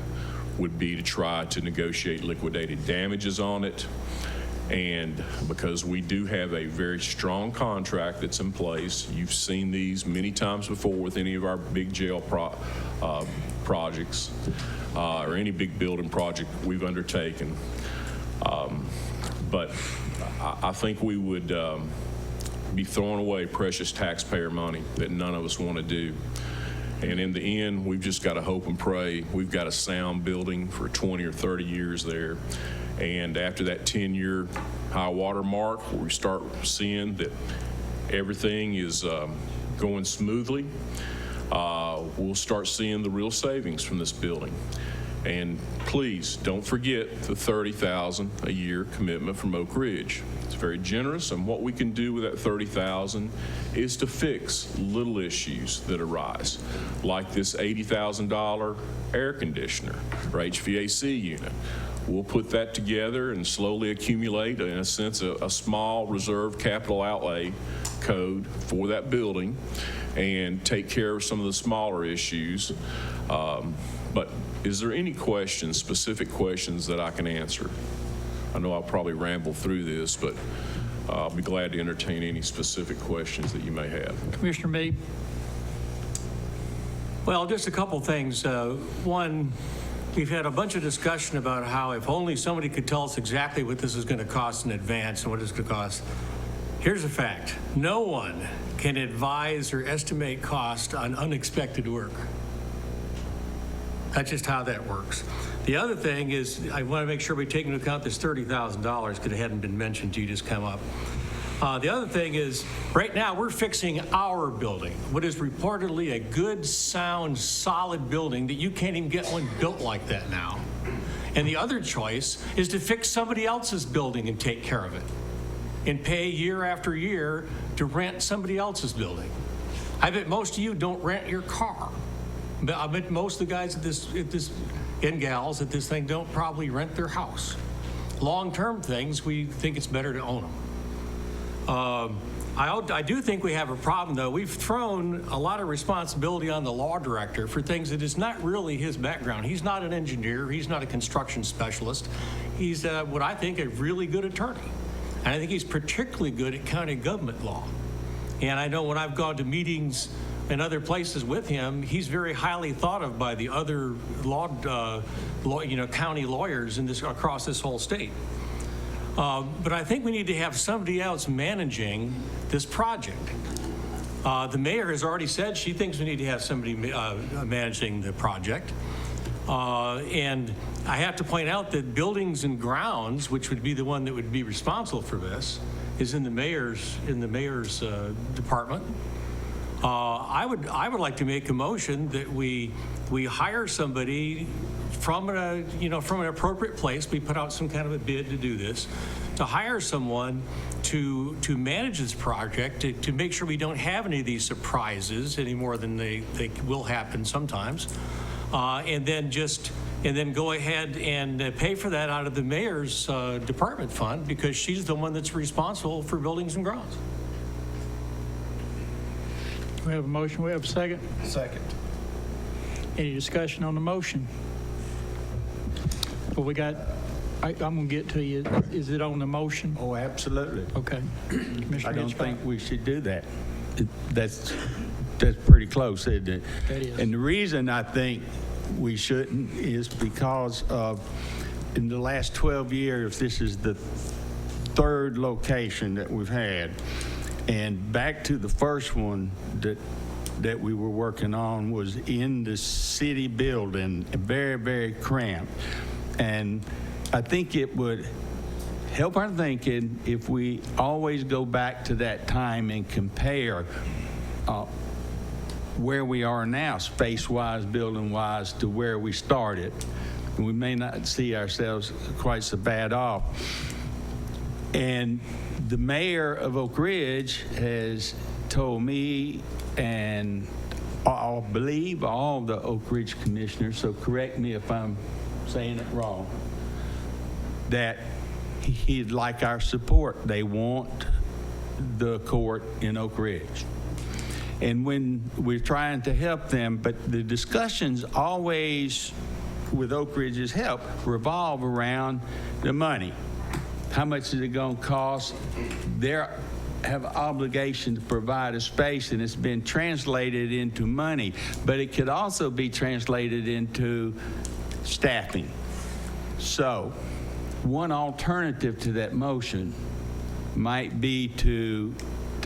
would be to try to negotiate liquidated damages on it. And because we do have a very strong contract that's in place, you've seen these many times before with any of our big jail projects or any big building project we've undertaken. But I think we would be throwing away precious taxpayer money that none of us want to do. And in the end, we've just got to hope and pray. We've got a sound building for 20 or 30 years there. And after that 10-year high water mark, where we start seeing that everything is going smoothly, we'll start seeing the real savings from this building. And please don't forget the $30,000 a year commitment from Oak Ridge. It's very generous, and what we can do with that $30,000 is to fix little issues that arise, like this $80,000 air conditioner or HVAC unit. We'll put that together and slowly accumulate, in a sense, a small reserve capital outlay code for that building and take care of some of the smaller issues. But is there any questions, specific questions that I can answer? I know I'll probably ramble through this, but I'll be glad to entertain any specific questions that you may have. Commissioner Meade. Well, just a couple things. One, we've had a bunch of discussion about how if only somebody could tell us exactly what this is going to cost in advance and what it's going to cost. Here's a fact. No one can advise or estimate cost on unexpected work. That's just how that works. The other thing is, I want to make sure we take into account this $30,000 because it hadn't been mentioned. You just come up. The other thing is, right now we're fixing our building, what is reportedly a good, sound, solid building that you can't even get one built like that now. And the other choice is to fix somebody else's building and take care of it and pay year after year to rent somebody else's building. I bet most of you don't rent your car. But I bet most of the guys and gals at this thing don't probably rent their house. Long-term things, we think it's better to own them. I do think we have a problem, though. We've thrown a lot of responsibility on the law director for things that is not really his background. He's not an engineer. He's not a construction specialist. He's what I think a really good attorney. And I think he's particularly good at county government law. And I know when I've gone to meetings in other places with him, he's very highly thought of by the other county lawyers in across this whole state. But I think we need to have somebody else managing this project. The mayor has already said she thinks we need to have somebody managing the project. And I have to point out that Buildings and Grounds, which would be the one that would be responsible for this, is in the mayor's department. I would like to make a motion that we hire somebody from an appropriate place. We put out some kind of a bid to do this, to hire someone to manage this project, to make sure we don't have any of these surprises any more than they will happen sometimes, and then just and then go ahead and pay for that out of the mayor's department fund, because she's the one that's responsible for buildings and grounds. We have a motion, we have a second. Second. Any discussion on the motion? Well, we got, I'm going to get to you. Is it on the motion? Oh, absolutely. Okay. Commissioner I don't Hitchcock? think we should do that. That's pretty close, isn't it? That is. And the reason I think we shouldn't is because of, in the last 12 years, this is the third location that we've had. And back to the first one that we were working on was in the city building, very, very cramped. And I think it would help our thinking if we always go back to that time and compare where we are now, space-wise, building-wise, to where we started. And we may not see ourselves quite so bad off. And the mayor of Oak Ridge has told me, and I believe all the Oak Ridge commissioners, so correct me if I'm saying it wrong, that he'd like our support. They want the court in Oak Ridge. And when we're trying to help them, but the discussions always, with Oak Ridge's help, revolve around the money. How much is it going to cost? They have an obligation to provide a space, and it's been translated into money, but it could also be translated into staffing. So one alternative to that motion might be to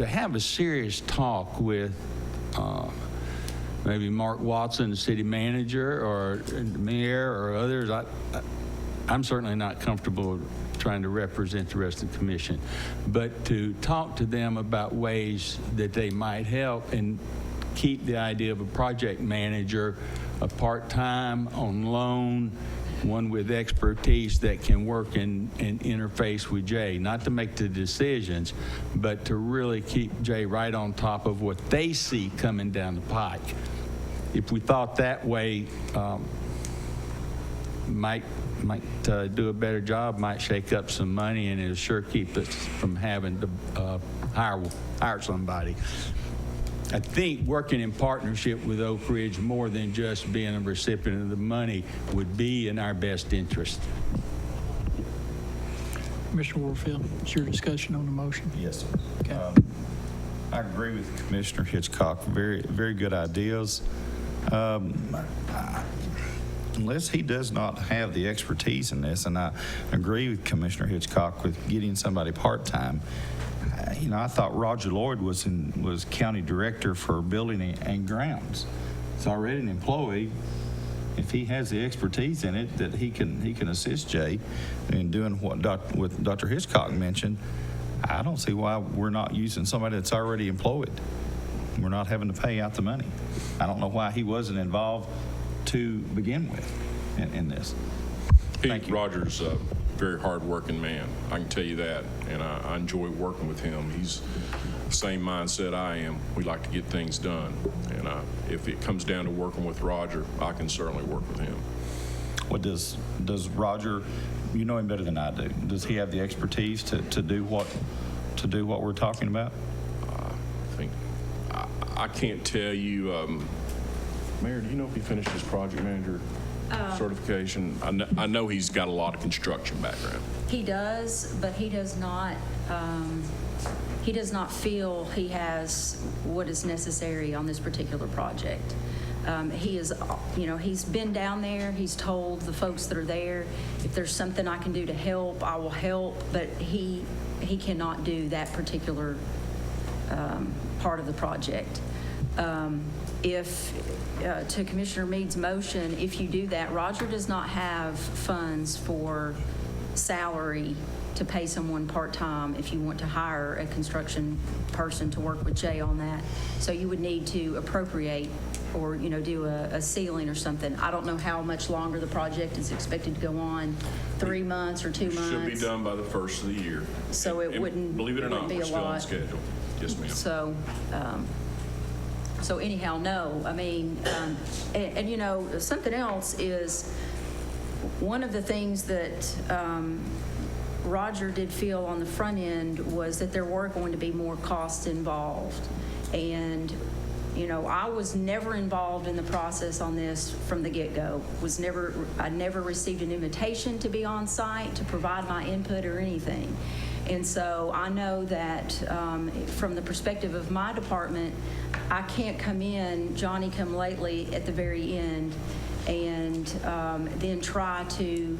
have a serious talk with maybe Mark Watson, the city manager, or the mayor, or others. I'm certainly not comfortable trying to represent the rest of the commission, but to talk to them about ways that they might help and keep the idea of a project manager, a part-time, on loan, one with expertise that can work and interface with Jay, not to make the decisions, but to really keep Jay right on top of what they see coming down the pike. If we thought that way, might do a better job, might shake up some money, and it'll sure keep us from having to hire somebody. I think working in partnership with Oak Ridge, more than just being a recipient of the money, would be in our best interest. Mr. Warfield, it's your discussion on the motion. Yes, sir. Okay. I agree with Commissioner Hitchcock. Very, very good ideas. Unless he does not have the expertise in this, and I agree with Commissioner Hitchcock with getting somebody part-time. I thought Roger Lloyd was county director for building and grounds. He's already an employee. If he has the expertise in it, that he can assist Jay in doing what Dr. Hitchcock mentioned. I don't see why we're not using somebody that's already employed. We're not having to pay out the money. I don't know why he wasn't involved to begin with in this. Thank you. Roger's a very hard-working man. I can tell you that, and I enjoy working with him. He's the same mindset I am. We like to get things done, and if it comes down to working with Roger, I can certainly work with him. What does Roger? You know him better than I do. Does he have the expertise to do what we're talking about? I can't tell you. Mayor, do you know if he finished his project manager certification? I know he's got a lot of construction background. He does, but he does not feel he has what is necessary on this particular project. He is, he's been down there. He's told the folks that are there, if there's something I can do to help, I will help. But he cannot do that particular part of the project. To Commissioner Mead's motion, if you do that, Roger does not have funds for salary to pay someone part-time if you want to hire a construction person to work with Jay on that. So you would need to appropriate or, do a ceiling or something. I don't know how much longer the project is expected to go on, 3 months or 2 months. Should be done by the first of the year. So it wouldn't, believe it or not, be we're a still on lot. schedule. Yes, ma'am. So anyhow, no. I mean, and something else is One of the things that Roger did feel on the front end was that there were going to be more costs involved. And, you know, I was never involved in the process on this from the get-go. I never received an invitation to be on site to provide my input or anything. And so I know that from the perspective of my department, I can't come in Johnny-come-lately at the very end and then try to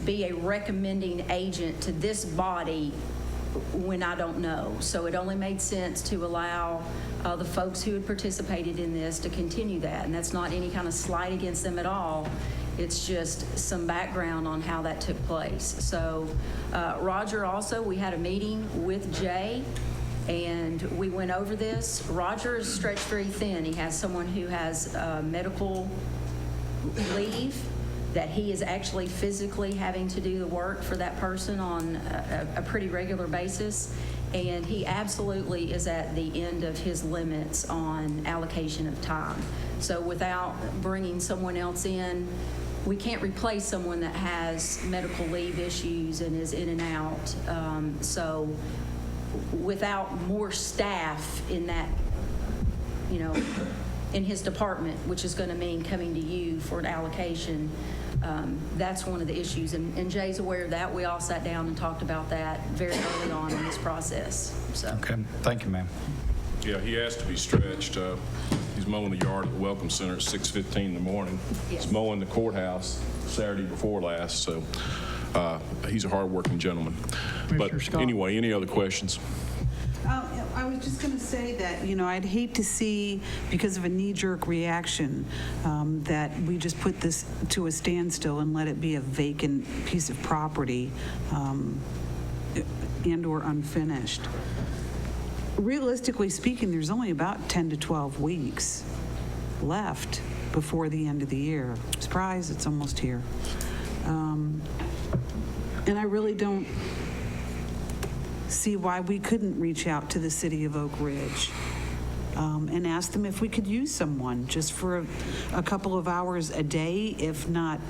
be a recommending agent to this body when I don't know. So it only made sense to allow the folks who had participated in this to continue that. And that's not any kind of slight against them at all. It's just some background on how that took place. So Roger also, we had a meeting with Jay and we went over this. Roger is stretched very thin. He has someone who has medical leave that he is actually physically having to do the work for that person on a pretty regular basis. And he absolutely is at the end of his limits on allocation of time. So without bringing someone else in, we can't replace someone that has medical leave issues and is in and out. So without more staff in that, you know, in his department, which is going to mean coming to you for an allocation, that's one of the issues. And Jay's aware of that. We all sat down and talked about that very early on in this process. So. Okay, thank you, ma'am. Yeah, he has to be stretched. He's mowing the yard at the Welcome Center at 6:15 in the morning. Yes. He's mowing the courthouse Saturday before last, so he's a hard-working gentleman. But anyway, any other questions? I was just going to say that, you know, I'd hate to see, because of a knee-jerk reaction, that we just put this to a standstill and let it be a vacant piece of property and or unfinished. Realistically speaking, there's only about 10 to 12 weeks left before the end of the year. Surprise, it's almost here. And I really don't see why we couldn't reach out to the city of Oak Ridge and ask them if we could use someone just for a couple of hours a day, if not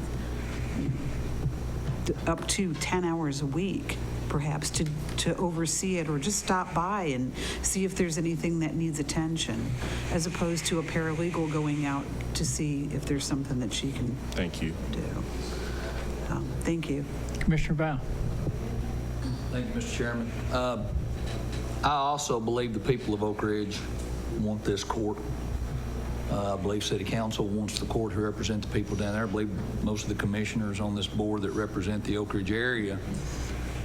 up to 10 hours a week, perhaps, to oversee it or just stop by and see if there's anything that needs attention, as opposed to a paralegal going out to see if there's something that she can do. Thank you. Thank you. Commissioner Val. Thank you, Mr. Chairman. I also believe the people of Oak Ridge want this court. I believe City Council wants the court to represent the people down there. I believe most of the commissioners on this board that represent the Oak Ridge area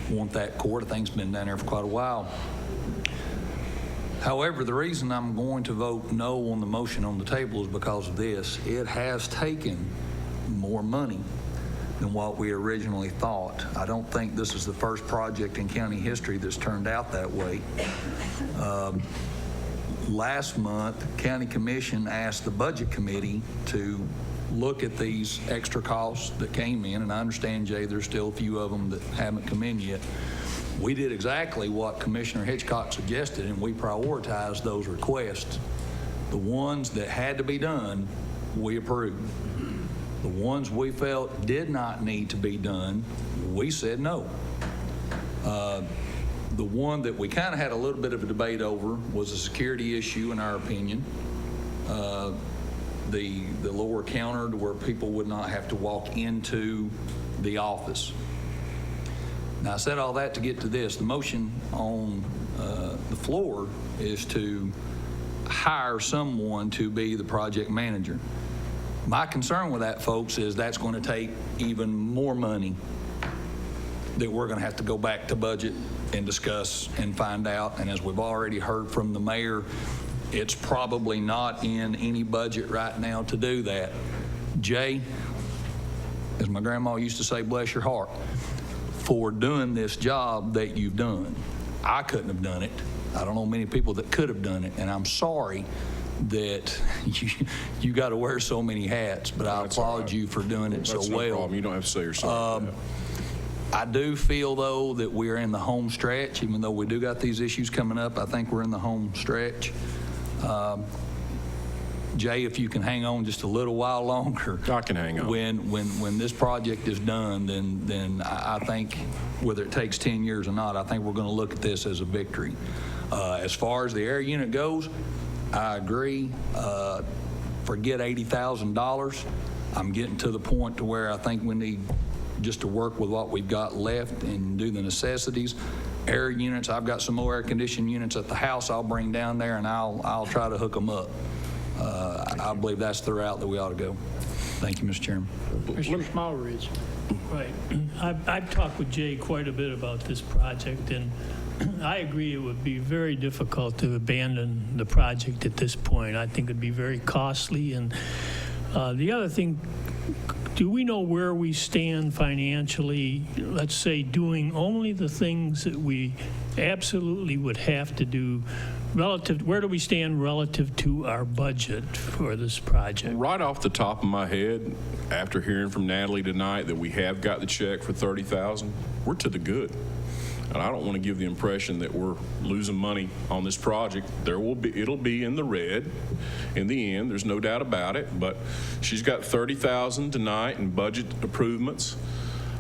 want that court. I think it's been down there for quite a while. However, the reason I'm going to vote no on the motion on the table is because of this. It has taken more money than what we originally thought. I don't think this is the first project in county history that's turned out that way. Last month, County Commission asked the Budget Committee to look at these extra costs that came in, and I understand, Jay, there's still a few of them that haven't come in yet. We did exactly what Commissioner Hitchcock suggested, and we prioritized those requests. The ones that had to be done, we approved. The ones we felt did not need to be done, we said no. The one that we kind of had a little bit of a debate over was a security issue, in our opinion. The lower counter, to where people would not have to walk into the office. Now, I said all that to get to this. The motion on the floor is to hire someone to be the project manager. My concern with that, folks, is that's going to take even more money that we're going to have to go back to budget and discuss and find out. And as we've already heard from the mayor, it's probably not in any budget right now to do that. Jay, as my grandma used to say, bless your heart, for doing this job that you've done. I couldn't have done it. I don't know many people that could have done it, and I'm sorry that you got to wear so many hats, but I applaud you for doing it so well. That's no problem. You don't have to say you're sorry. I do feel, though, that we're in the home stretch. Even though we do got these issues coming up, I think we're in the home stretch. Jay, if you can hang on just a little while longer. I can hang on. When this project is done, then I think, whether it takes 10 years or not, I think we're going to look at this as a victory. As far as the air unit goes, I agree. Forget $80,000. I'm getting to the point to where I think we need just to work with what we've got left and do the necessities. Air units, I've got some more air conditioning units at the house I'll bring down there, and I'll try to hook them up. I believe that's the route that we ought to go. Thank you, Mr. Chairman. Mr. Smallridge. Right. I've talked with Jay quite a bit about this project, and I agree it would be very difficult to abandon the project at this point. I think it'd be very costly. And the other thing, do we know where we stand financially, let's say, doing only the things that we absolutely would have to do relative, where do we stand relative to our budget for this project? Right off the top of my head, after hearing from Natalie tonight that we have got the check for $30,000, we're to the good. And I don't want to give the impression that we're losing money on this project. It'll be in the red in the end. There's no doubt about it. But she's got $30,000 tonight in budget improvements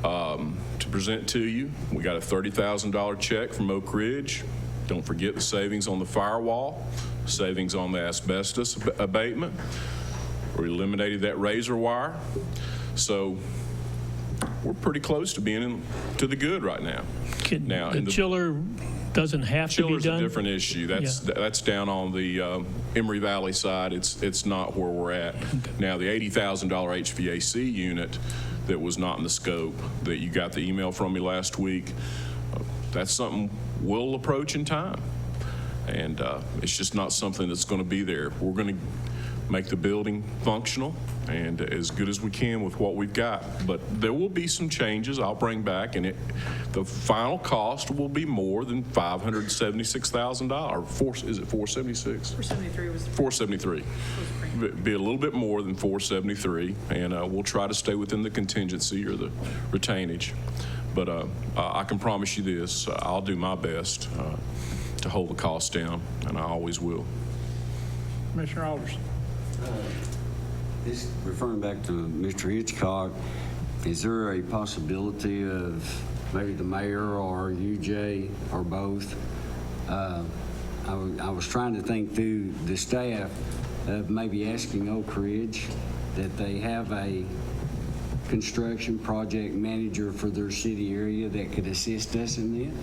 to present to you. We got a $30,000 check from Oak Ridge. Don't forget the savings on the firewall, savings on the asbestos abatement. We eliminated that razor wire. So we're pretty close to being to the good right now. Now, the chiller doesn't have to be chiller's done? a different issue. That's down on the Emory Valley side. It's not where we're at. Okay. Now, the $80,000 HVAC unit that was not in the scope that you got the email from me last week, that's something we'll approach in time. And it's just not something that's going to be there. We're going to make the building functional and as good as we can with what we've got. But there will be some changes I'll bring back, and the final cost will be more than $576,000. Is it 476? 473 was 473. Be a little bit more than 473, and we'll try to stay within the contingency or the retainage. But I can promise you this, I'll do my best to hold the cost down, and I always will. Commissioner Alderson. This, referring back to Mr. Hitchcock, is there a possibility of maybe the mayor or you, Jay, or both? I was trying to think through the staff of maybe asking Oak Ridge that they have a construction project manager for their city area that could assist us in that?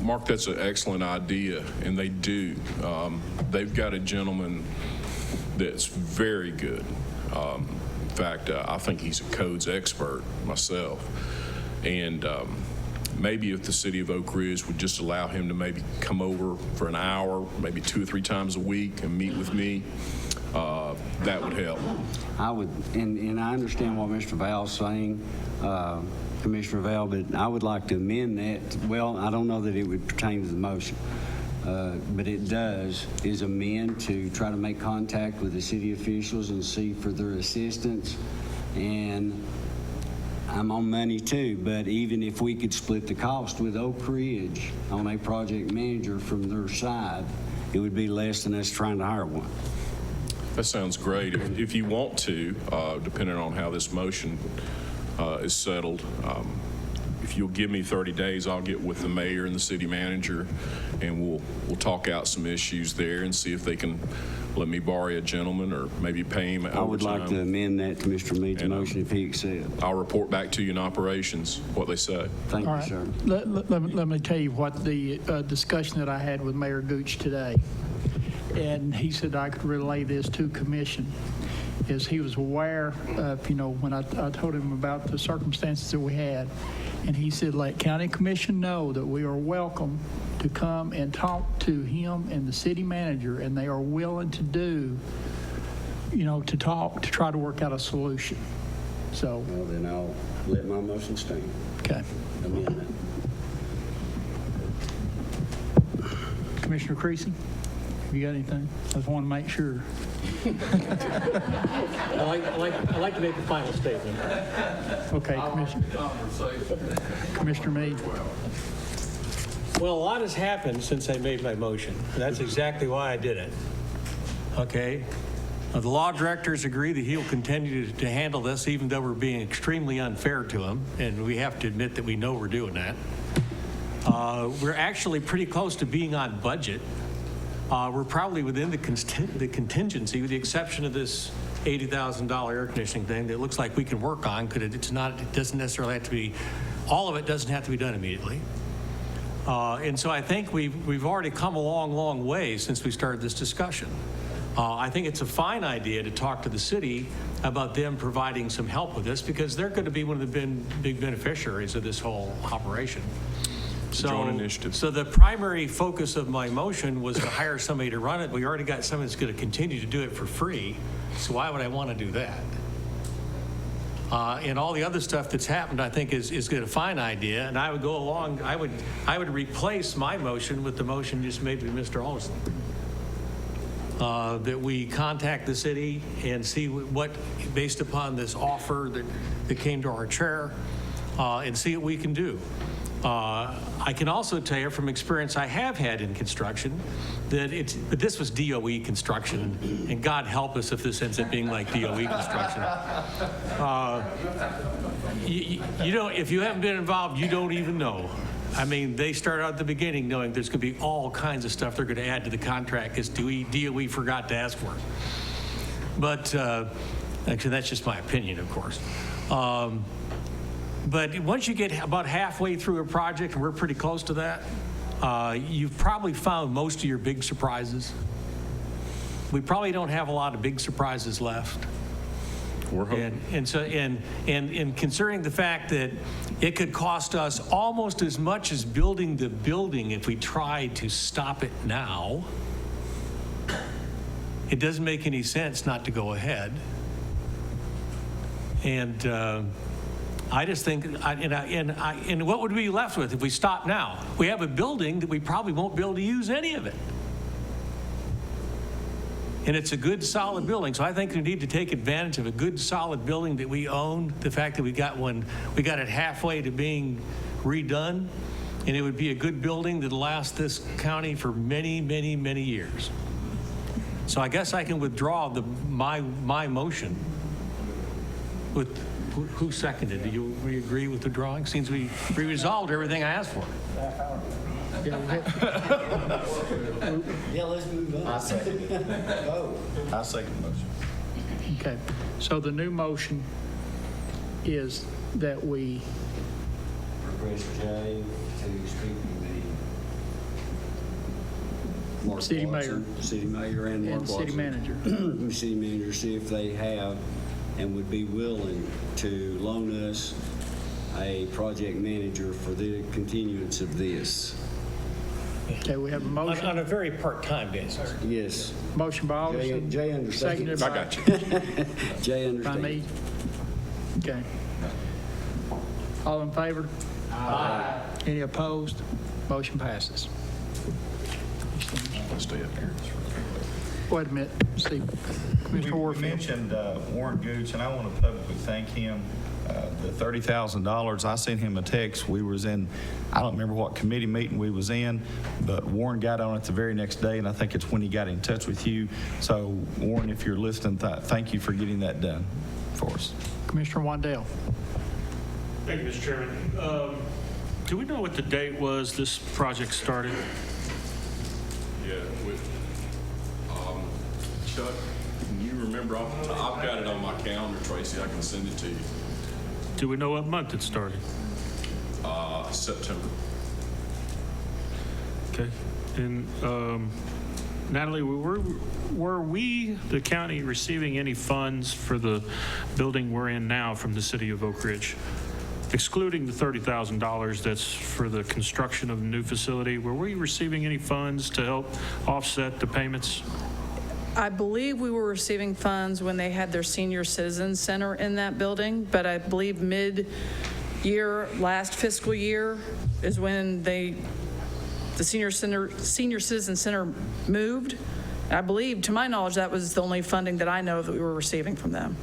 Mark, that's an excellent idea, and they do. They've got a gentleman that's very good. In fact, I think he's a codes expert myself. And maybe if the city of Oak Ridge would just allow him to maybe come over for an hour, maybe 2 or 3 times a week and meet with me, that would help. I would, and I understand what Mr. Val's saying, Commissioner Val, but I would like to amend that. Well, I don't know that it would pertain to the motion, but it does, is amend to try to make contact with the city officials and see for their assistance. And I'm on money too, but even if we could split the cost with Oak Ridge on a project manager from their side, it would be less than us trying to hire one. That sounds great. If you want to, depending on how this motion is settled, if you'll give me 30 days, I'll get with the mayor and the city manager, and we'll talk out some issues there and see if they can let me borrow a gentleman or maybe pay him overtime. I would like to amend that to Mr. Mead's motion if he accepts. I'll report back to you in operations what they say. Thank All you, right. sir. Let me tell you what the discussion that I had with Mayor Gooch today. And he said I could relay this to commission, is he was aware of, when I told him about the circumstances that we had, and he said, let county commission know that we are welcome to come and talk to him and the city manager, and they are willing to do, to talk, to try to work out a solution. So. Well, then I'll let my motion stand. Okay. Amendment. Commissioner Creasy? You got anything? I just want to make sure. I'd like to make the final statement. Okay, Commissioner Meade. Well, a lot has happened since I made my motion. That's exactly why I did it. okay? The law directors agree that he'll continue to handle this, even though we're being extremely unfair to him, and we have to admit that we know we're doing that. We're actually pretty close to being on budget. We're probably within the contingency, with the exception of this $80,000 air conditioning thing that looks like we can work on, because it doesn't necessarily have to be, all of it doesn't have to be done immediately. And so I think we've already come a long way since we started this discussion. I think it's a fine idea to talk to the city about them providing some help with this, because they're going to be one of the big beneficiaries of this whole operation. Joint initiative. So the primary focus of my motion was to hire somebody to run it. We already got someone that's going to continue to do it for free, so why would I want to do that? And all the other stuff that's happened, I think, is a fine idea, and I would go along, I would replace my motion with the motion just made by Mr. Olson. That we contact the city and see what, based upon this offer that came to our chair, and see what we can do. I can also tell you from experience I have had in construction that but this was DOE construction, and God help us if this ends up being like DOE construction. You don't, if you haven't been involved, you don't even know. I mean, they started out at the beginning knowing there's going to be all kinds of stuff they're going to add to the contract because DOE forgot to ask for it. But actually, that's just my opinion, of course. But once you get about halfway through a project, and we're pretty close to that, you've probably found most of your big surprises. We probably don't have a lot of big surprises left. We're hoping. And considering the fact that it could cost us almost as much as building the building if we tried to stop it now, it doesn't make any sense not to go ahead. And I just think, and what would we be left with if we stop now? We have a building that we probably won't be able to use any of it. And it's a good, solid building. So I think we need to take advantage of a good, solid building that we own. The fact that we got it halfway to being redone, and it would be a good building that'll last this county for many, many, many years. So I guess I can withdraw my motion. With who seconded? Do you agree with the drawing? Seems we resolved everything I asked for. Yeah, let's move on. I second the motion. Okay, so the new motion is that we, Request Jay to speak with the Mark City Watson, mayor. City mayor and Mark and city Watson. manager. City manager, see if they have and would be willing to loan us a project manager for the continuance of this. Okay, we have a motion. On a very part-time basis. Yes. Motion by Alderson. Jay understands. Seconded by. I got you. Jay By me. understands. Okay. All in favor? Aye. Any opposed? Motion passes. Let's stay up here. Wait a minute, see, Mr. We Warfield. mentioned Warren Gooch, and I want to publicly thank him. The $30,000, I sent him a text. We was in, I don't remember what committee meeting we was in, but Warren got on it the very next day, and I think it's when he got in touch with you. So, Warren, if you're listening, thank you for getting that done for us. Commissioner Wandell. Thank you, Mr. Chairman. Do we know what the date was this project started? Yeah, Chuck, can you remember? I've got it on my calendar, Tracy. I can send it to you. Do we know what month it started? September. Okay. And Natalie, were we, the county, receiving any funds for the building we're in now from the city of Oak Ridge? Excluding the $30,000 that's for the construction of the new facility, were we receiving any funds to help offset the payments? I believe we were receiving funds when they had their senior citizen center in that building, but I believe mid-year, last fiscal year, is when the senior citizen center moved. I believe, to my knowledge, that was the only funding that I know that we were receiving from them.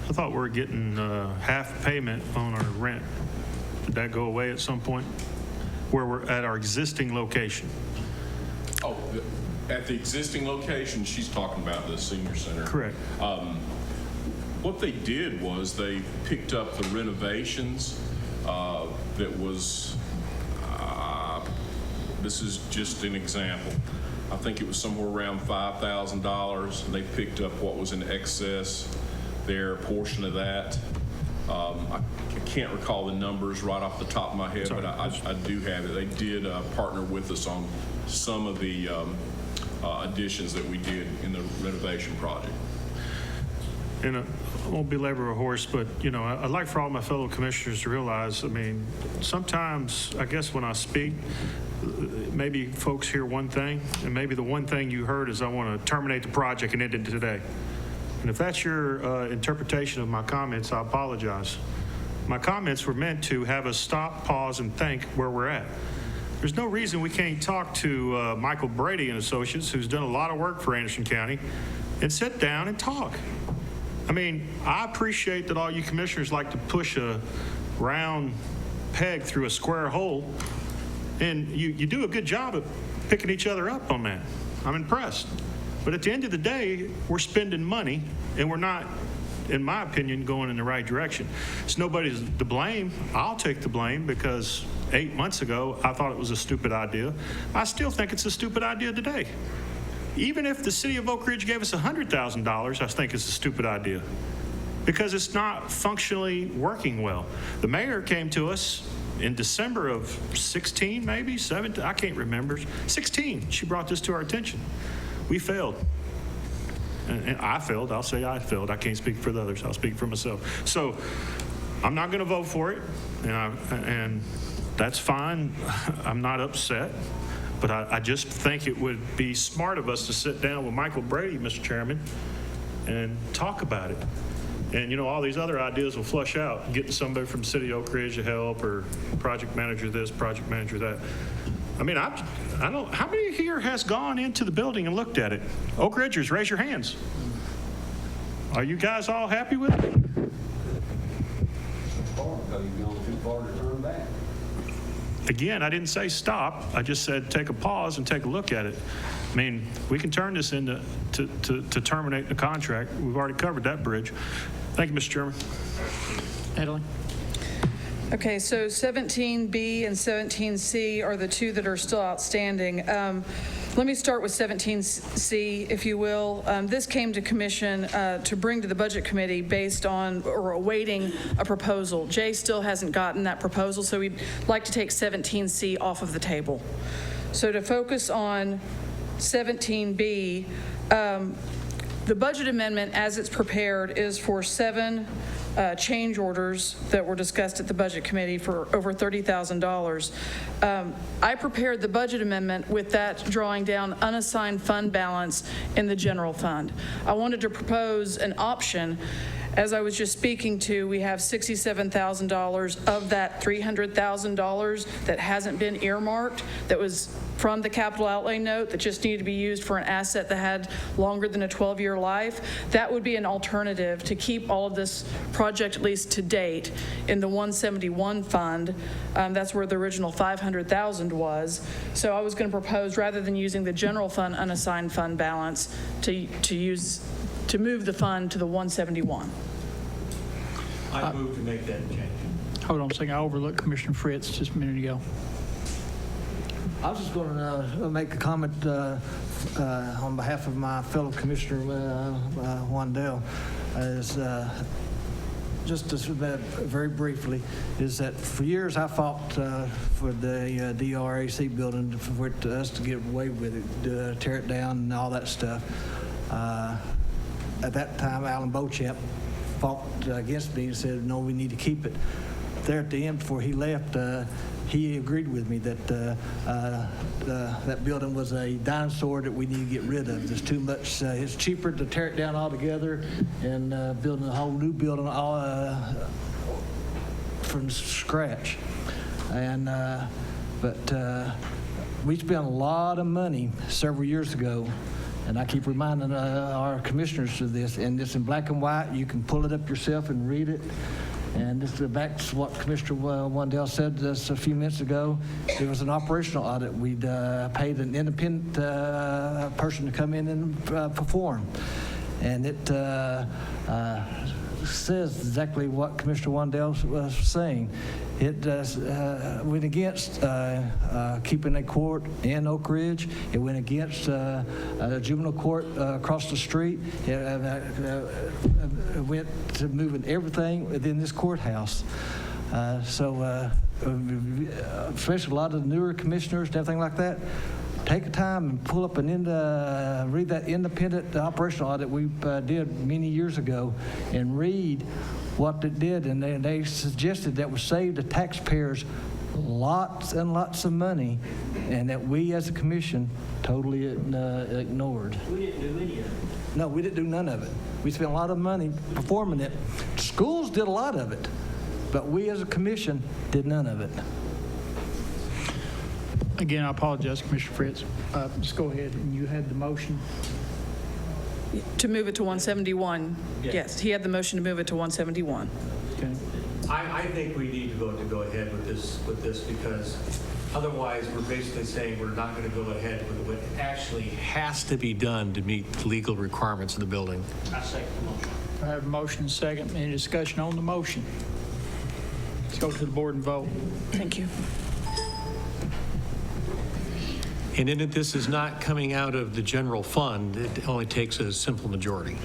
I thought we were getting half payment on our rent. Did that go away at some point? Where we're at our existing location? Oh, At the existing location, she's talking about the senior center. Correct. What they did was they picked up the renovations that was, this is just an example. I think it was somewhere around $5,000. And they picked up what was in excess, their portion of that. I can't recall the numbers right off the top of my head, but I do have it. They did partner with us on some of the additions that we did in the renovation project. And I won't belabor a horse, but, you know, I'd like for all my fellow commissioners to realize, I mean, sometimes, I guess when I speak, maybe folks hear one thing, and maybe the one thing you heard is I want to terminate the project and end it today. And if that's your interpretation of my comments, I apologize. My comments were meant to have us stop, pause, and think where we're at. There's no reason we can't talk to Michael Brady and Associates, who's done a lot of work for Anderson County, and sit down and talk. I mean, I appreciate that all you commissioners like to push a round peg through a square hole, and you do a good job of picking each other up on that. I'm impressed. But at the end of the day, we're spending money, and we're not, in my opinion, going in the right direction. It's nobody's to blame. I'll take the blame because 8 months ago, I thought it was a stupid idea. I still think it's a stupid idea today. Even if the city of Oak Ridge gave us $100,000, I think it's a stupid idea because it's not functionally working well. The mayor came to us in December of 16, maybe 17, I can't remember, 16. She brought this to our attention. We failed. And I failed. I'll say I failed. I can't speak for the others. I'll speak for myself. So I'm not going to vote for it, and that's fine. I'm not upset. But I just think it would be smart of us to sit down with Michael Brady, Mr. Chairman, and talk about it. And, you know, all these other ideas will flush out, getting somebody from City of Oak Ridge to help, or project manager this, project manager that. I mean, I don't, how many here has gone into the building and looked at it? Oak Ridgers, raise your hands. Are you guys all happy with it? Again, I didn't say stop. I just said take a pause and take a look at it. I mean, we can turn this into to terminate the contract. We've already covered that bridge. Thank you, Mr. Chairman. Natalie? Okay, so 17B and 17C are the two that are still outstanding. Let me start with 17C, if you will. This came to commission to bring to the Budget Committee based on or awaiting a proposal. Jay still hasn't gotten that proposal, so we'd like to take 17C off of the table. So to focus on 17B, the budget amendment as it's prepared is for 7 change orders that were discussed at the Budget Committee for over $30,000. I prepared the budget amendment with that drawing down unassigned fund balance in the general fund. I wanted to propose an option. As I was just speaking to, we have $67,000 of that $300,000 that hasn't been earmarked, that was from the capital outlay note that just needed to be used for an asset that had longer than a 12-year life. That would be an alternative to keep all of this project, at least to date, in the 171 fund. That's where the original $500,000 was. So I was going to propose, rather than using the general fund unassigned fund balance, to move the fund to the 171. I move to make that change. Hold on a second. I overlooked Commissioner Fritz just a minute ago. I was just going to make a comment on behalf of my fellow commissioner, Wandell, just very briefly, is that for years I fought for the DRAC building for us to get away with it, tear it down and all that stuff. At that time, Alan Beauchamp fought against me and said, no, we need to keep it. There at the end, before he left, he agreed with me that that building was a dinosaur that we need to get rid of. There's too much. It's cheaper to tear it down altogether and build a whole new building from scratch. And but we spent a lot of money several years ago. And I keep reminding our commissioners of this, and it's in black and white. You can pull it up yourself and read it. And this is back to what Commissioner Wandell said just a few minutes ago. There was an operational audit. We'd paid an independent person to come in and perform. And it says exactly what Commissioner Wandell was saying. It went against keeping a court in Oak Ridge. It went against a juvenile court across the street. It went to moving everything within this courthouse. So especially a lot of the newer commissioners and everything like that, take the time and pull up read that independent operational audit we did many years ago and read what it did. And they suggested that would save the taxpayers lots and lots of money, and that we as a commission totally ignored. We didn't do any of it. No, we didn't do none of it. We spent a lot of money performing it. Schools did a lot of it, but we as a commission did none of it. Again, I apologize, Commissioner Fritz. Just go ahead, and you had the motion. To move it to 171. Yes, he had the motion to move it to 171. Okay. I think we need to go ahead with this because otherwise we're basically saying we're not going to go ahead with what actually has to be done to meet the legal requirements of the building. I second the motion. I have a motion and a second. Any discussion on the motion? Let's go to the board and vote. Thank you. And in it, this is not coming out of the general fund. It only takes a simple majority.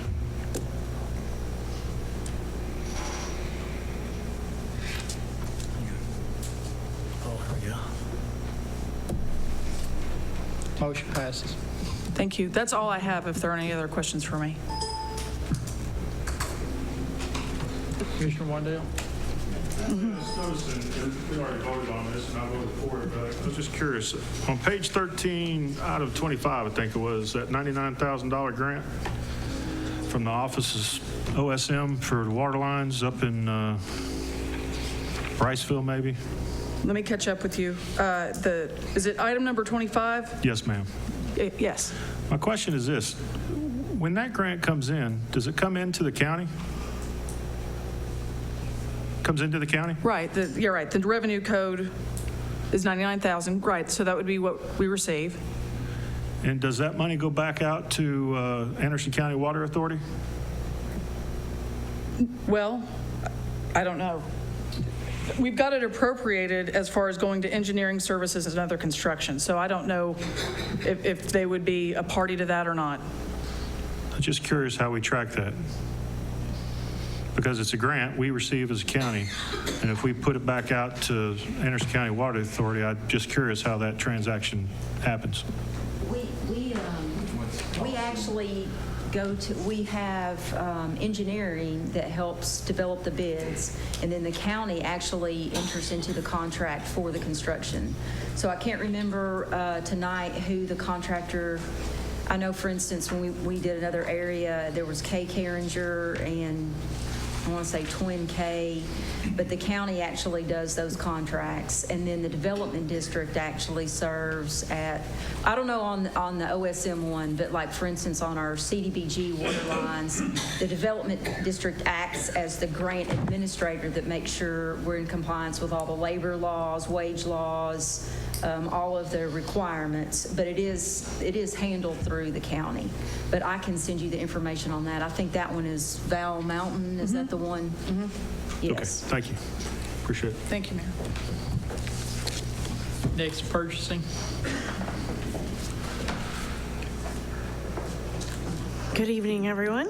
Motion passes. Thank you. That's all I have if there are any other questions for me. Commissioner Wandell? We already voted on this, and I voted for it, but I was just curious. On page 13 out of 25, I think it was, that $99,000 grant from the office's OSM for the water lines up in Briceville, maybe? Let me catch up with you. Is it item number 25? Yes, ma'am. Yes. My question is this. When that grant comes in, does it come into the county? Comes into the county? Right. You're right. The revenue code is 99,000. Right. So that would be what we receive. And does that money go back out to Anderson County Water Authority? Well, I don't know. We've got it appropriated as far as going to engineering services and other construction. So I don't know if they would be a party to that or not. I'm just curious how we track that. Because it's a grant we receive as a county, and if we put it back out to Anderson County Water Authority, I'm just curious how that transaction happens. We actually we have engineering that helps develop the bids, and then the county actually enters into the contract for the construction. So I can't remember tonight who the contractor. I know, for instance, when we did another area, there was K. Carringer and I want to say Twin K, but the county actually does those contracts, and then the development district actually serves at, I don't know on the OSM one, but like for instance on our CDBG water lines, the development district acts as the grant administrator that makes sure we're in compliance with all the labor laws, wage laws, all of the requirements, but it is handled through the county. But I can send you the information on that. I think that one is Val Mountain. Is that the one? Yes. Okay, thank you. Appreciate it. Thank you, Mayor. Next, purchasing. Good evening, everyone.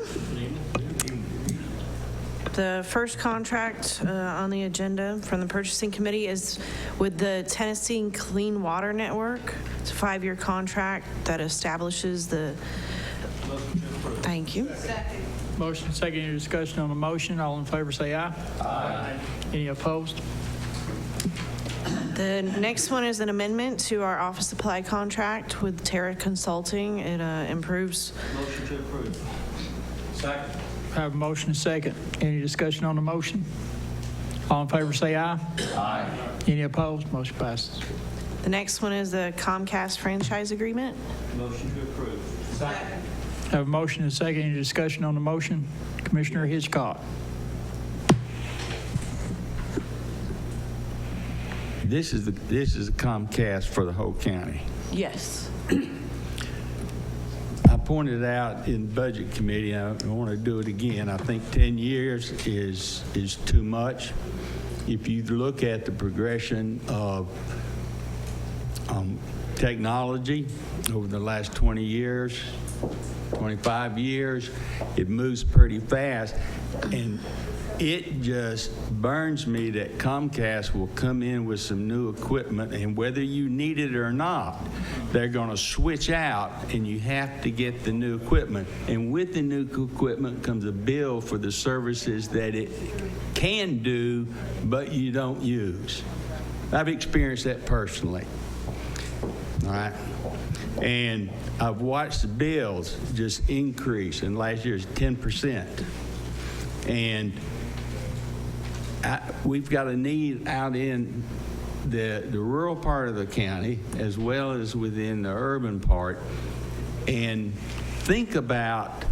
The first contract on the agenda from the Purchasing Committee is with the Tennessee Clean Water Network. It's a 5-year contract that establishes the... Thank you. Motion second. Any discussion on the motion? All in favor say aye. Aye. Any opposed? The next one is an amendment to our office supply contract with Terra Consulting. It improves... Motion to approve. Second. I have a motion and second. Any discussion on the motion? All in favor say aye. Aye. Any opposed? Motion passes. The next one is the Comcast franchise agreement. Motion to approve. Second. I have a motion and second. Any discussion on the motion? Commissioner Hitchcock. this is the Comcast for the whole county. Yes. I pointed out in Budget Committee, I want to do it again, I think 10 years is too much. If you look at the progression of technology over the last 20 years, 25 years, it moves pretty fast, and it just burns me that Comcast will come in with some new equipment, and whether you need it or not, they're going to switch out, and you have to get the new equipment. And with the new equipment comes a bill for the services that it can do, but you don't use. I've experienced that personally. All right? And I've watched the bills just increase, and last year's 10%. And we've got a need out in the rural part of the county as well as within the urban part. And think about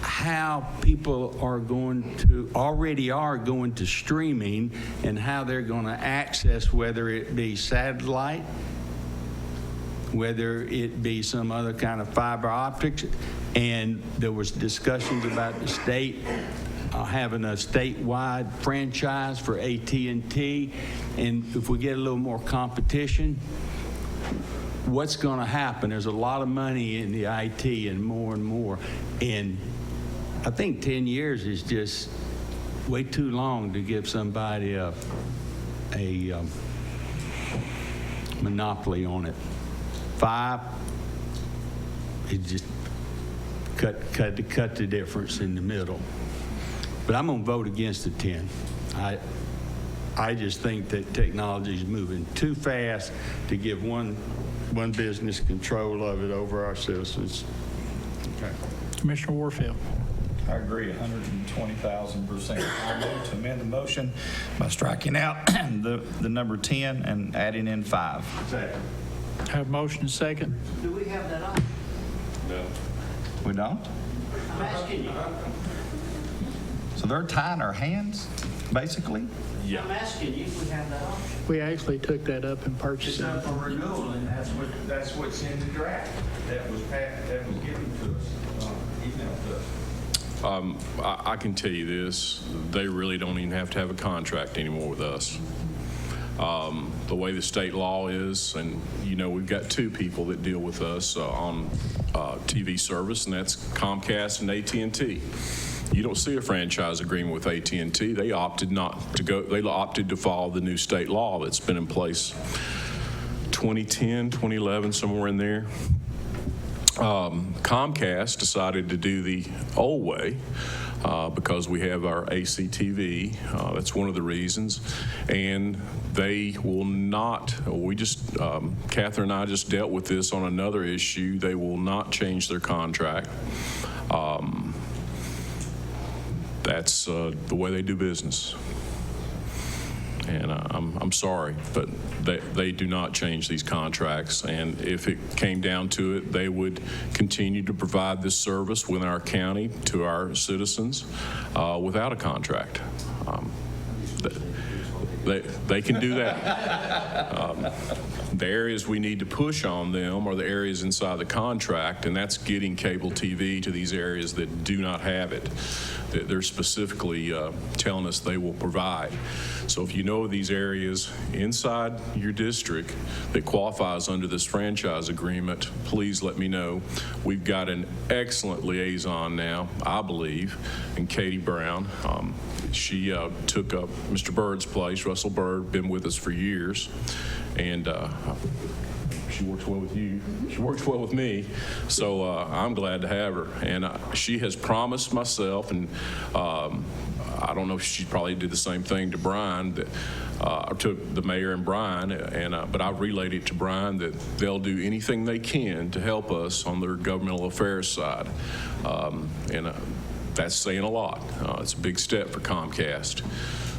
how people already are going to streaming and how they're going to access, whether it be satellite, whether it be some other kind of fiber optics. And there was discussions about the state having a statewide franchise for AT&T. And if we get a little more competition, what's going to happen? There's a lot of money in the IT and more. And I think 10 years is just way too long to give somebody a monopoly on it. 5, it just cut the difference in the middle. But I'm going to vote against the 10. I just think that technology is moving too fast to give one business control of it over our citizens. Okay. Commissioner Warfield. I agree 120,000%. I move to amend the motion by striking out the number 10 and adding in 5. Second. Have motion second. Do we have that on? No. We don't? I'm asking you. So they're tying our hands, basically? I'm asking you if we have that on. We actually took that up in purchasing. It's up for renewal, and that's what's in the draft that was given to us, emailed to us. I can tell you this, they really don't even have to have a contract anymore with us. The way the state law is, and we've got 2 people that deal with us on TV service, and that's Comcast and AT&T. You don't see a franchise agreement with AT&T. They opted not to go. They opted to follow the new state law that's been in place 2010, 2011, somewhere in there. Comcast decided to do the old way because we have our ACTV. That's one of the reasons. And they will not, Catherine and I just dealt with this on another issue. They will not change their contract. That's the way they do business. And I'm sorry, but they do not change these contracts. And if it came down to it, they would continue to provide this service within our county to our citizens without a contract. They can do that. The areas we need to push on them are the areas inside the contract, and that's getting cable TV to these areas that do not have it. They're specifically telling us they will provide. So if you know these areas inside your district that qualifies under this franchise agreement, please let me know. We've got an excellent liaison now, I believe, in Katie Brown. She took up Mr. Bird's place. Russell Bird, been with us for years, and she works well with you. She works well with me, so I'm glad to have her. And she has promised myself, and I don't know if she probably did the same thing to Brian, to the mayor and Brian, but I've relayed it to Brian that they'll do anything they can to help us on their governmental affairs side. That's saying a lot. It's a big step for Comcast.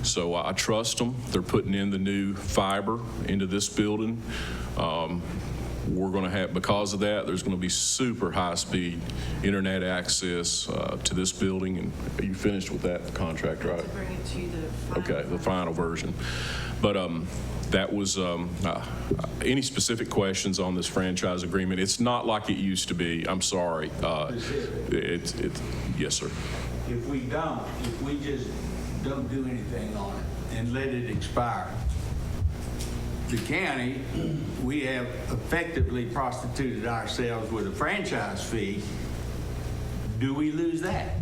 So I trust them. They're putting in the new fiber into this building. we're going to have, because of that, there's going to be super high-speed internet access to this building. And are you finished with that contract, right? Bring it to the Okay, the final version. But that was, any specific questions on this franchise agreement? It's not like it used to be. I'm sorry. Yes, sir. If we just don't do anything on it and let it expire, the county, we have effectively prostituted ourselves with a franchise fee. Do we lose that?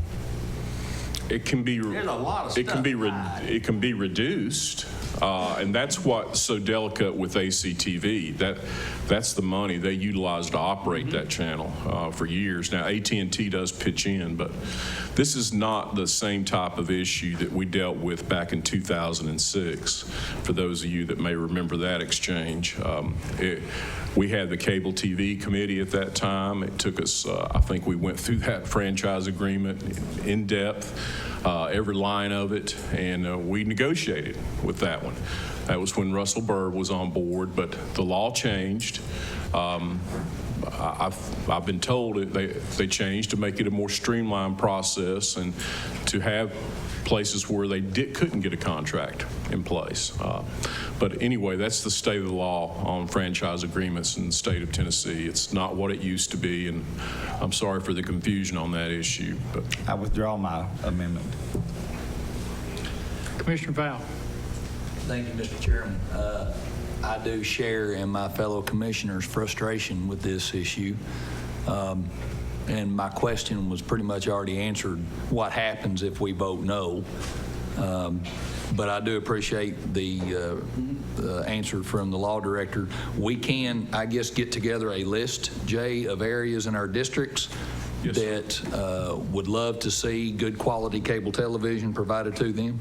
It can be. There's a lot of it can be. stuff It can be reduced, and that's what's so delicate with ACTV. That's the money they utilize to operate that channel for years. Now AT&T does pitch in, but this is not the same type of issue that we dealt with back in 2006. For those of you that may remember that exchange, we had the cable TV committee at that time. It took us, I think we went through that franchise agreement in depth, every line of it, and we negotiated with that one. That was when Russell Byrd was on board, but the law changed. I've been told they changed to make it a more streamlined process and to have places where they couldn't get a contract in place. But anyway, that's the state of the law on franchise agreements in the state of Tennessee. It's not what it used to be, and I'm sorry for the confusion on that issue. But I withdraw my amendment. Commissioner Val. Thank you, Mr. Chairman. I do share in my fellow commissioners' frustration with this issue. And my question was pretty much already answered, what happens if we vote no? But I do appreciate the answer from the law director. We can, I guess, get together a list, Jay, of areas in our districts that would love to see good quality cable television provided to them.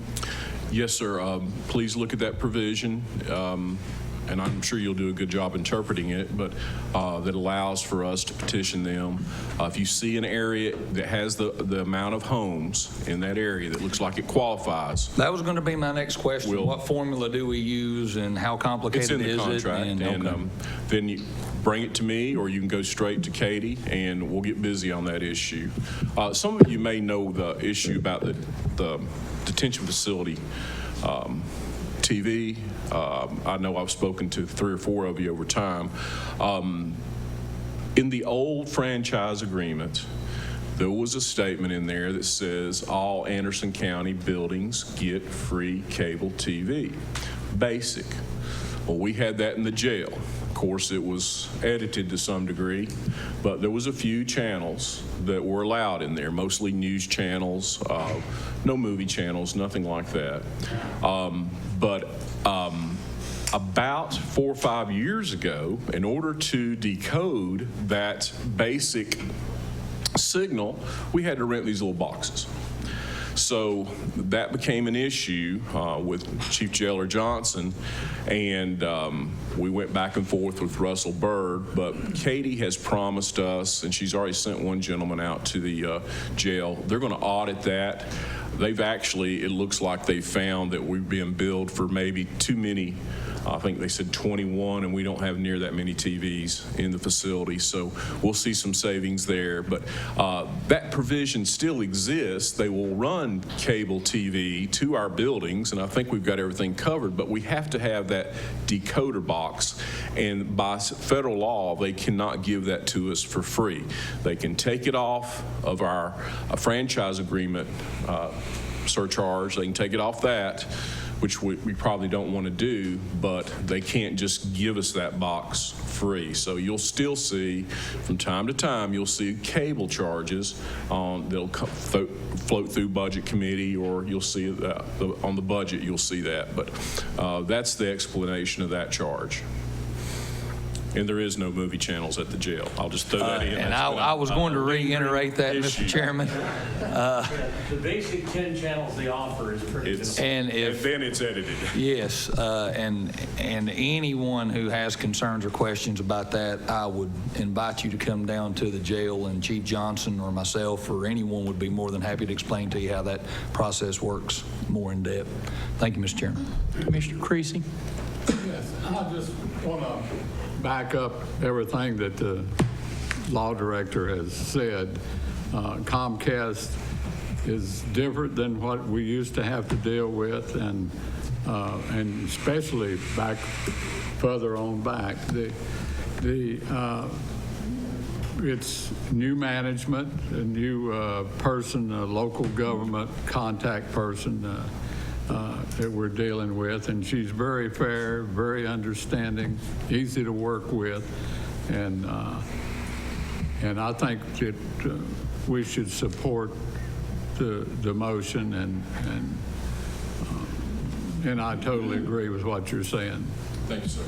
Yes, sir. Please look at that provision. And I'm sure you'll do a good job interpreting it, but that allows for us to petition them. If you see an area that has the amount of homes in that area that looks like it qualifies. That was going to be my next question. What formula do we use and how complicated is it? It's in the contract. And then you bring it to me, or you can go straight to Katie, and we'll get busy on that issue. Some of you may know the issue about the detention facility TV. I know I've spoken to 3 or 4 of you over time. In the old franchise agreement, there was a statement in there that says all Anderson County buildings get free cable TV. Basic. Well, we had that in the jail. Of course, it was edited to some degree, but there was a few channels that were allowed in there, mostly news channels, no movie channels, nothing like that. About 4 or 5 years ago, in order to decode that basic signal, we had to rent these little boxes. So that became an issue with Chief Jailer Johnson, and we went back and forth with Russell Byrd, but Katie has promised us, and she's already sent one gentleman out to the jail. They're going to audit that. They've actually, it looks like they found that we've been billed for maybe too many. I think they said 21, and we don't have near that many TVs in the facility, so we'll see some savings there. But that provision still exists. They will run cable TV to our buildings, and I think we've got everything covered, but we have to have that decoder box, and by federal law, they cannot give that to us for free. They can take it off of our franchise agreement surcharge. They can take it off that, which we probably don't want to do, but they can't just give us that box free. So you'll still see, from time to time, you'll see cable charges that'll float through budget committee, or you'll see on the budget, you'll see that. But that's the explanation of that charge. And there is no movie channels at the jail. I'll just throw that in. And I was going to reiterate that, Mr. Chairman. The basic 10 channels they offer is pretty good. And then it's edited. Yes, and anyone who has concerns or questions about that, I would invite you to come down to the jail, and Chief Johnson or myself or anyone would be more than happy to explain to you how that process works more in depth. Thank you, Mr. Chairman. Commissioner Creasy. Yes, I just want to back up everything that the law director has said, Comcast is different than what we used to have to deal with, and especially back further on back. It's new management, a new person, a local government contact person that we're dealing with, and she's very fair, very understanding, easy to work with, and I think that we should support the motion, and I totally agree with what you're saying. Thank you, sir.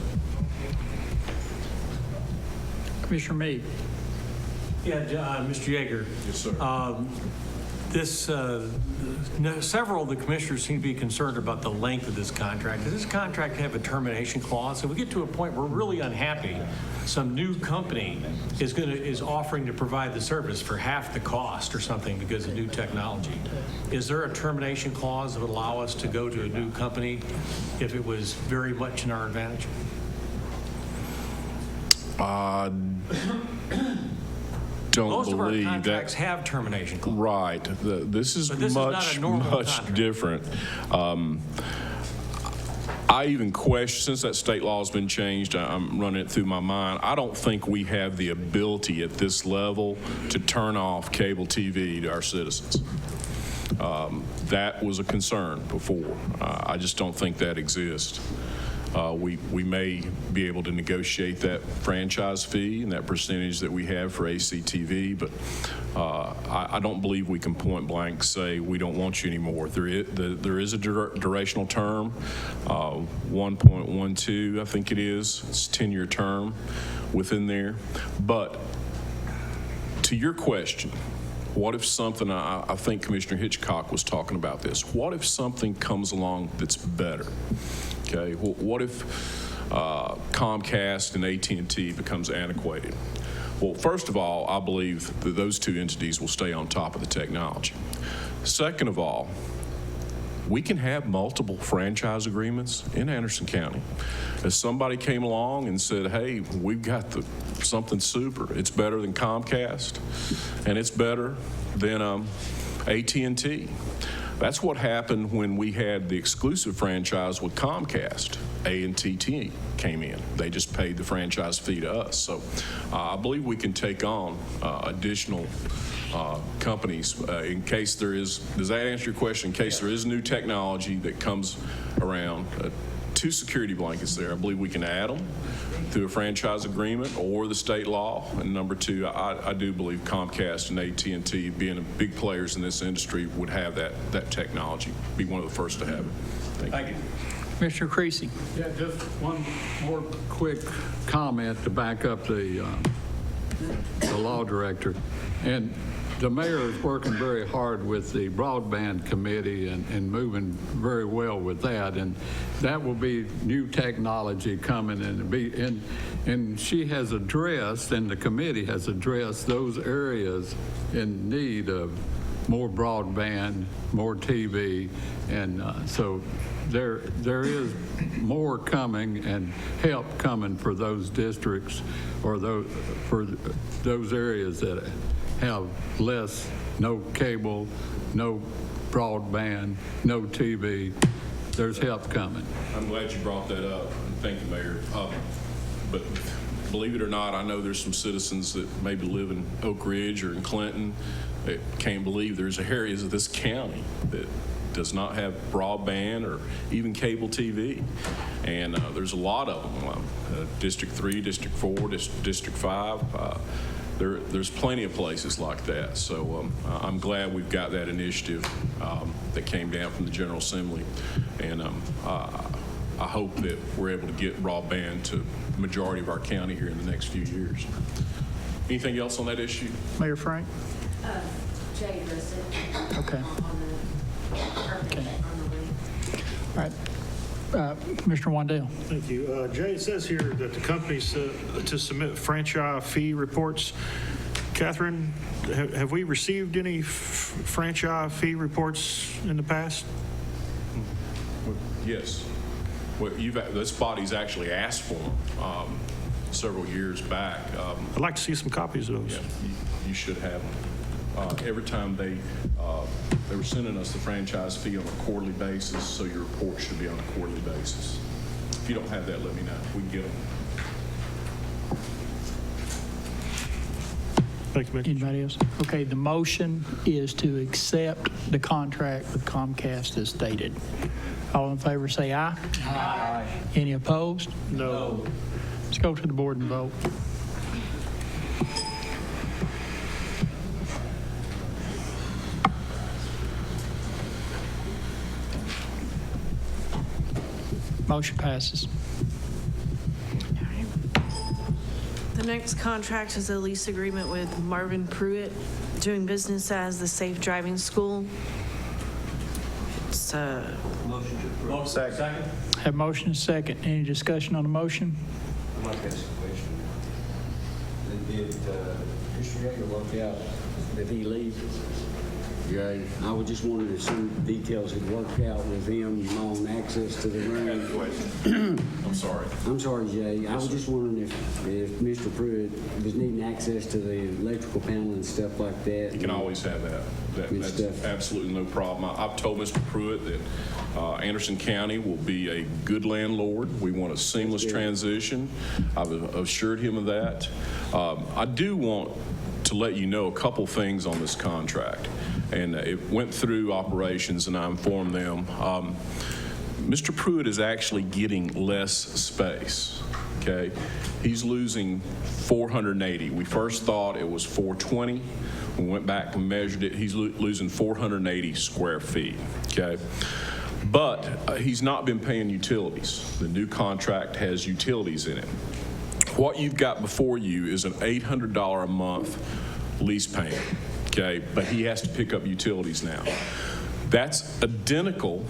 Commissioner Meade. Yeah, Mr. Yeager. Yes, sir. Several of the commissioners seem to be concerned about the length of this contract. Does this contract have a termination clause? If we get to a point where we're really unhappy, some new company is offering to provide the service for half the cost or something because of new technology. Is there a termination clause that would allow us to go to a new company if it was very much in our advantage? Most of our contracts have termination clause. Right. This is much different. I even question, since that state law has been changed, I'm running it through my mind, I don't think we have the ability at this level to turn off cable TV to our citizens. That was a concern before. I just don't think that exists. We may be able to negotiate that franchise fee and that percentage that we have for ACTV, but I don't believe we can point blank say we don't want you anymore. There is a durational term, 1.12, I think it is. It's a 10-year term within there. But to your question, what if something, I think Commissioner Hitchcock was talking about this, what if something comes along that's better? Okay, well, what if Comcast and AT&T becomes antiquated? Well, first of all, I believe that those two entities will stay on top of the technology. Second of all, we can have multiple franchise agreements in Anderson County. If somebody came along and said, hey, we've got something super, it's better than Comcast, and it's better than AT&T. That's what happened when we had the exclusive franchise with Comcast. AT&T came in. They just paid the franchise fee to us. So I believe we can take on additional companies in case there is, does that answer your question? In case there is new technology that comes around, 2 security blankets there. I believe we can add them through a franchise agreement or the state law. And number 2, I do believe Comcast and AT&T, being big players in this industry, would have that technology, be one of the first to have it. Thank you. Commissioner Creasy. Yeah, just one more quick comment to back up the law director. And the mayor is working very hard with the broadband committee and moving very well with that. And that will be new technology coming and she has addressed, and the committee has addressed those areas in need of more broadband, more TV. And so there is more coming and help coming for those districts or for those areas that have no cable, no broadband, no TV. There's help coming. I'm glad you brought that up. Thank you, Mayor. But believe it or not, I know there's some citizens that maybe live in Oak Ridge or in Clinton that can't believe there's areas of this county that does not have broadband or even cable TV. And there's a lot of them. District 3, District 4, District 5. There's plenty of places like that. So I'm glad we've got that initiative that came down from the General Assembly. And I hope that we're able to get broadband to the majority of our county here in the next few years. Anything else on that issue? Mayor Frank? Jay addressed it. Okay. Okay. All right. Commissioner Wandale. Thank you. Jay, it says here that the companies to submit franchise fee reports. Catherine, have we received any franchise fee reports in the past? Yes. Well, this body's actually asked for them. several years back. I'd like to see some copies of those. Yeah, you should have them. Every time they were sending us the franchise fee on a quarterly basis, so your report should be on a quarterly basis. If you don't have that, let me know. We can get them. Thank you, Mr. Anybody else? Okay, the motion is to accept the contract with Comcast as stated. All in favor say aye. Aye. Any opposed? No. Let's go to the board and vote. Motion passes. The next contract is a lease agreement with Marvin Pruitt, doing business as the Safe Driving School. It's Second. Have motion and second. Any discussion on the motion? I'd like to ask a question. Did Mr. Yeager work out, did he leave? Yeah, I was just wondering if some details had worked out with him on access to the room. I'm sorry. I'm sorry, Jay. I was just wondering if Mr. Pruitt was needing access to the electrical panel and stuff like that. You can always have that. That's absolutely no problem. I've told Mr. Pruitt that Anderson County will be a good landlord. We want a seamless transition. I've assured him of that. I do want to let you know a couple things on this contract. And it went through operations, and I informed them. Mr. Pruitt is actually getting less space, okay? He's losing 480. We first thought it was 420. We went back and measured it. He's losing 480 square feet, okay? But he's not been paying utilities. The new contract has utilities in it. What you've got before you is an $800 a month lease payment. Okay, but he has to pick up utilities now. That's identical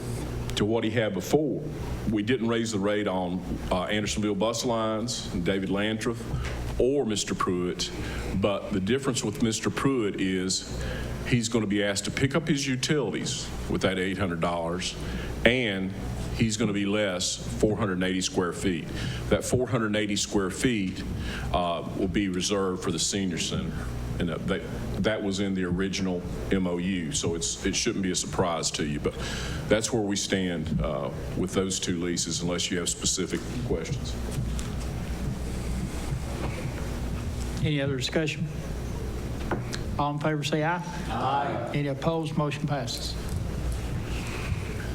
to what he had before. We didn't raise the rate on Andersonville Bus Lines, David Landreth, or Mr. Pruitt, but the difference with Mr. Pruitt is he's going to be asked to pick up his utilities with that $800, and he's going to be less 480 square feet. That 480 square feet will be reserved for the senior center. And that was in the original MOU, so it shouldn't be a surprise to you. But that's where we stand with those two leases, unless you have specific questions. Any other discussion? All in favor say aye. Aye. Any opposed? Motion passes.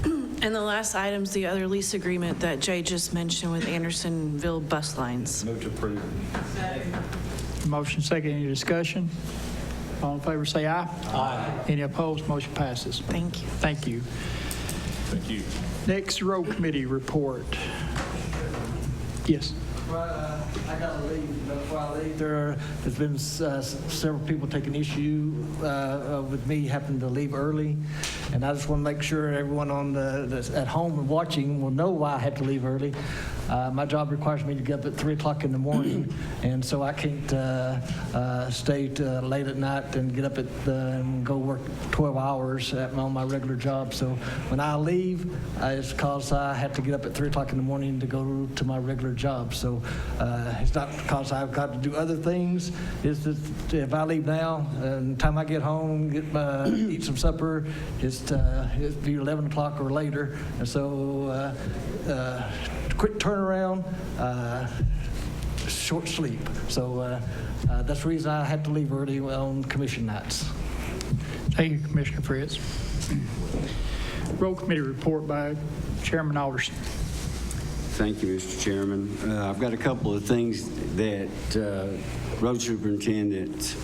And the last item's the other lease agreement that Jay just mentioned with Andersonville Bus Lines. Move to approve. Motion second. Any discussion? All in favor say aye. Aye. Any opposed? Motion passes. Thank you. Thank you. Thank you. Next, road committee report. Yes. I got to leave. Before I leave, there's been several people taking issue with me having to leave early, and I just want to make sure everyone that's at home and watching will know why I had to leave early. My job requires me to get up at 3 o'clock in the morning, and so I can't stay late at night and get up and go work 12 hours on my regular job. So when I leave, it's because I have to get up at 3 o'clock in the morning to go to my regular job. So it's not because I've got to do other things. It's that if I leave now, and the time I get home, eat some supper, it'll be 11 o'clock or later. And so quick turnaround, short sleep. So that's the reason I had to leave early on commission nights. Thank you, Commissioner Fritz. Road committee report by Chairman Alderson. Thank you, Mr. Chairman. I've got a couple of things that Road Superintendent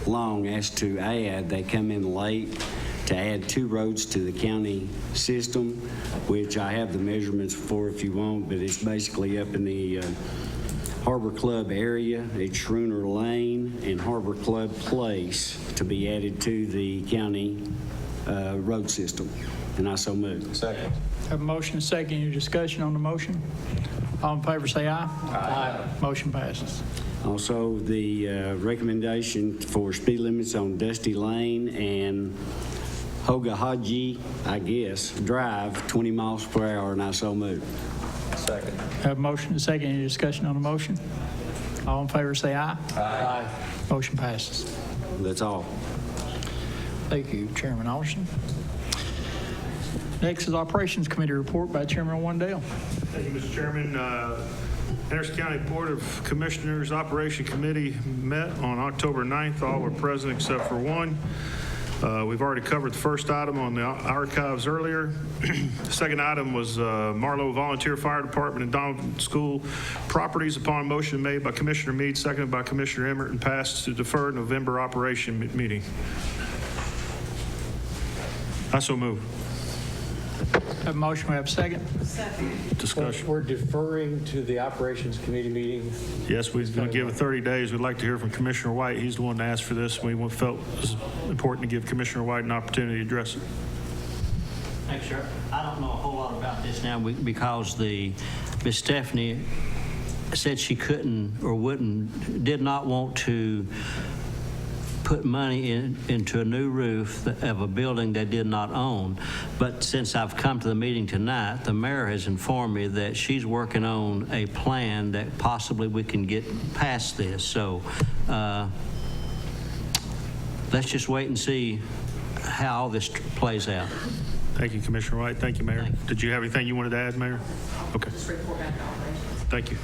Long asked to add. They come in late to add 2 roads to the county system, which I have the measurements for if you want, but it's basically up in the Harbor Club area. It's Schroner Lane and Harbor Club Place to be added to the county road system. And I so move. Second. Have a motion second. Any discussion on the motion? All in favor say aye. Aye. Motion passes. Also, the recommendation for speed limits on Dusty Lane and Hoga Haji, I guess, Drive, 20 miles per hour, and I so move. Second. Have a motion second. Any discussion on the motion? All in favor, say aye. Aye. Motion passes. That's all. Thank you, Chairman Alderson. Next is Operations Committee report by Chairman Wandale. Thank you, Mr. Chairman. Anderson County Board of Commissioners Operation Committee met on October 9th. All were present except for one. We've already covered the first item on the archives earlier. The second item was Marlow Volunteer Fire Department and Donovan School properties. Upon motion made by Commissioner Meade, seconded by Commissioner Emmert, and passed to defer November operation meeting. I so move. Have a motion, we have a second. Discussion. We're deferring to the Operations Committee meeting. Yes, we're going to give it 30 days. We'd like to hear from Commissioner White. He's the one that asked for this. We felt it was important to give Commissioner White an opportunity to address it. Thanks, sir. I don't know a whole lot about this now because Miss Stephanie said she couldn't or did not want to put money into a new roof of a building they did not own. But since I've come to the meeting tonight, the mayor has informed me that she's working on a plan that possibly we can get past this. So let's just wait and see how all this plays out. Thank you, Commissioner White. Thank you, Mayor. Did you have anything you wanted to add, Mayor? Okay. Just report back to operations. Thank you.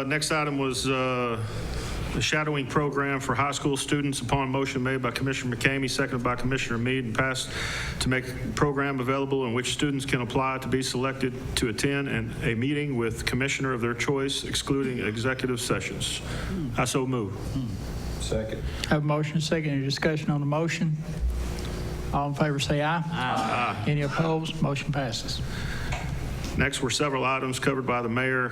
Next item was the shadowing program for high school students. Upon motion made by Commissioner McCamey, seconded by Commissioner Meade, and passed to make a program available in which students can apply to be selected to attend a meeting with commissioner of their choice, excluding executive sessions. I so move. Second. Have a motion, second. Any discussion on the motion? All in favor, say aye. Aye. Any opposed? Motion passes. Next were several items covered by the mayor.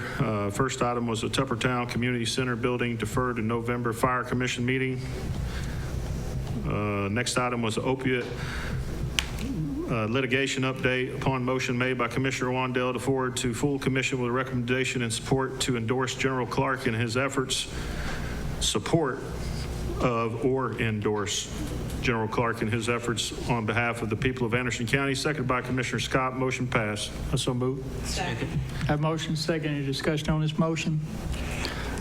First item was the Tuppertown Community Center building deferred to November Fire Commission meeting. Next item was opiate litigation update. Upon motion made by Commissioner Wandale to forward to full commission with a recommendation and support to endorse General Clark in his efforts, support of or endorse General Clark in his efforts on behalf of the people of Anderson County. Seconded by Commissioner Scott. Motion passed. I so move. Second. Have a motion, second. Any discussion on this motion?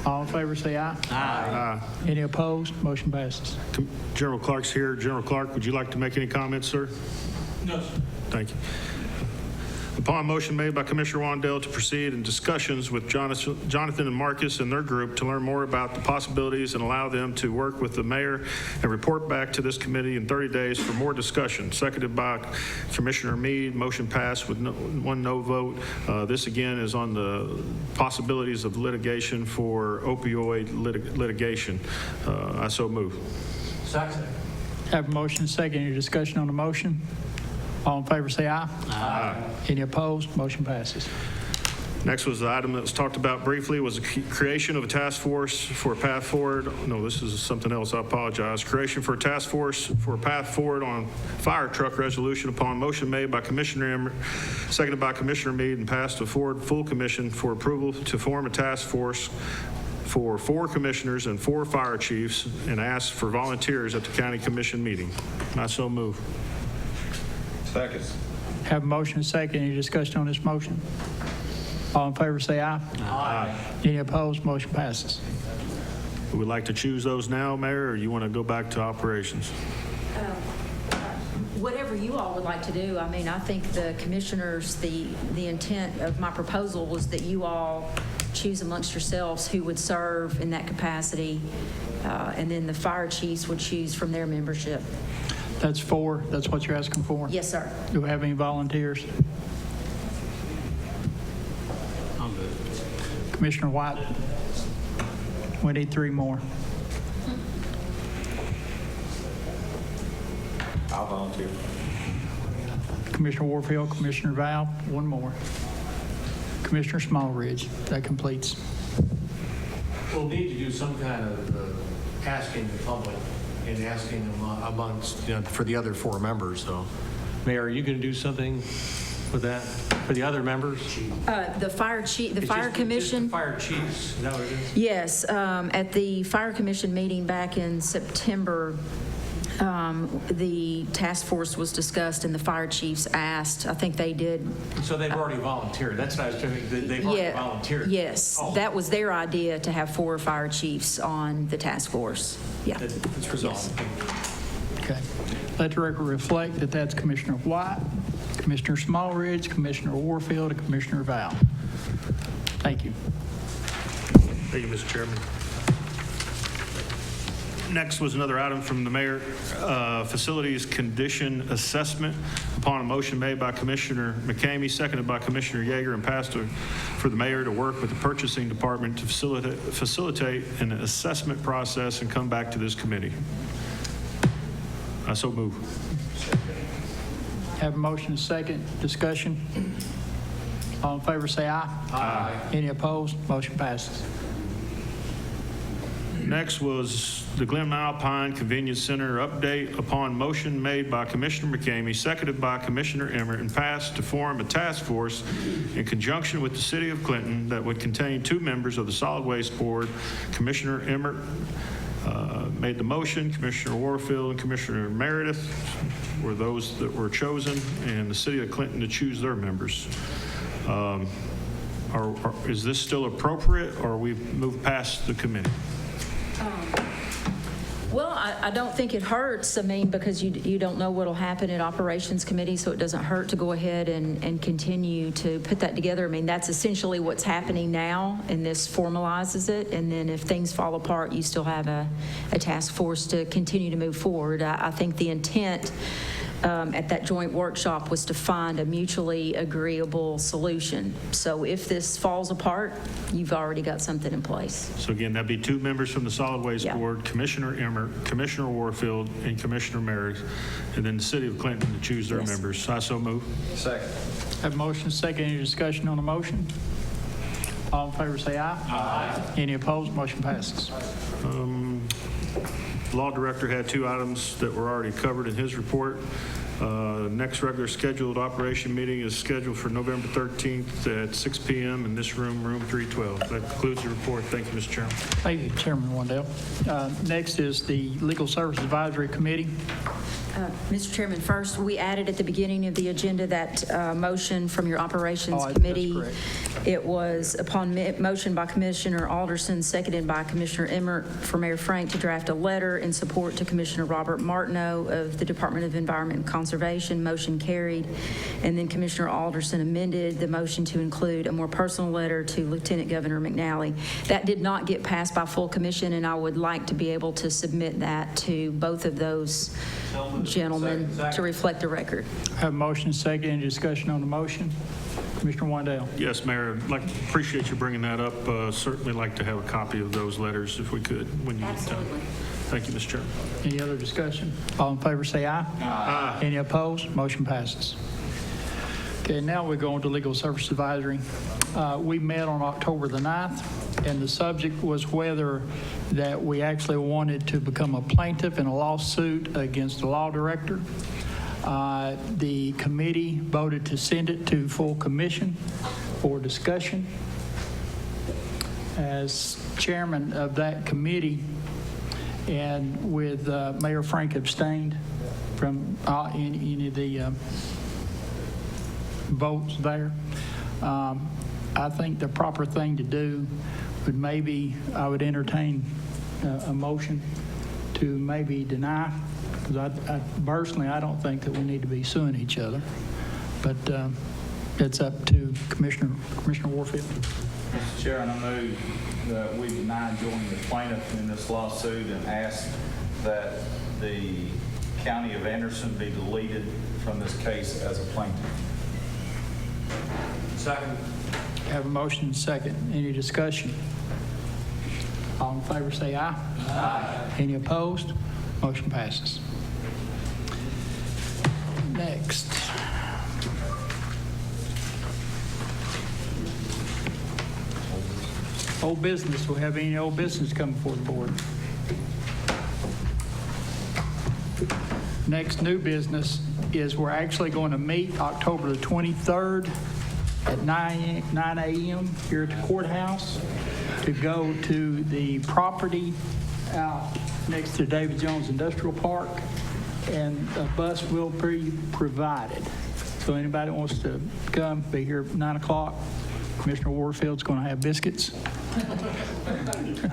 All in favor, say aye. Aye. Any opposed? Motion passes. General Clark's here. General Clark, would you like to make any comments, sir? No, sir. Thank you. Upon motion made by Commissioner Wandale to proceed in discussions with Jonathan and Marcus and their group to learn more about the possibilities and allow them to work with the mayor and report back to this committee in 30 days for more discussion. Seconded by Commissioner Meade. Motion passed with one no vote. This again is on the possibilities of litigation for opioid litigation. I so move. Second. Have a motion, second. Any discussion on the motion? All in favor, say aye. Aye. Any opposed? Motion passes. Next was the item that was talked about briefly, was the creation of a task force for a path forward. No, this is something else. I apologize. Creation for a task force for a path forward on fire truck resolution. Upon motion made by Commissioner Emmert, seconded by Commissioner Meade, and passed to forward full commission for approval to form a task force for 4 commissioners and 4 fire chiefs, and ask for volunteers at the county commission meeting. I so move. Second. Have a motion, second. Any discussion on this motion? All in favor, say aye. Aye. Any opposed? Motion passes. We would like to choose those now, Mayor, or you want to go back to operations? Whatever you all would like to do. I mean, I think the commissioners, the intent of my proposal was that you all choose amongst yourselves who would serve in that capacity, and then the fire chiefs would choose from their membership. That's 4. That's what you're asking for? Yes, sir. Do we have any volunteers? I'm good. Commissioner White? We need 3 more. I'll volunteer. Commissioner Warfield, Commissioner Val, 1 more. Commissioner Smallridge. That completes. We'll need to do some kind of asking the public and asking them amongst, for the other 4 members, so. Mayor, are you going to do something with that, for the other members? The fire chief, the It's fire just commission. the fire chiefs, is that what it is? Yes, at the fire commission meeting back in September, The task force was discussed and the fire chiefs asked. I think they did. So they've already volunteered. That's what I was doing. They've already volunteered. Yes, Oh. that was their idea, to have 4 fire chiefs on the task force. Yeah. It's resolved. Okay. Let the record reflect that that's Commissioner White, Commissioner Smallridge, Commissioner Warfield, and Commissioner Val. Thank you. Thank you, Mr. Chairman. Next was another item from the mayor, facilities condition assessment. Upon a motion made by Commissioner McCamey, seconded by Commissioner Yeager, and passed for the mayor to work with the purchasing department to facilitate an assessment process and come back to this committee. I so move. Have a motion, second, discussion. All in favor, say aye. Aye. Any opposed? Motion passes. Next was the Glen Alpine Convenience Center update. Upon motion made by Commissioner McCamey, seconded by Commissioner Emmert, and passed to form a task force in conjunction with the City of Clinton that would contain 2 members of the Solid Waste Board. Commissioner Emmert made the motion. Commissioner Warfield and Commissioner Meredith were those that were chosen, and the City of Clinton to choose their members. Is this still appropriate, or we've moved past the committee? Well, I don't think it hurts, I mean, because you don't know what'll happen at Operations Committee, so it doesn't hurt to go ahead and continue to put that together. I mean, that's essentially what's happening now, and this formalizes it. And then if things fall apart, you still have a task force to continue to move forward. I think the intent at that joint workshop was to find a mutually agreeable solution. So if this falls apart, you've already got something in place. So again, that'd be 2 members from the Solid Waste Board, Commissioner Emmert, Commissioner Warfield, and Commissioner Meredith, and then the City of Clinton to choose their members. I so move. Second. Have a motion, second. Any discussion on the motion? All in favor, say aye. Aye. Any opposed? Motion passes. Law Director had 2 items that were already covered in his report. Next regular scheduled operation meeting is scheduled for November 13th at 6 p.m. in this room, room 312. That concludes the report. Thank you, Mr. Chairman. Thank you, Chairman Wandell. Next is the Legal Service Advisory Committee. Mr. Chairman, first, we added at the beginning of the agenda that motion from your Operations that's Committee. correct. It was upon motion by Commissioner Alderson, seconded by Commissioner Emmert, for Mayor Frank to draft a letter in support to Commissioner Robert Martineau of the Department of Environment and Conservation. Motion carried. And then Commissioner Alderson amended the motion to include a more personal letter to Lieutenant Governor McNally. That did not get passed by full commission, and I would like to be able to submit that to both of those gentlemen to reflect the record. Have a motion, second. Any discussion on the motion? Commissioner Wandell. Yes, Mayor, appreciate you bringing that up. Certainly like to have a copy of those letters if we could when you get done. Thank you, Mr. Chairman. Any other discussion? All in favor, say aye. Aye. Any opposed? Motion passes. Okay, now we go on to Legal Service Advisory. We met on October the 9th, and the subject was whether that we actually wanted to become a plaintiff in a lawsuit against the law director. The committee voted to send it to full commission for discussion. As chairman of that committee, and with Mayor Frank abstained from any of the votes there, I think the proper thing to do would maybe, I would entertain a motion to maybe deny, because I personally, I don't think that we need to be suing each other, but it's up to Commissioner Warfield. Mr. Chairman, I move that we deny joining the plaintiff in this lawsuit and ask that the County of Anderson be deleted from this case as a plaintiff. Second. Have a motion and second. Any discussion? All in favor say aye. Aye. Any opposed? Motion passes. Next. Old business. Do we have any old business coming before the board? Next new business is we're actually going to meet October the 23rd at 9 a.m. here at the courthouse to go to the property out next to David Jones Industrial Park and a bus will be provided. So anybody that wants to come, be here at 9 o'clock. Commissioner Warfield's going to have biscuits.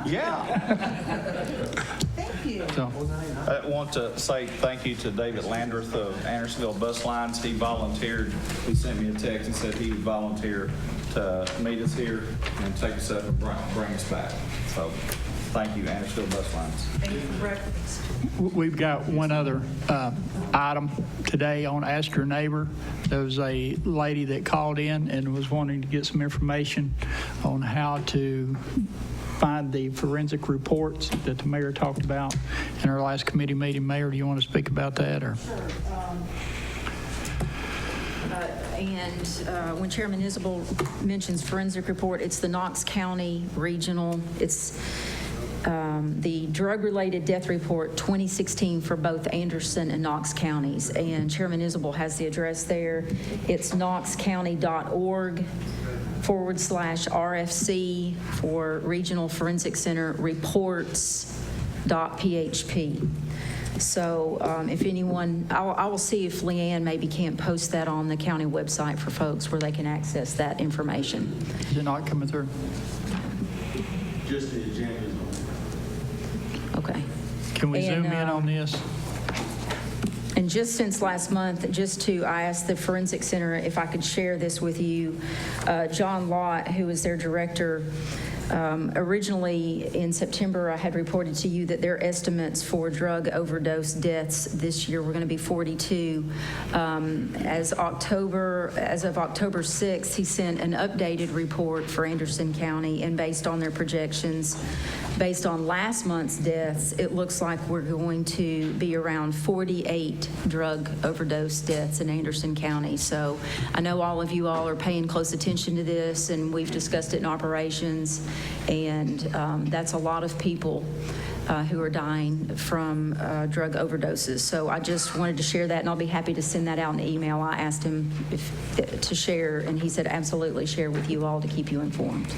Yeah. Thank you. So, I want to say thank you to David Landreth of Andersonville Bus Lines. He volunteered. He sent me a text and said he would volunteer to meet us here and take us up and bring us back. So thank you, Andersonville Bus Lines. Thank you for breakfast. we've got one other item today on Ask Your Neighbor. There was a lady that called in and was wanting to get some information on how to find the forensic reports that the mayor talked about in our last committee meeting. Mayor, do you want to speak about that? Or? Sure. When Chairman Isabel mentions forensic report, it's the Knox County Regional. It's the drug-related death report 2016 for both Anderson and Knox counties. And Chairman Isabel has the address there. It's knoxcounty.org/RFC for Regional Forensic Center reports.php. So if anyone, I will see if Leanne maybe can't post that on the county website for folks where they can access that information. Is it not coming through? Just the agenda. Okay. Can we zoom in on this? And just since last month, I asked the Forensic Center if I could share this with you. John Lott, who is their director, originally in September, I had reported to you that their estimates for drug overdose deaths this year were going to be 42. As of October 6th, he sent an updated report for Anderson County, and based on their projections, based on last month's deaths, it looks like we're going to be around 48 drug overdose deaths in Anderson County. So I know all of you all are paying close attention to this, and we've discussed it in operations, and that's a lot of people who are dying from drug overdoses. So I just wanted to share that, and I'll be happy to send that out in an email. I asked him to share, and he said absolutely share with you all to keep you informed.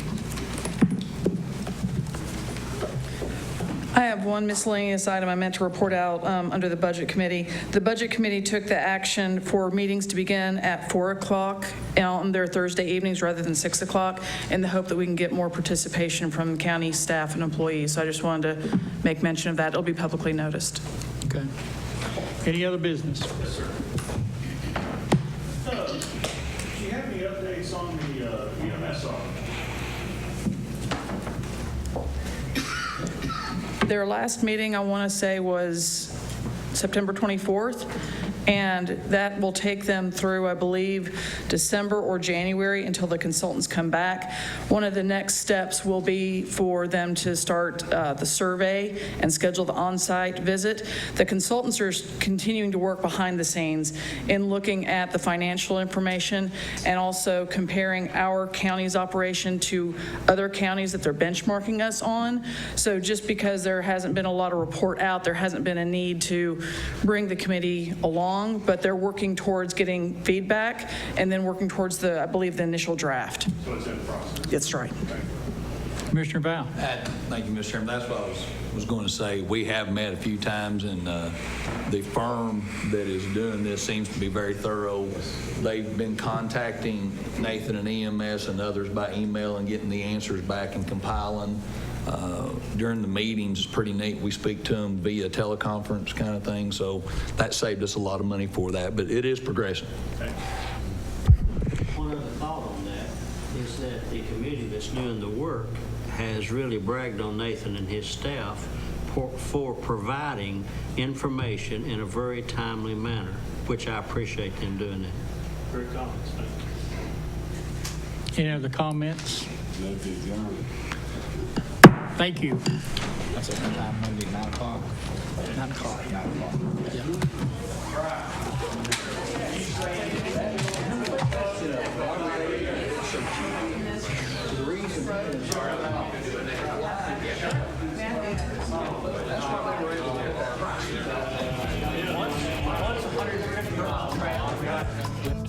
I have one miscellaneous item I meant to report out under the Budget Committee. The Budget Committee took the action for meetings to begin at 4 o'clock on their Thursday evenings rather than 6 o'clock in the hope that we can get more participation from county staff and employees. So I just wanted to make mention of that. It'll be publicly noticed. Okay. Any other business? Yes, sir. Do you have any updates on the EMS audit? Their last meeting, I want to say, was September 24th, and that will take them through, I believe, December or January until the consultants come back. One of the next steps will be for them to start the survey and schedule the on-site visit. The consultants are continuing to work behind the scenes in looking at the financial information and also comparing our county's operation to other counties that they're benchmarking us on. So just because there hasn't been a lot of report out, there hasn't been a need to bring the committee along, but they're working towards getting feedback and then working towards I believe, the initial draft. So it's in the process. That's right. Commissioner Val. Thank you, Mr. Chairman. That's what I was going to say. We have met a few times, and the firm that is doing this seems to be very thorough. They've been contacting Nathan and EMS and others by email and getting the answers back and compiling. During the meetings, it's pretty neat. We speak to them via teleconference kind of thing, so that saved us a lot of money for that, but it is progressing. One other thought on that is that the committee that's doing the work has really bragged on Nathan and his staff for providing information in a very timely manner, which I appreciate them doing that. Great comments. Thank you. Any other comments? Thank you. That's a time, Monday, 9 o'clock. 9 o'clock. 9 o'clock. Yeah. Once 150 miles, right?